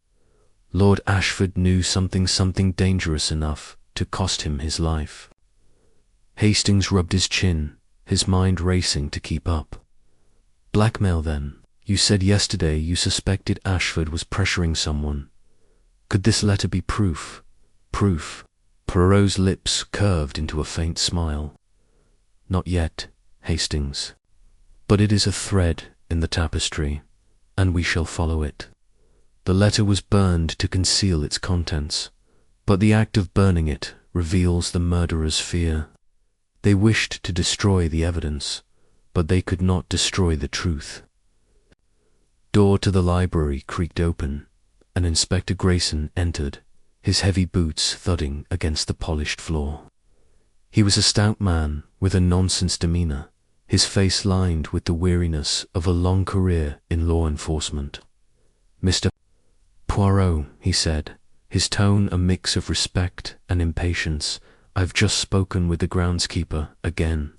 Lord Ashford knew something dangerous enough to cost him his life. Hastings rubbed his chin, his mind racing to keep up. Blackmail, then? You said yesterday you suspected Ashford was pressuring someone. Could this letter be proof? Proof? Poirot's lips curved into a faint smile. Not yet, Hastings. But it is a thread in the tapestry, and we shall follow it. The letter was burned to conceal its contents, but the act of burning it reveals the murderer's fear. They wished to destroy the evidence, but they could not destroy the truth. Door to the library creaked open, and Inspector Grayson entered, his heavy boots thudding against the polished floor. He was a stout man with a nonsense demeanor, his face lined with the weariness of a long career in law enforcement. Mr. Poirot, he said, his tone a mix of respect and impatience, I've just spoken with the groundskeeper again.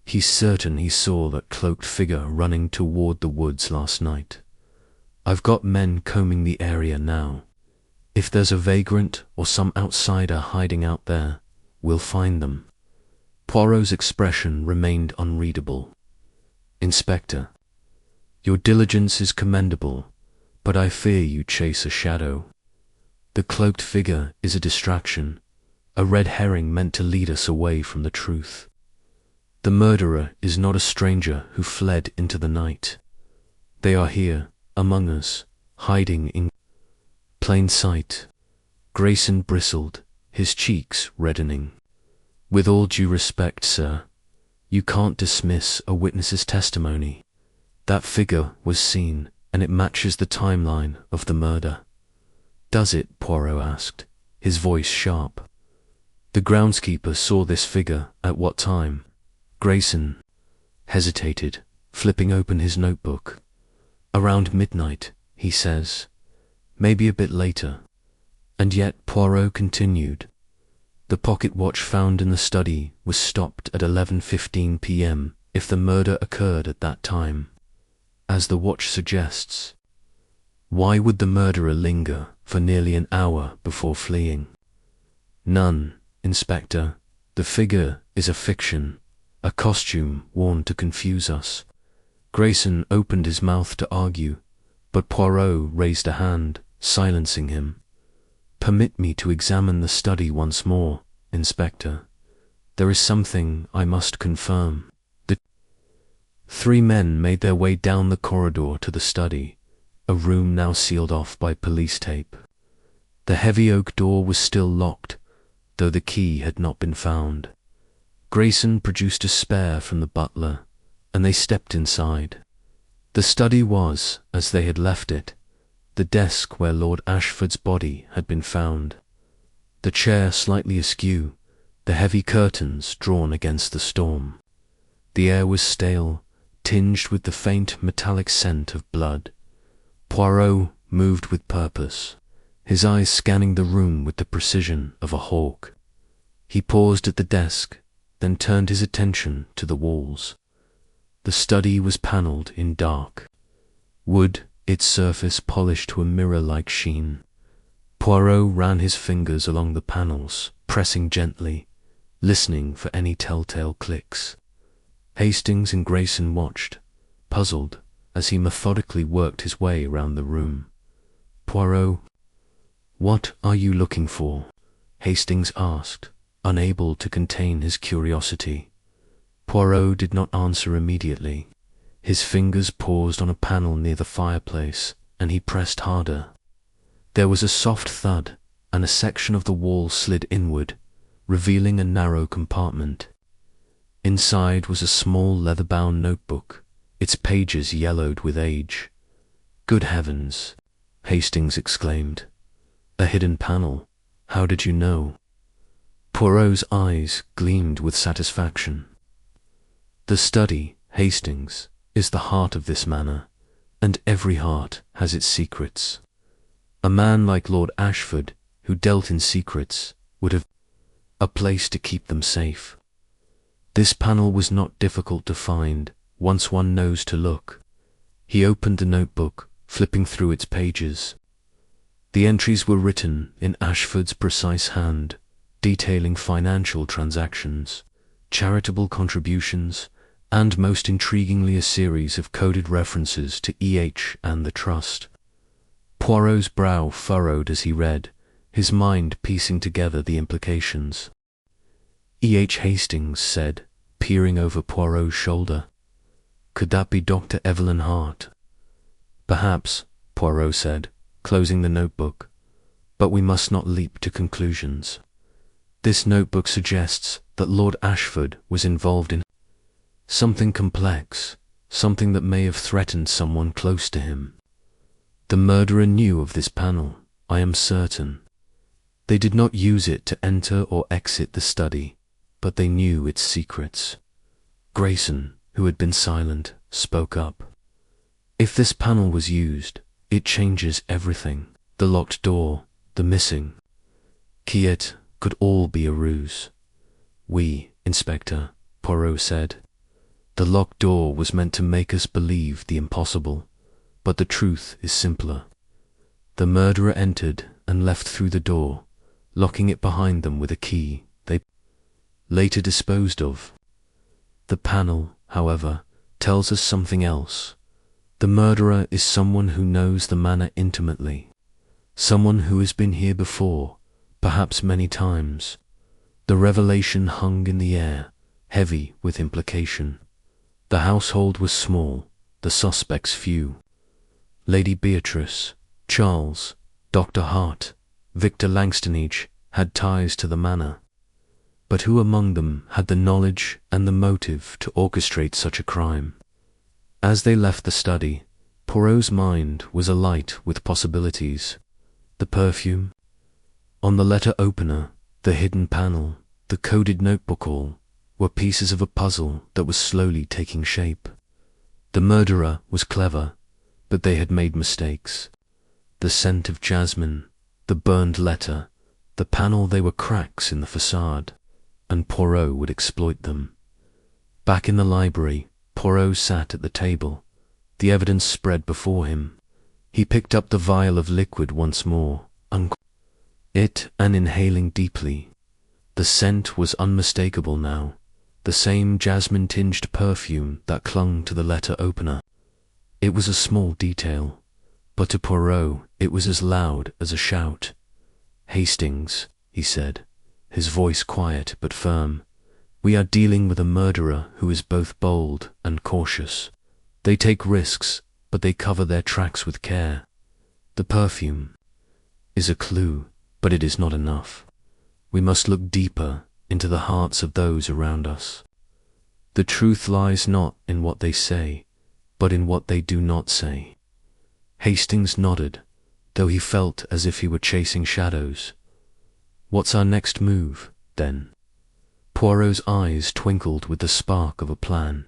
He's certain he saw that cloaked figure running toward the woods last night. I've got men combing the area now. If there's a vagrant or some outsider hiding out there, we'll find them. Poirot's expression remained unreadable. Inspector, your diligence is commendable, but I fear you chase a shadow. The cloaked figure is a distraction, a red herring meant to lead us away from the truth. The murderer is not a stranger who fled into the night. They are here, among us, hiding in plain sight. Grayson bristled, his cheeks reddening. With all due respect, sir, you can't dismiss a witness's testimony. That figure was seen, and it matches the timeline of the murder. Does it? Poirot asked, his voice sharp. The groundskeeper saw this figure at what time? Grayson hesitated, flipping open his notebook. Around midnight, he says. Maybe a bit later. And yet, Poirot continued. The pocket watch found in the study was stopped at 11:15 p.m. if the murder occurred at that time, as the watch suggests. Why would the murderer linger for nearly an hour before fleeing? None, Inspector. The figure is a fiction, a costume worn to confuse us. Grayson opened his mouth to argue, but Poirot raised a hand, silencing him. Permit me to examine the study once more, Inspector. There is something I must confirm. The three men made their way down the corridor to the study, a room now sealed off by police tape. The heavy oak door was still locked, though the key had not been found. Grayson produced a spare from the butler, and they stepped inside. The study was, as they had left it, the desk where Lord Ashford's body had been found. The chair slightly askew, the heavy curtains drawn against the storm. The air was stale, tinged with the faint metallic scent of blood. Poirot moved with purpose, his eyes scanning the room with the precision of a hawk. He paused at the desk, then turned his attention to the walls. The study was panelled in dark wood, its surface polished to a mirror-like sheen. Poirot ran his fingers along the panels, pressing gently, listening for any telltale clicks. Hastings and Grayson watched, puzzled, as he methodically worked his way around the room. "Poirot, what are you looking for?" Hastings asked, unable to contain his curiosity. Poirot did not answer immediately. His fingers paused on a panel near the fireplace, and he pressed harder. There was a soft thud, and a section of the wall slid inward, revealing a narrow compartment. Inside was a small leather-bound notebook, its pages yellowed with age. "Good heavens!" Hastings exclaimed. "A hidden panel. How did you know?" Poirot's eyes gleamed with satisfaction. "The study, Hastings, is the heart of this manor, and every heart has its secrets. A man like Lord Ashford, who dealt in secrets, would have a place to keep them safe. This panel was not difficult to find, once one knows to look." He opened the notebook, flipping through its pages. The entries were written in Ashford's precise hand, detailing financial transactions, charitable contributions, and most intriguingly a series of coded references to E.H. and the Trust. Poirot's brow furrowed as he read, his mind piecing together the implications. E.H. Hastings said, peering over Poirot's shoulder. "Could that be Dr. Evelyn Hart?" "Perhaps," Poirot said, closing the notebook, "but we must not leap to conclusions. This notebook suggests that Lord Ashford was involved in something complex, something that may have threatened someone close to him. The murderer knew of this panel, I am certain. They did not use it to enter or exit the study, but they knew its secrets." Grayson, who had been silent, spoke up. "If this panel was used, it changes everything. The locked door, the missing key, it could all be a ruse." "Oui, Inspector," Poirot said. "The locked door was meant to make us believe the impossible, but the truth is simpler. The murderer entered and left through the door, locking it behind them with a key they later disposed of. The panel, however, tells us something else. The murderer is someone who knows the manor intimately, someone who has been here before, perhaps many times." The revelation hung in the air, heavy with implication. The household was small, the suspects few. Lady Beatrice, Charles, Dr. Hart, Victor Langstonage had ties to the manor. But who among them had the knowledge and the motive to orchestrate such a crime? As they left the study, Poirot's mind was alight with possibilities. The perfume, on the letter opener, the hidden panel, the coded notebook, all were pieces of a puzzle that was slowly taking shape. The murderer was clever, but they had made mistakes. The scent of jasmine, the burned letter, the panel, they were cracks in the facade, and Poirot would exploit them. Back in the library, Poirot sat at the table, the evidence spread before him. He picked up the vial of liquid once more, it and inhaling deeply. The scent was unmistakable now, the same jasmine-tinged perfume that clung to the letter opener. It was a small detail, but to Poirot it was as loud as a shout. "Hastings," he said, his voice quiet but firm, "we are dealing with a murderer who is both bold and cautious. They take risks, but they cover their tracks with care. The perfume is a clue, but it is not enough. We must look deeper into the hearts of those around us. The truth lies not in what they say, but in what they do not say." Hastings nodded, though he felt as if he were chasing shadows. "What's our next move, then?" Poirot's eyes twinkled with the spark of a plan.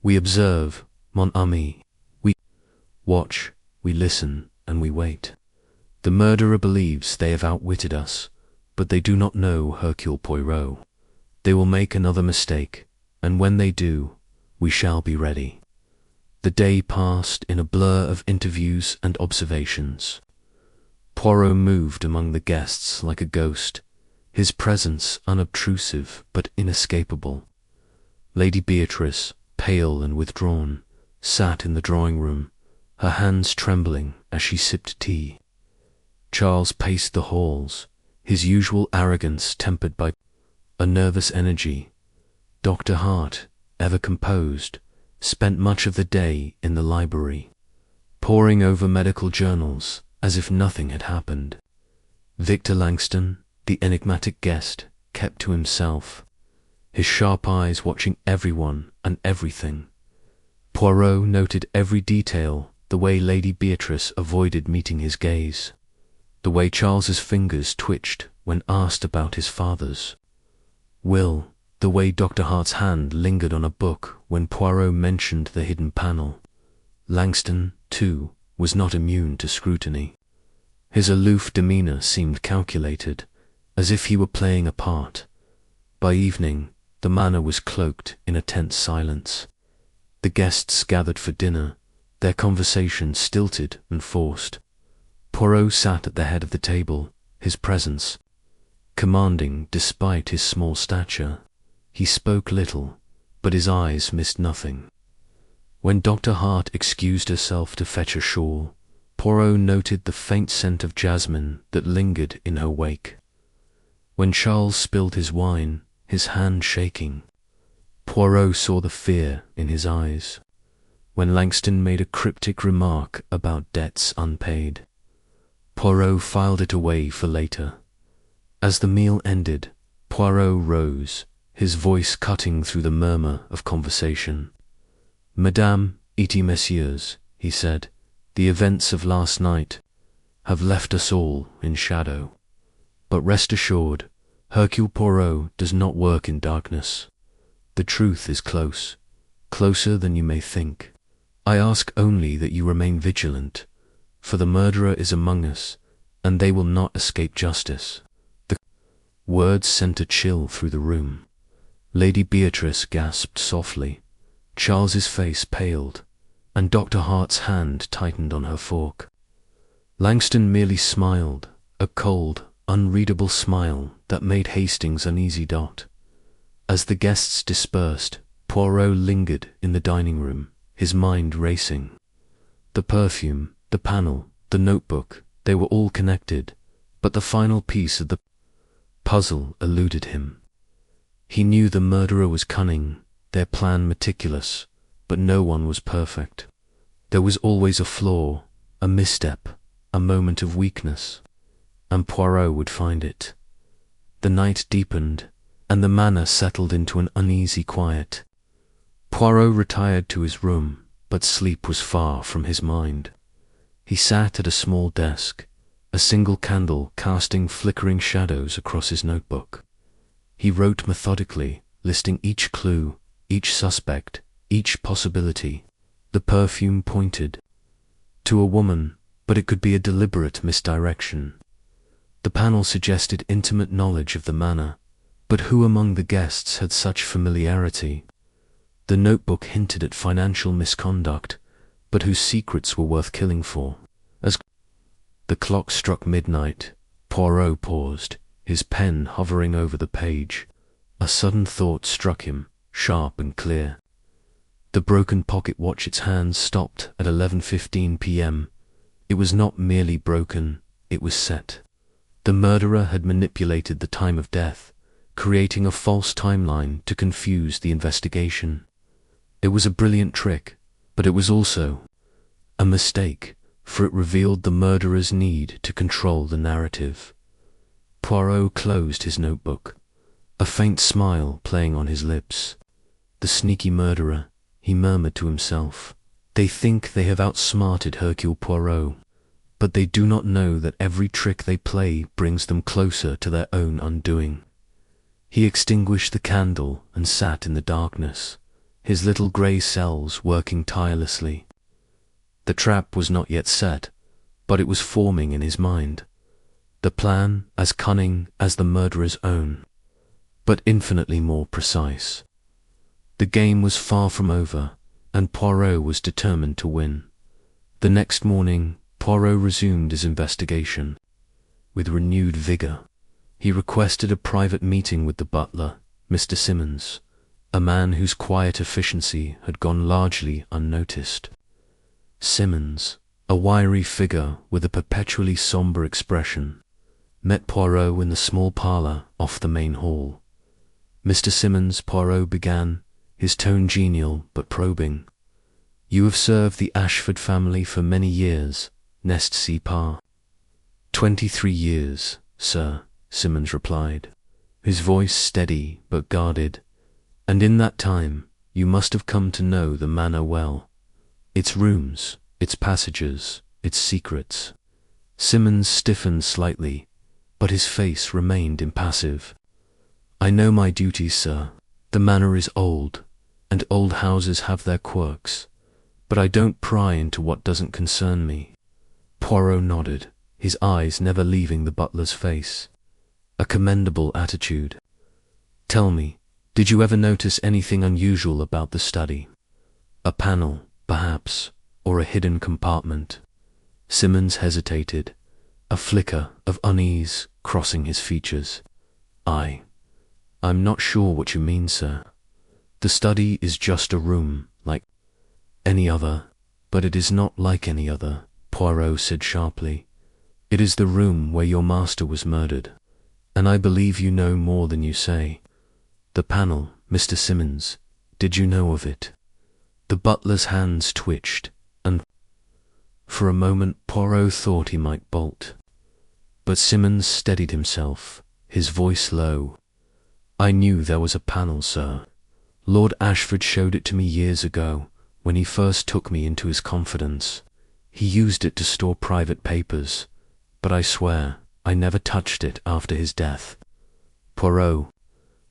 "We observe, mon ami. We watch, we listen, and we wait. The murderer believes they have outwitted us, but they do not know Hercule Poirot. They will make another mistake, and when they do, we shall be ready. The day passed in a blur of interviews and observations. Poirot moved among the guests like a ghost, his presence unobtrusive but inescapable. Lady Beatrice, pale and withdrawn, sat in the drawing-room, her hands trembling as she sipped tea. Charles paced the halls, his usual arrogance tempered by a nervous energy. Dr. Hart, ever composed, spent much of the day in the library, poring over medical journals as if nothing had happened. Victor Langston, the enigmatic guest, kept to himself, his sharp eyes watching everyone and everything. Poirot noted every detail, the way Lady Beatrice avoided meeting his gaze, the way Charles's fingers twitched when asked about his father's will, the way Dr. Hart's hand lingered on a book when Poirot mentioned the hidden panel. Langston, too, was not immune to scrutiny. His aloof demeanor seemed calculated, as if he were playing a part. By evening, the manor was cloaked in a tense silence. The guests gathered for dinner, their conversation stilted and forced. Poirot sat at the head of the table, his presence commanding despite his small stature. He spoke little, but his eyes missed nothing. When Dr. Hart excused herself to fetch a shawl, Poirot noted the faint scent of jasmine that lingered in her wake. When Charles spilled his wine, his hand shaking, Poirot saw the fear in his eyes. When Langston made a cryptic remark about debts unpaid, Poirot filed it away for later. As the meal ended, Poirot rose, his voice cutting through the murmur of conversation. "Madame, et messieurs," he said, "the events of last night have left us all in shadow. But rest assured, Hercule Poirot does not work in darkness. The truth is close, closer than you may think. I ask only that you remain vigilant, for the murderer is among us, and they will not escape justice." The words sent a chill through the room. Lady Beatrice gasped softly, Charles's face paled, and Dr. Hart's hand tightened on her fork. Langston merely smiled, a cold, unreadable smile that made Hastings uneasy. As the guests dispersed, Poirot lingered in the dining room, his mind racing. The perfume, the panel, the notebook, they were all connected, but the final piece of the puzzle eluded him. He knew the murderer was cunning, their plan meticulous, but no one was perfect. There was always a flaw, a misstep, a moment of weakness, and Poirot would find it. The night deepened, and the manor settled into an uneasy quiet. Poirot retired to his room, but sleep was far from his mind. He sat at a small desk, a single candle casting flickering shadows across his notebook. He wrote methodically, listing each clue, each suspect, each possibility. The perfume pointed to a woman, but it could be a deliberate misdirection. The panel suggested intimate knowledge of the manor, but who among the guests had such familiarity? The notebook hinted at financial misconduct, but whose secrets were worth killing for? As the clock struck midnight, Poirot paused, his pen hovering over the page. A sudden thought struck him, sharp and clear. The broken pocket watch its hands stopped at 11:15 p.m. It was not merely broken, it was set. The murderer had manipulated the time of death, creating a false timeline to confuse the investigation. It was a brilliant trick, but it was also a mistake, for it revealed the murderer's need to control the narrative. Poirot closed his notebook, a faint smile playing on his lips. The sneaky murderer, he murmured to himself. They think they have outsmarted Hercule Poirot, but they do not know that every trick they play brings them closer to their own undoing. He extinguished the candle and sat in the darkness, his little grey cells working tirelessly. The trap was not yet set, but it was forming in his mind. The plan as cunning as the murderer's own, but infinitely more precise. The game was far from over, and Poirot was determined to win. The next morning, Poirot resumed his investigation. With renewed vigour, he requested a private meeting with the butler, Mr. Simmons, a man whose quiet efficiency had gone largely unnoticed. Simmons, a wiry figure with a perpetually sombre expression, met Poirot in the small parlour off the main hall. "Mr. Simmons," Poirot began, his tone genial but probing. "You have served the Ashford family for many years, n'est-ce pas?" 23 years, sir," Simmons replied, his voice steady but guarded. "And in that time you must have come to know the manor well, its rooms, its passages, its secrets." Simmons stiffened slightly, but his face remained impassive. "I know my duties, sir. The manor is old, and old houses have their quirks, but I don't pry into what doesn't concern me." Poirot nodded, his eyes never leaving the butler's face. A commendable attitude. "Tell me, did you ever notice anything unusual about the study? A panel, perhaps, or a hidden compartment?" Simmons hesitated, a flicker of unease crossing his features. I'm not sure what you mean, sir. The study is just a room, like any other, but it is not like any other," Poirot said sharply. "It is the room where your master was murdered, and I believe you know more than you say. The panel, Mr. Simmons, did you know of it?" The butler's hands twitched, and for a moment Poirot thought he might bolt. But Simmons steadied himself, his voice low. "I knew there was a panel, sir. Lord Ashford showed it to me years ago, when he first took me into his confidence. He used it to store private papers, but I swear I never touched it after his death." Poirot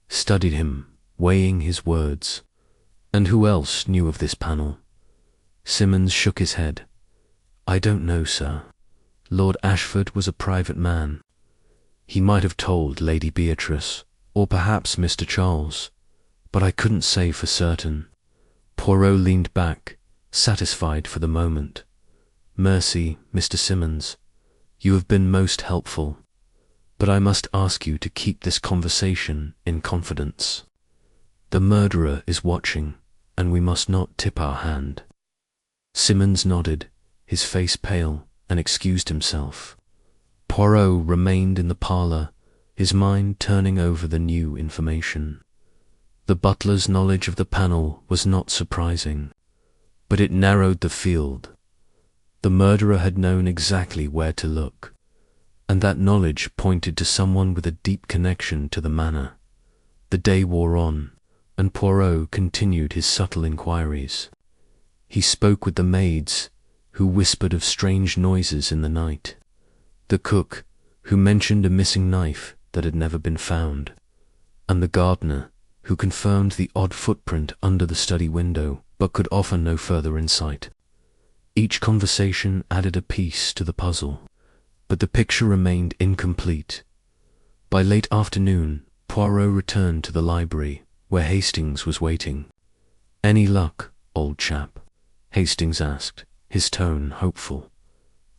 studied him, weighing his words. "And who else knew of this panel?" Simmons shook his head. "I don't know, sir. Lord Ashford was a private man. He might have told Lady Beatrice, or perhaps Mr. Charles, but I couldn't say for certain." Poirot leaned back, satisfied for the moment. "Merci, Mr. Simmons. You have been most helpful, but I must ask you to keep this conversation in confidence. The murderer is watching, and we must not tip our hand." Simmons nodded, his face pale, and excused himself. Poirot remained in the parlour, his mind turning over the new information. The butler's knowledge of the panel was not surprising, but it narrowed the field. The murderer had known exactly where to look, and that knowledge pointed to someone with a deep connection to the manor. The day wore on, and Poirot continued his subtle inquiries. He spoke with the maids, who whispered of strange noises in the night, the cook, who mentioned a missing knife that had never been found, and the gardener, who confirmed the odd footprint under the study window, but could offer no further insight. Each conversation added a piece to the puzzle, but the picture remained incomplete. By late afternoon, Poirot returned to the library, where Hastings was waiting. "Any luck, old chap?" Hastings asked, his tone hopeful.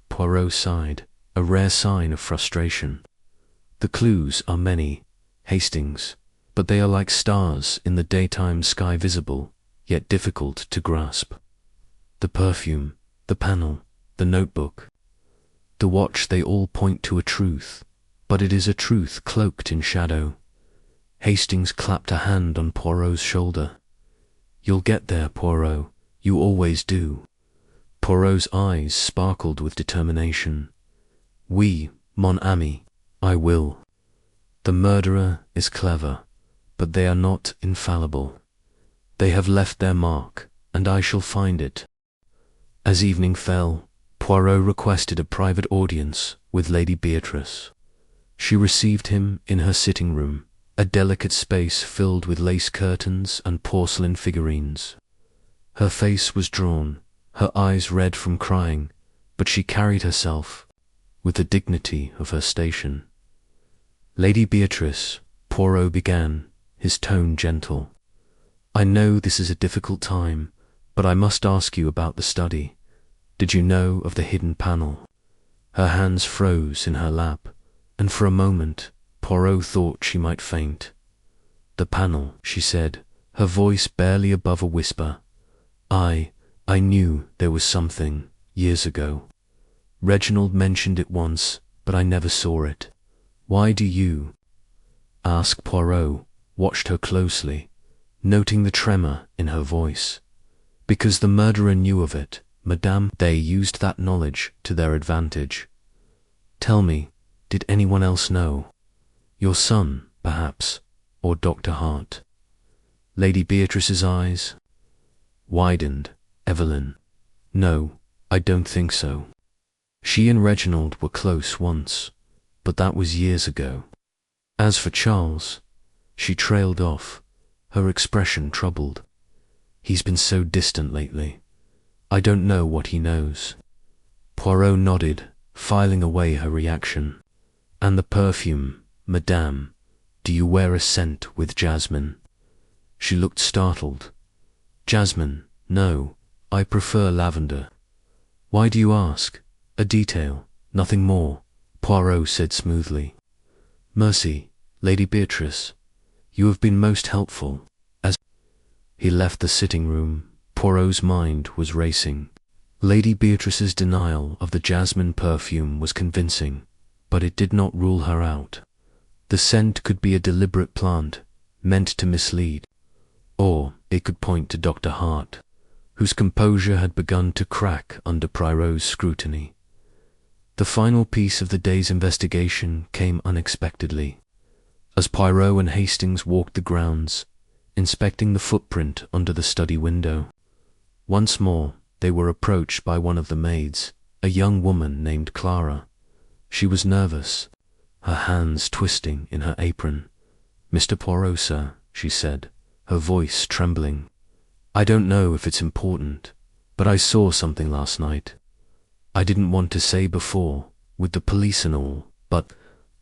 Poirot sighed, a rare sign of frustration. "The clues are many, Hastings, but they are like stars in the daytime sky, visible, yet difficult to grasp. The perfume, the panel, the notebook, the watch, they all point to a truth, but it is a truth cloaked in shadow." Hastings clapped a hand on Poirot's shoulder. "You'll get there, Poirot. You always do." Poirot's eyes sparkled with determination. "Oui, mon ami, I will. The murderer is clever, but they are not infallible. They have left their mark, and I shall find it." As evening fell, Poirot requested a private audience with Lady Beatrice. She received him in her sitting room, a delicate space filled with lace curtains and porcelain figurines. Her face was drawn, her eyes red from crying, but she carried herself with the dignity of her station. "Lady Beatrice," Poirot began, his tone gentle, "I know this is a difficult time, but I must ask you about the study. Did you know of the hidden panel?" Her hands froze in her lap, and for a moment Poirot thought she might faint. "The panel," she said, her voice barely above a whisper. I knew there was something, years ago. Reginald mentioned it once, but I never saw it. Why do you?" Ask Poirot watched her closely, noting the tremor in her voice. "Because the murderer knew of it, Madame. They used that knowledge to their advantage. Tell me, did anyone else know? Your son, perhaps, or Dr. Hart?" Lady Beatrice's eyes widened. "Evelyn, no, I don't think so. She and Reginald were close once, but that was years ago. As for Charles," she trailed off, her expression troubled. "He's been so distant lately. I don't know what he knows." Poirot nodded, filing away her reaction. "And the perfume, Madame, do you wear a scent with jasmine?" She looked startled. "Jasmine, no, I prefer lavender." "Why do you ask?" "A detail, nothing more," Poirot said smoothly. "Mercy, Lady Beatrice, you have been most helpful." As he left the sitting room, Poirot's mind was racing. Lady Beatrice's denial of the jasmine perfume was convincing, but it did not rule her out. The scent could be a deliberate plant, meant to mislead, or it could point to Dr. Hart, whose composure had begun to crack under Poirot's scrutiny. The final piece of the day's investigation came unexpectedly. As Poirot and Hastings walked the grounds, inspecting the footprint under the study window, once more they were approached by one of the maids, a young woman named Clara. She was nervous, her hands twisting in her apron. "Mr. Poirot, sir," she said, her voice trembling. "I don't know if it's important, but I saw something last night. I didn't want to say before, with the police and all, but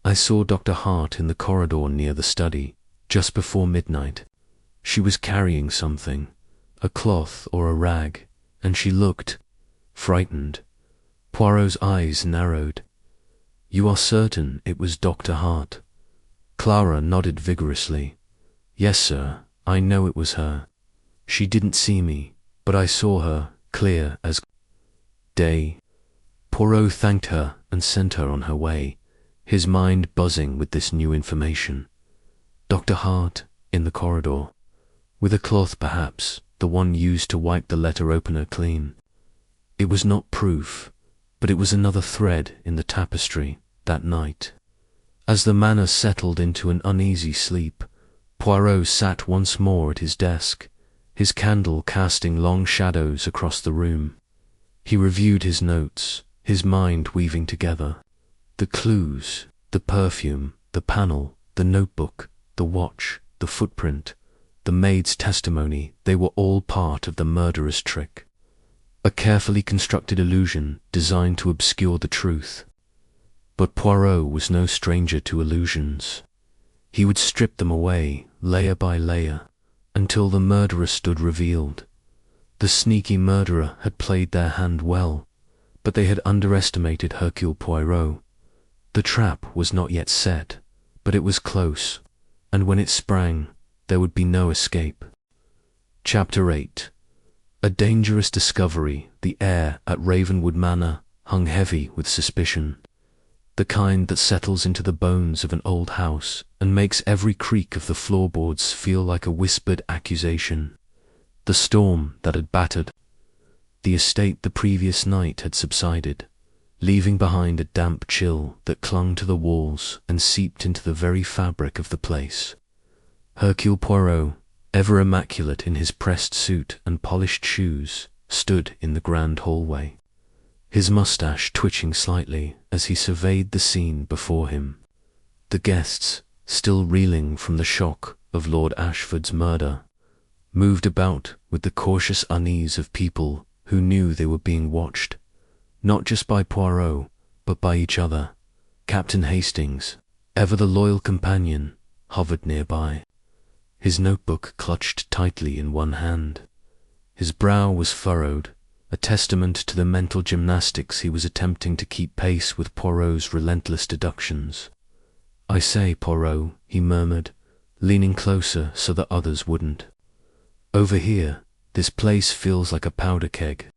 I saw Dr. Hart in the corridor near the study, just before midnight. She was carrying something, a cloth or a rag, and she looked frightened." Poirot's eyes narrowed. "You are certain it was Dr. Hart?" Clara nodded vigorously. "Yes, sir, I know it was her. She didn't see me, but I saw her, clear as day." Poirot thanked her and sent her on her way, his mind buzzing with this new information. Dr. Hart in the corridor, with a cloth perhaps, the one used to wipe the letter opener clean. It was not proof, but it was another thread in the tapestry that night. As the manor settled into an uneasy sleep, Poirot sat once more at his desk, his candle casting long shadows across the room. He reviewed his notes, his mind weaving together. The clues, the perfume, the panel, the notebook, the watch, the footprint, the maid's testimony, they were all part of the murderous trick. A carefully constructed illusion designed to obscure the truth. But Poirot was no stranger to illusions. He would strip them away, layer by layer, until the murderer stood revealed. The sneaky murderer had played their hand well, but they had underestimated Hercule Poirot. The trap was not yet set, but it was close, and when it sprang, there would be no escape. Chapter 8. A dangerous discovery. The air at Ravenwood Manor hung heavy with suspicion, the kind that settles into the bones of an old house and makes every creak of the floorboards feel like a whispered accusation. The storm that had battered the estate the previous night had subsided, leaving behind a damp chill that clung to the walls and seeped into the very fabric of the place. Hercule Poirot, ever immaculate in his pressed suit and polished shoes, stood in the grand hallway, his moustache twitching slightly as he surveyed the scene before him. The guests, still reeling from the shock of Lord Ashford's murder, moved about with the cautious unease of people who knew they were being watched. not just by Poirot, but by each other. Captain Hastings, ever the loyal companion, hovered nearby, his notebook clutched tightly in one hand. His brow was furrowed, a testament to the mental gymnastics he was attempting to keep pace with Poirot's relentless deductions. "I say, Poirot," he murmured, leaning closer so that others wouldn't. "Over here, this place feels like a powder keg.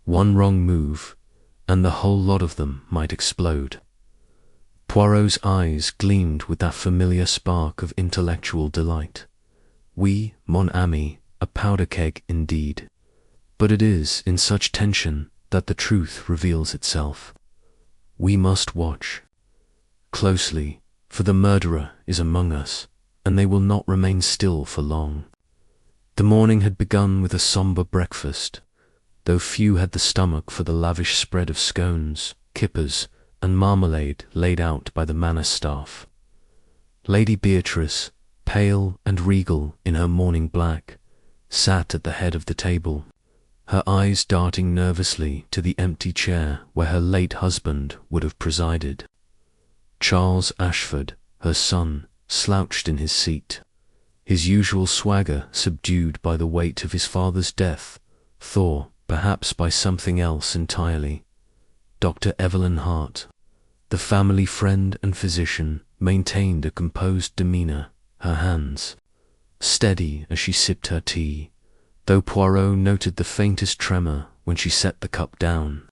One wrong move, and the whole lot of them might explode." Poirot's eyes gleamed with that familiar spark of intellectual delight. "Oui, mon ami, a powder keg indeed. But it is in such tension that the truth reveals itself. We must watch closely, for the murderer is among us, and they will not remain still for long." The morning had begun with a sombre breakfast, though few had the stomach for the lavish spread of scones, kippers, and marmalade laid out by the manor staff. Lady Beatrice, pale and regal in her morning black, sat at the head of the table, her eyes darting nervously to the empty chair where her late husband would have presided. Charles Ashford, her son, slouched in his seat, his usual swagger subdued by the weight of his father's death, Thor, perhaps by something else entirely. Dr. Evelyn Hart, the family friend and physician, maintained a composed demeanour, her hands steady as she sipped her tea, though Poirot noted the faintest tremor when she set the cup down.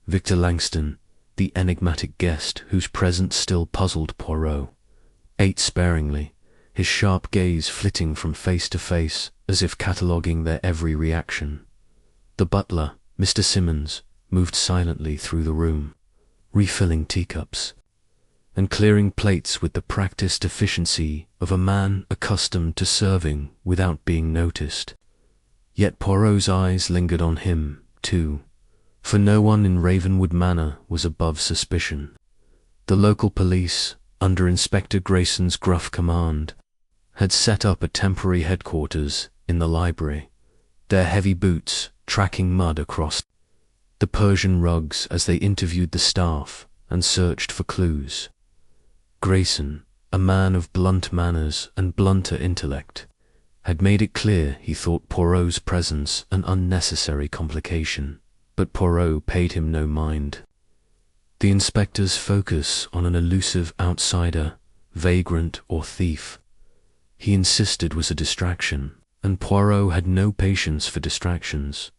Victor Langston, the enigmatic guest whose presence still puzzled Poirot, ate sparingly, his sharp gaze flitting from face to face as if cataloguing their every reaction. The butler, Mr. Simmons, moved silently through the room, refilling teacups and clearing plates with the practiced efficiency of a man accustomed to serving without being noticed. Yet Poirot's eyes lingered on him, too, for no one in Ravenwood Manor was above suspicion. The local police, under Inspector Grayson's gruff command, had set up a temporary headquarters in the library, their heavy boots tracking mud across the Persian rugs as they interviewed the staff and searched for clues. Grayson, a man of blunt manners and blunter intellect, had made it clear he thought Poirot's presence an unnecessary complication, but Poirot paid him no mind. The inspector's focus on an elusive outsider, vagrant or thief, he insisted was a distraction, and Poirot had no patience for distractions.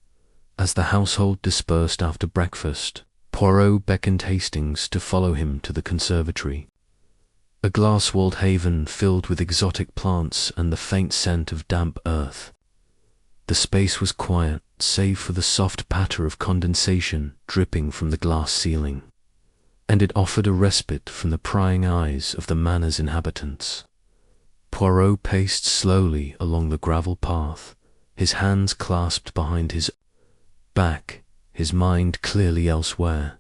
As the household dispersed after breakfast, Poirot beckoned Hastings to follow him to the conservatory, a glass-walled haven filled with exotic plants and the faint scent of damp earth. The space was quiet, save for the soft patter of condensation dripping from the glass ceiling, and it offered a respite from the prying eyes of the manor's inhabitants. Poirot paced slowly along the gravel path, his hands clasped behind his back, his mind clearly elsewhere.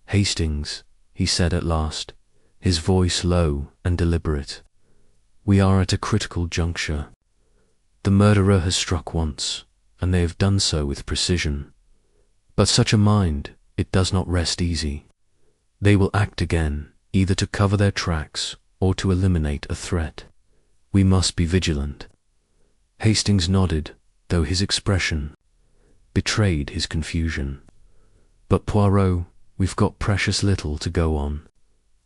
"Hastings," he said at last, his voice low and deliberate, "we are at a critical juncture. The murderer has struck once, and they have done so with precision. But such a mind, it does not rest easy. They will act again, either to cover their tracks or to eliminate a threat. We must be vigilant." Hastings nodded, though his expression betrayed his confusion. "But Poirot, we've got precious little to go on.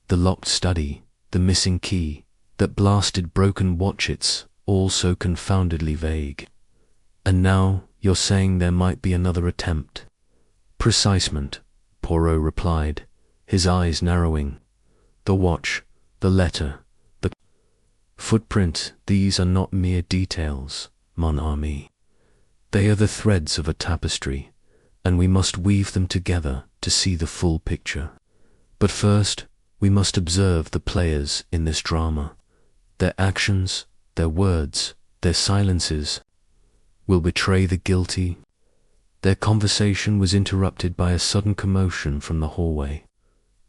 The locked study, the missing key, that blasted broken watchets, all so confoundedly vague. And now you're saying there might be another attempt." "Precisement," Poirot replied, his eyes narrowing. "The watch, the letter, the footprint, these are not mere details, mon ami. They are the threads of a tapestry, and we must weave them together to see the full picture. But first, we must observe the players in this drama. Their actions, their words, their silences will betray the guilty." Their conversation was interrupted by a sudden commotion from the hallway.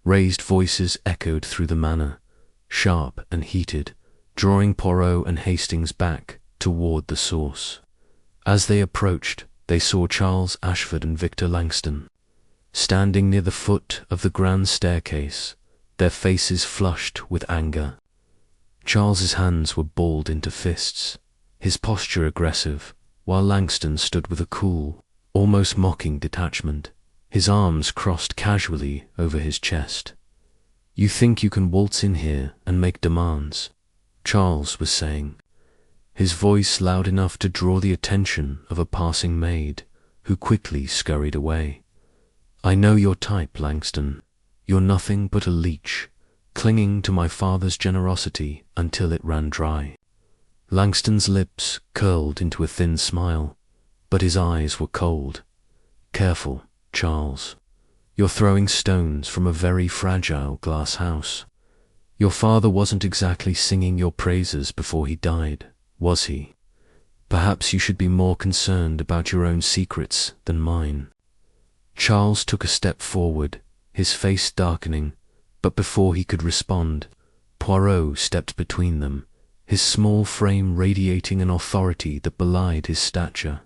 Raised voices echoed through the manor, sharp and heated, drawing Poirot and Hastings back toward the source. As they approached, they saw Charles Ashford and Victor Langston, standing near the foot of the grand staircase, their faces flushed with anger. Charles's hands were balled into fists, his posture aggressive, while Langston stood with a cool, almost mocking detachment, his arms crossed casually over his chest. "You think you can waltz in here and make demands," Charles was saying, his voice loud enough to draw the attention of a passing maid, who quickly scurried away. "I know your type, Langston. You're nothing but a leech, clinging to my father's generosity until it ran dry." Langston's lips curled into a thin smile, but his eyes were cold. "Careful, Charles. You're throwing stones from a very fragile glass house. Your father wasn't exactly singing your praises before he died, was he? Perhaps you should be more concerned about your own secrets than mine." Charles took a step forward, his face darkening, but before he could respond, Poirot stepped between them, his small frame radiating an authority that belied his stature.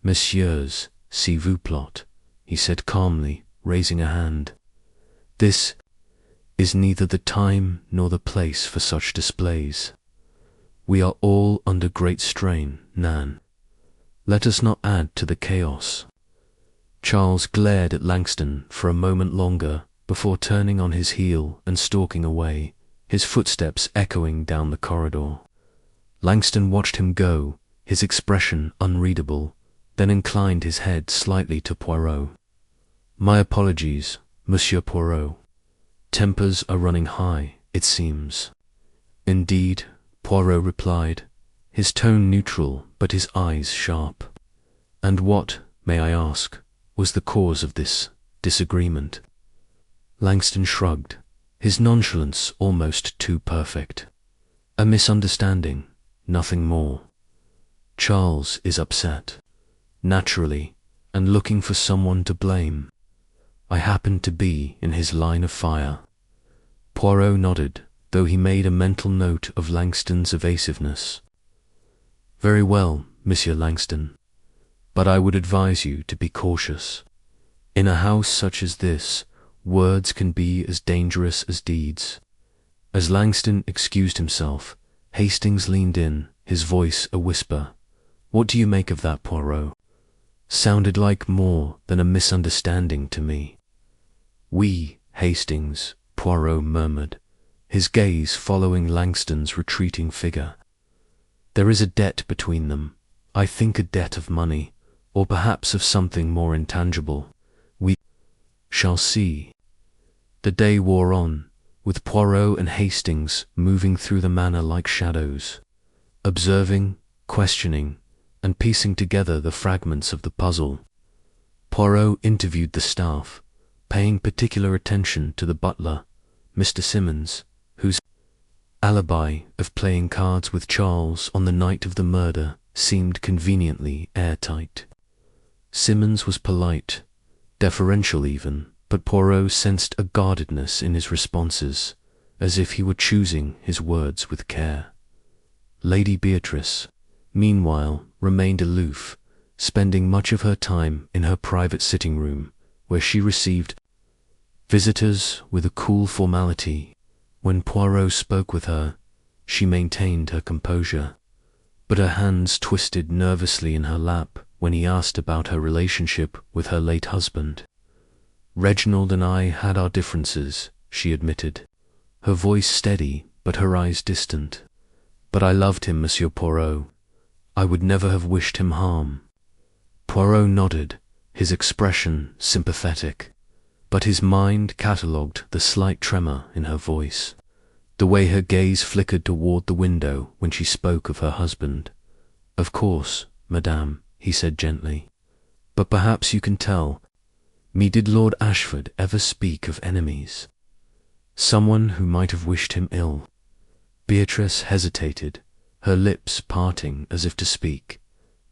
"Messieurs, s'il vous plaît," he said calmly, raising a hand. "This is neither the time nor the place for such displays. We are all under great strain, Nan. Let us not add to the chaos." Charles glared at Langston for a moment longer before turning on his heel and stalking away, his footsteps echoing down the corridor. Langston watched him go, his expression unreadable, then inclined his head slightly to Poirot. "My apologies, Monsieur Poirot. Tempers are running high, it seems." "Indeed," Poirot replied, his tone neutral but his eyes sharp. "And what, may I ask, was the cause of this disagreement?" Langston shrugged, his nonchalance almost too perfect. "A misunderstanding, nothing more. Charles is upset, naturally, and looking for someone to blame. I happened to be in his line of fire." Poirot nodded, though he made a mental note of Langston's evasiveness. "Very well, Monsieur Langston, but I would advise you to be cautious. In a house such as this, words can be as dangerous as deeds." As Langston excused himself, Hastings leaned in, his voice a whisper. "What do you make of that, Poirot? Sounded like more than a misunderstanding to me." "Oui, Hastings," Poirot murmured, his gaze following Langston's retreating figure. "There is a debt between them. I think a debt of money, or perhaps of something more intangible. We shall see." The day wore on, with Poirot and Hastings moving through the manor like shadows, observing, questioning, and piecing together the fragments of the puzzle. Poirot interviewed the staff, paying particular attention to the butler, Mr. Simmons, whose alibi of playing cards with Charles on the night of the murder seemed conveniently airtight. Simmons was polite, deferential even, but Poirot sensed a guardedness in his responses, as if he were choosing his words with care. Lady Beatrice, meanwhile, remained aloof, spending much of her time in her private sitting room, where she received visitors with a cool formality. When Poirot spoke with her, she maintained her composure, but her hands twisted nervously in her lap when he asked about her relationship with her late husband. "Reginald and I had our differences," she admitted, her voice steady but her eyes distant. "But I loved him, Monsieur Poirot. I would never have wished him harm." Poirot nodded, his expression sympathetic, but his mind catalogued the slight tremor in her voice, the way her gaze flickered toward the window when she spoke of her husband. "Of course, madame," he said gently, "but perhaps you can tell me, did Lord Ashford ever speak of enemies? Someone who might have wished him ill?" Beatrice hesitated, her lips parting as if to speak,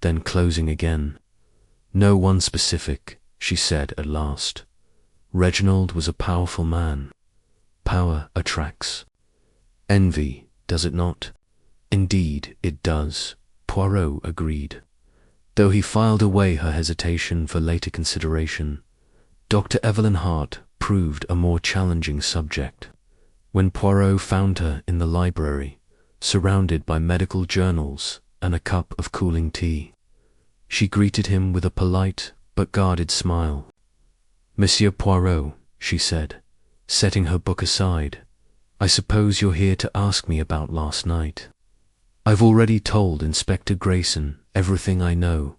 then closing again. "No one specific," she said at last. "Reginald was a powerful man. Power attracts envy, does it not?" "Indeed it does," Poirot agreed, though he filed away her hesitation for later consideration. Dr. Evelyn Hart proved a more challenging subject. When Poirot found her in the library, surrounded by medical journals and a cup of cooling tea, she greeted him with a polite but guarded smile. "Monsieur Poirot," she said, setting her book aside, "I suppose you're here to ask me about last night. I've already told Inspector Grayson everything I know,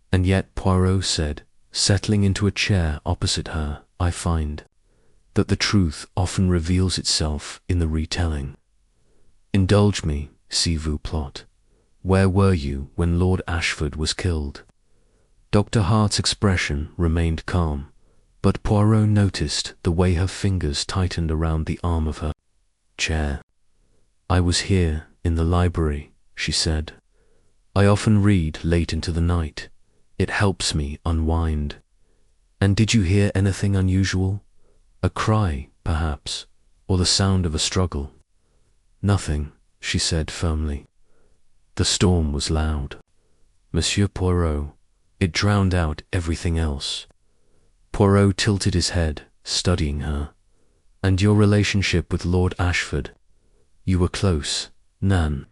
and yet," Poirot said, settling into a chair opposite her, "I find that the truth often reveals itself in the retelling. Indulge me, s'il vous plaît. Where were you when Lord Ashford was killed?" Dr. Hart's expression remained calm, but Poirot noticed the way her fingers tightened around the arm of her chair. "I was here, in the library," she said. "I often read late into the night. It helps me unwind." "And did you hear anything unusual? A cry, perhaps, or the sound of a struggle?" "Nothing," she said firmly. "The storm was loud, Monsieur Poirot. It drowned out everything else." Poirot tilted his head, studying her. "And your relationship with Lord Ashford? You were close, Nan?"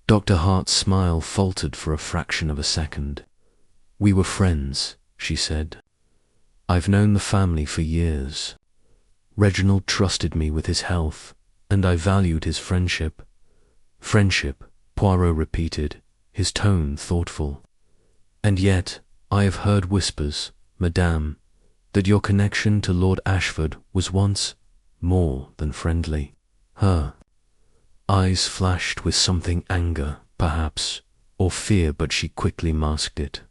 Dr. Hart's smile faltered for a fraction of a second. "We were friends," she said. "I've known the family for years. Reginald trusted me with his health, and I valued his friendship." "Friendship," Poirot repeated, his tone thoughtful. "And yet, I have heard whispers, Madame, that your connection to Lord Ashford was once more than friendly." Her eyes flashed with something anger, perhaps, or fear, but she quickly masked it.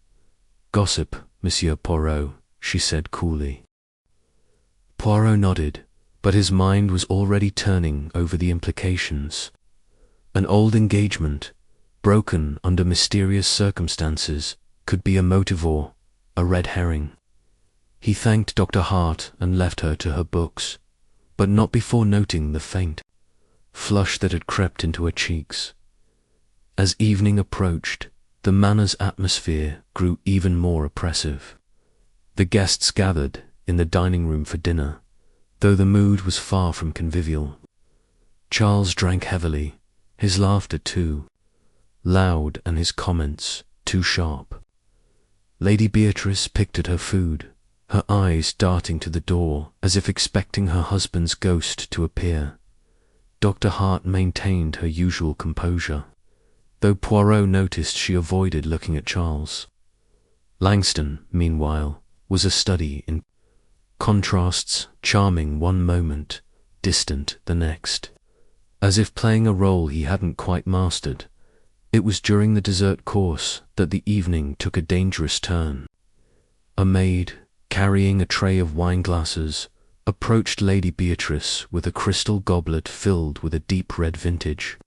"Gossip, Monsieur Poirot," she said coolly. Poirot nodded, but his mind was already turning over the implications. An old engagement, broken under mysterious circumstances, could be a motive or a red herring. He thanked Dr. Hart and left her to her books, but not before noting the faint flush that had crept into her cheeks. As evening approached, the manor's atmosphere grew even more oppressive. The guests gathered in the dining room for dinner, though the mood was far from convivial. Charles drank heavily, his laughter too loud and his comments too sharp. Lady Beatrice picked at her food, her eyes darting to the door as if expecting her husband's ghost to appear. Dr. Hart maintained her usual composure, though Poirot noticed she avoided looking at Charles. Langston, meanwhile, was a study in contrasts, charming one moment, distant the next. As if playing a role he hadn't quite mastered, it was during the dessert course that the evening took a dangerous turn. A maid, carrying a tray of wine glasses, approached Lady Beatrice with a crystal goblet filled with a deep red vintage.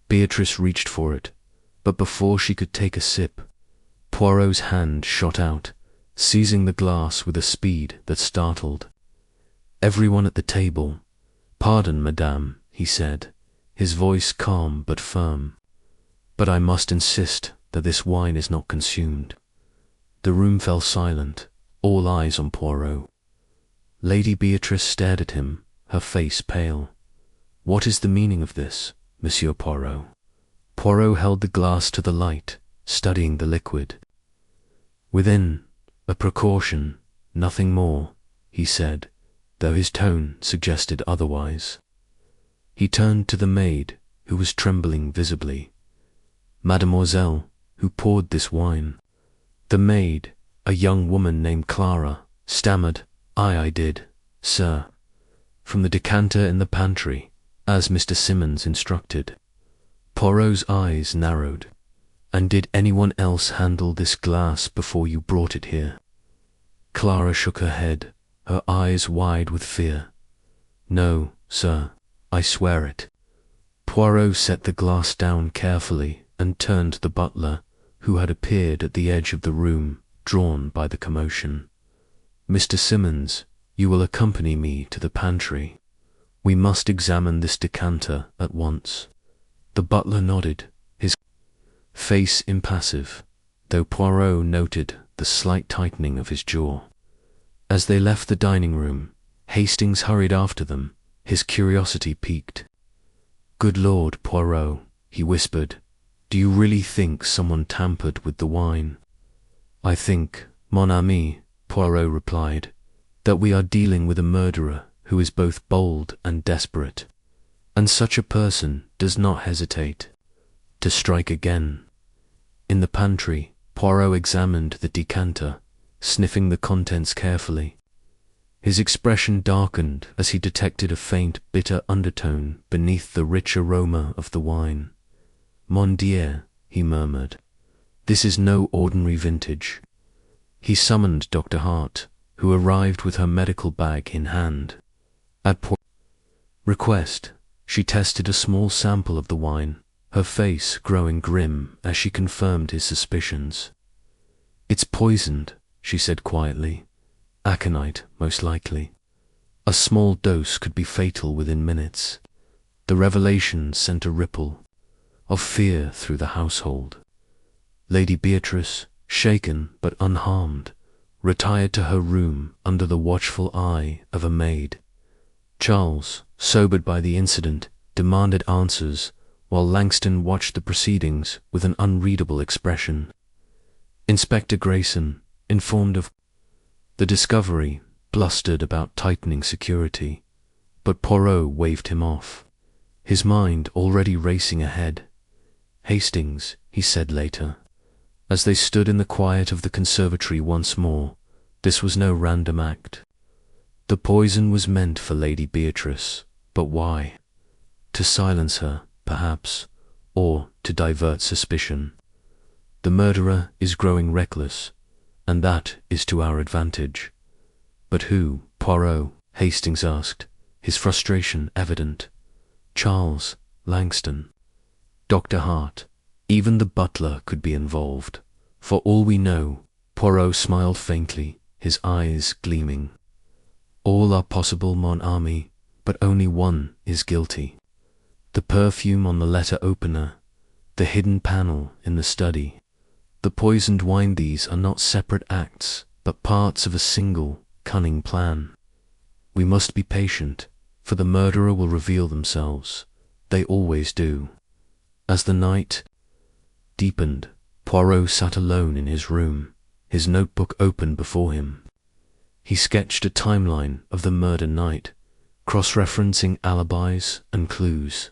Beatrice reached for it, but before she could take a sip, Poirot's hand shot out, seizing the glass with a speed that startled everyone at the table. "Pardon, Madame," he said, his voice calm but firm, "but I must insist that this wine is not consumed." The room fell silent, all eyes on Poirot. Lady Beatrice stared at him, her face pale. "What is the meaning of this, Monsieur Poirot?" Poirot held the glass to the light, studying the liquid. "Within, a precaution, nothing more," he said, though his tone suggested otherwise. He turned to the maid, who was trembling visibly. "Mademoiselle, who poured this wine?" The maid, a young woman named Clara, stammered, I did, sir. From the decanter in the pantry, as Mr. Simmons instructed." Poirot's eyes narrowed. "And did anyone else handle this glass before you brought it here?" Clara shook her head, her eyes wide with fear. "No, sir, I swear it." Poirot set the glass down carefully and turned to the butler, who had appeared at the edge of the room, drawn by the commotion. "Mr. Simmons, you will accompany me to the pantry. We must examine this decanter at once." The butler nodded, his face impassive, though Poirot noted the slight tightening of his jaw. As they left the dining room, Hastings hurried after them, his curiosity piqued. "Good Lord, Poirot," he whispered, "do you really think someone tampered with the wine?" "I think, mon ami," Poirot replied, "that we are dealing with a murderer who is both bold and desperate, and such a person does not hesitate to strike again." In the pantry, Poirot examined the decanter, sniffing the contents carefully. His expression darkened as he detected a faint, bitter undertone beneath the rich aroma of the wine. "Mon Dieu," he murmured, "this is no ordinary vintage." He summoned Dr. Hart, who arrived with her medical bag in hand. At Poirot's request, she tested a small sample of the wine, her face growing grim as she confirmed his suspicions. "It's poisoned," she said quietly. "Aconite, most likely. A small dose could be fatal within minutes." The revelation sent a ripple of fear through the household. Lady Beatrice, shaken but unharmed, retired to her room under the watchful eye of a maid. Charles, sobered by the incident, demanded answers, while Langston watched the proceedings with an unreadable expression. Inspector Grayson, informed of the discovery, blustered about tightening security, but Poirot waved him off, his mind already racing ahead. "Hastings," he said later, as they stood in the quiet of the conservatory once more, "this was no random act. The poison was meant for Lady Beatrice, but why? To silence her, perhaps, or to divert suspicion. The murderer is growing reckless, and that is to our advantage." "But who, Poirot?" Hastings asked, his frustration evident. "Charles, Langston, Dr. Hart, even the butler could be involved. For all we know." Poirot smiled faintly, his eyes gleaming. "All are possible, mon ami, but only one is guilty. The perfume on the letter opener, the hidden panel in the study, the poisoned wine, these are not separate acts, but parts of a single, cunning plan. We must be patient, for the murderer will reveal themselves. They always do." As the night deepened, Poirot sat alone in his room, his notebook open before him. He sketched a timeline of the murder night, cross-referencing alibis and clues.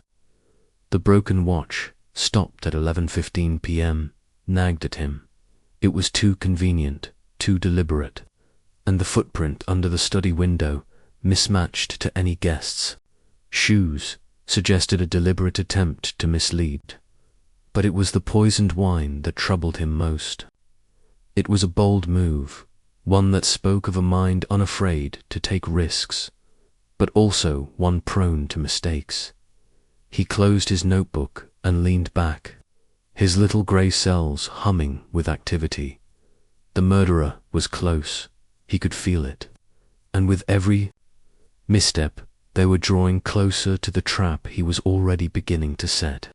The broken watch, stopped at 11:15 p.m., nagged at him. It was too convenient, too deliberate, and the footprint under the study window, mismatched to any guest's shoes, suggested a deliberate attempt to mislead. But it was the poisoned wine that troubled him most. It was a bold move, one that spoke of a mind unafraid to take risks, but also one prone to mistakes. He closed his notebook and leaned back, his little grey cells humming with activity. The murderer was close, he could feel it, and with every misstep they were drawing closer to the trap he was already beginning to set.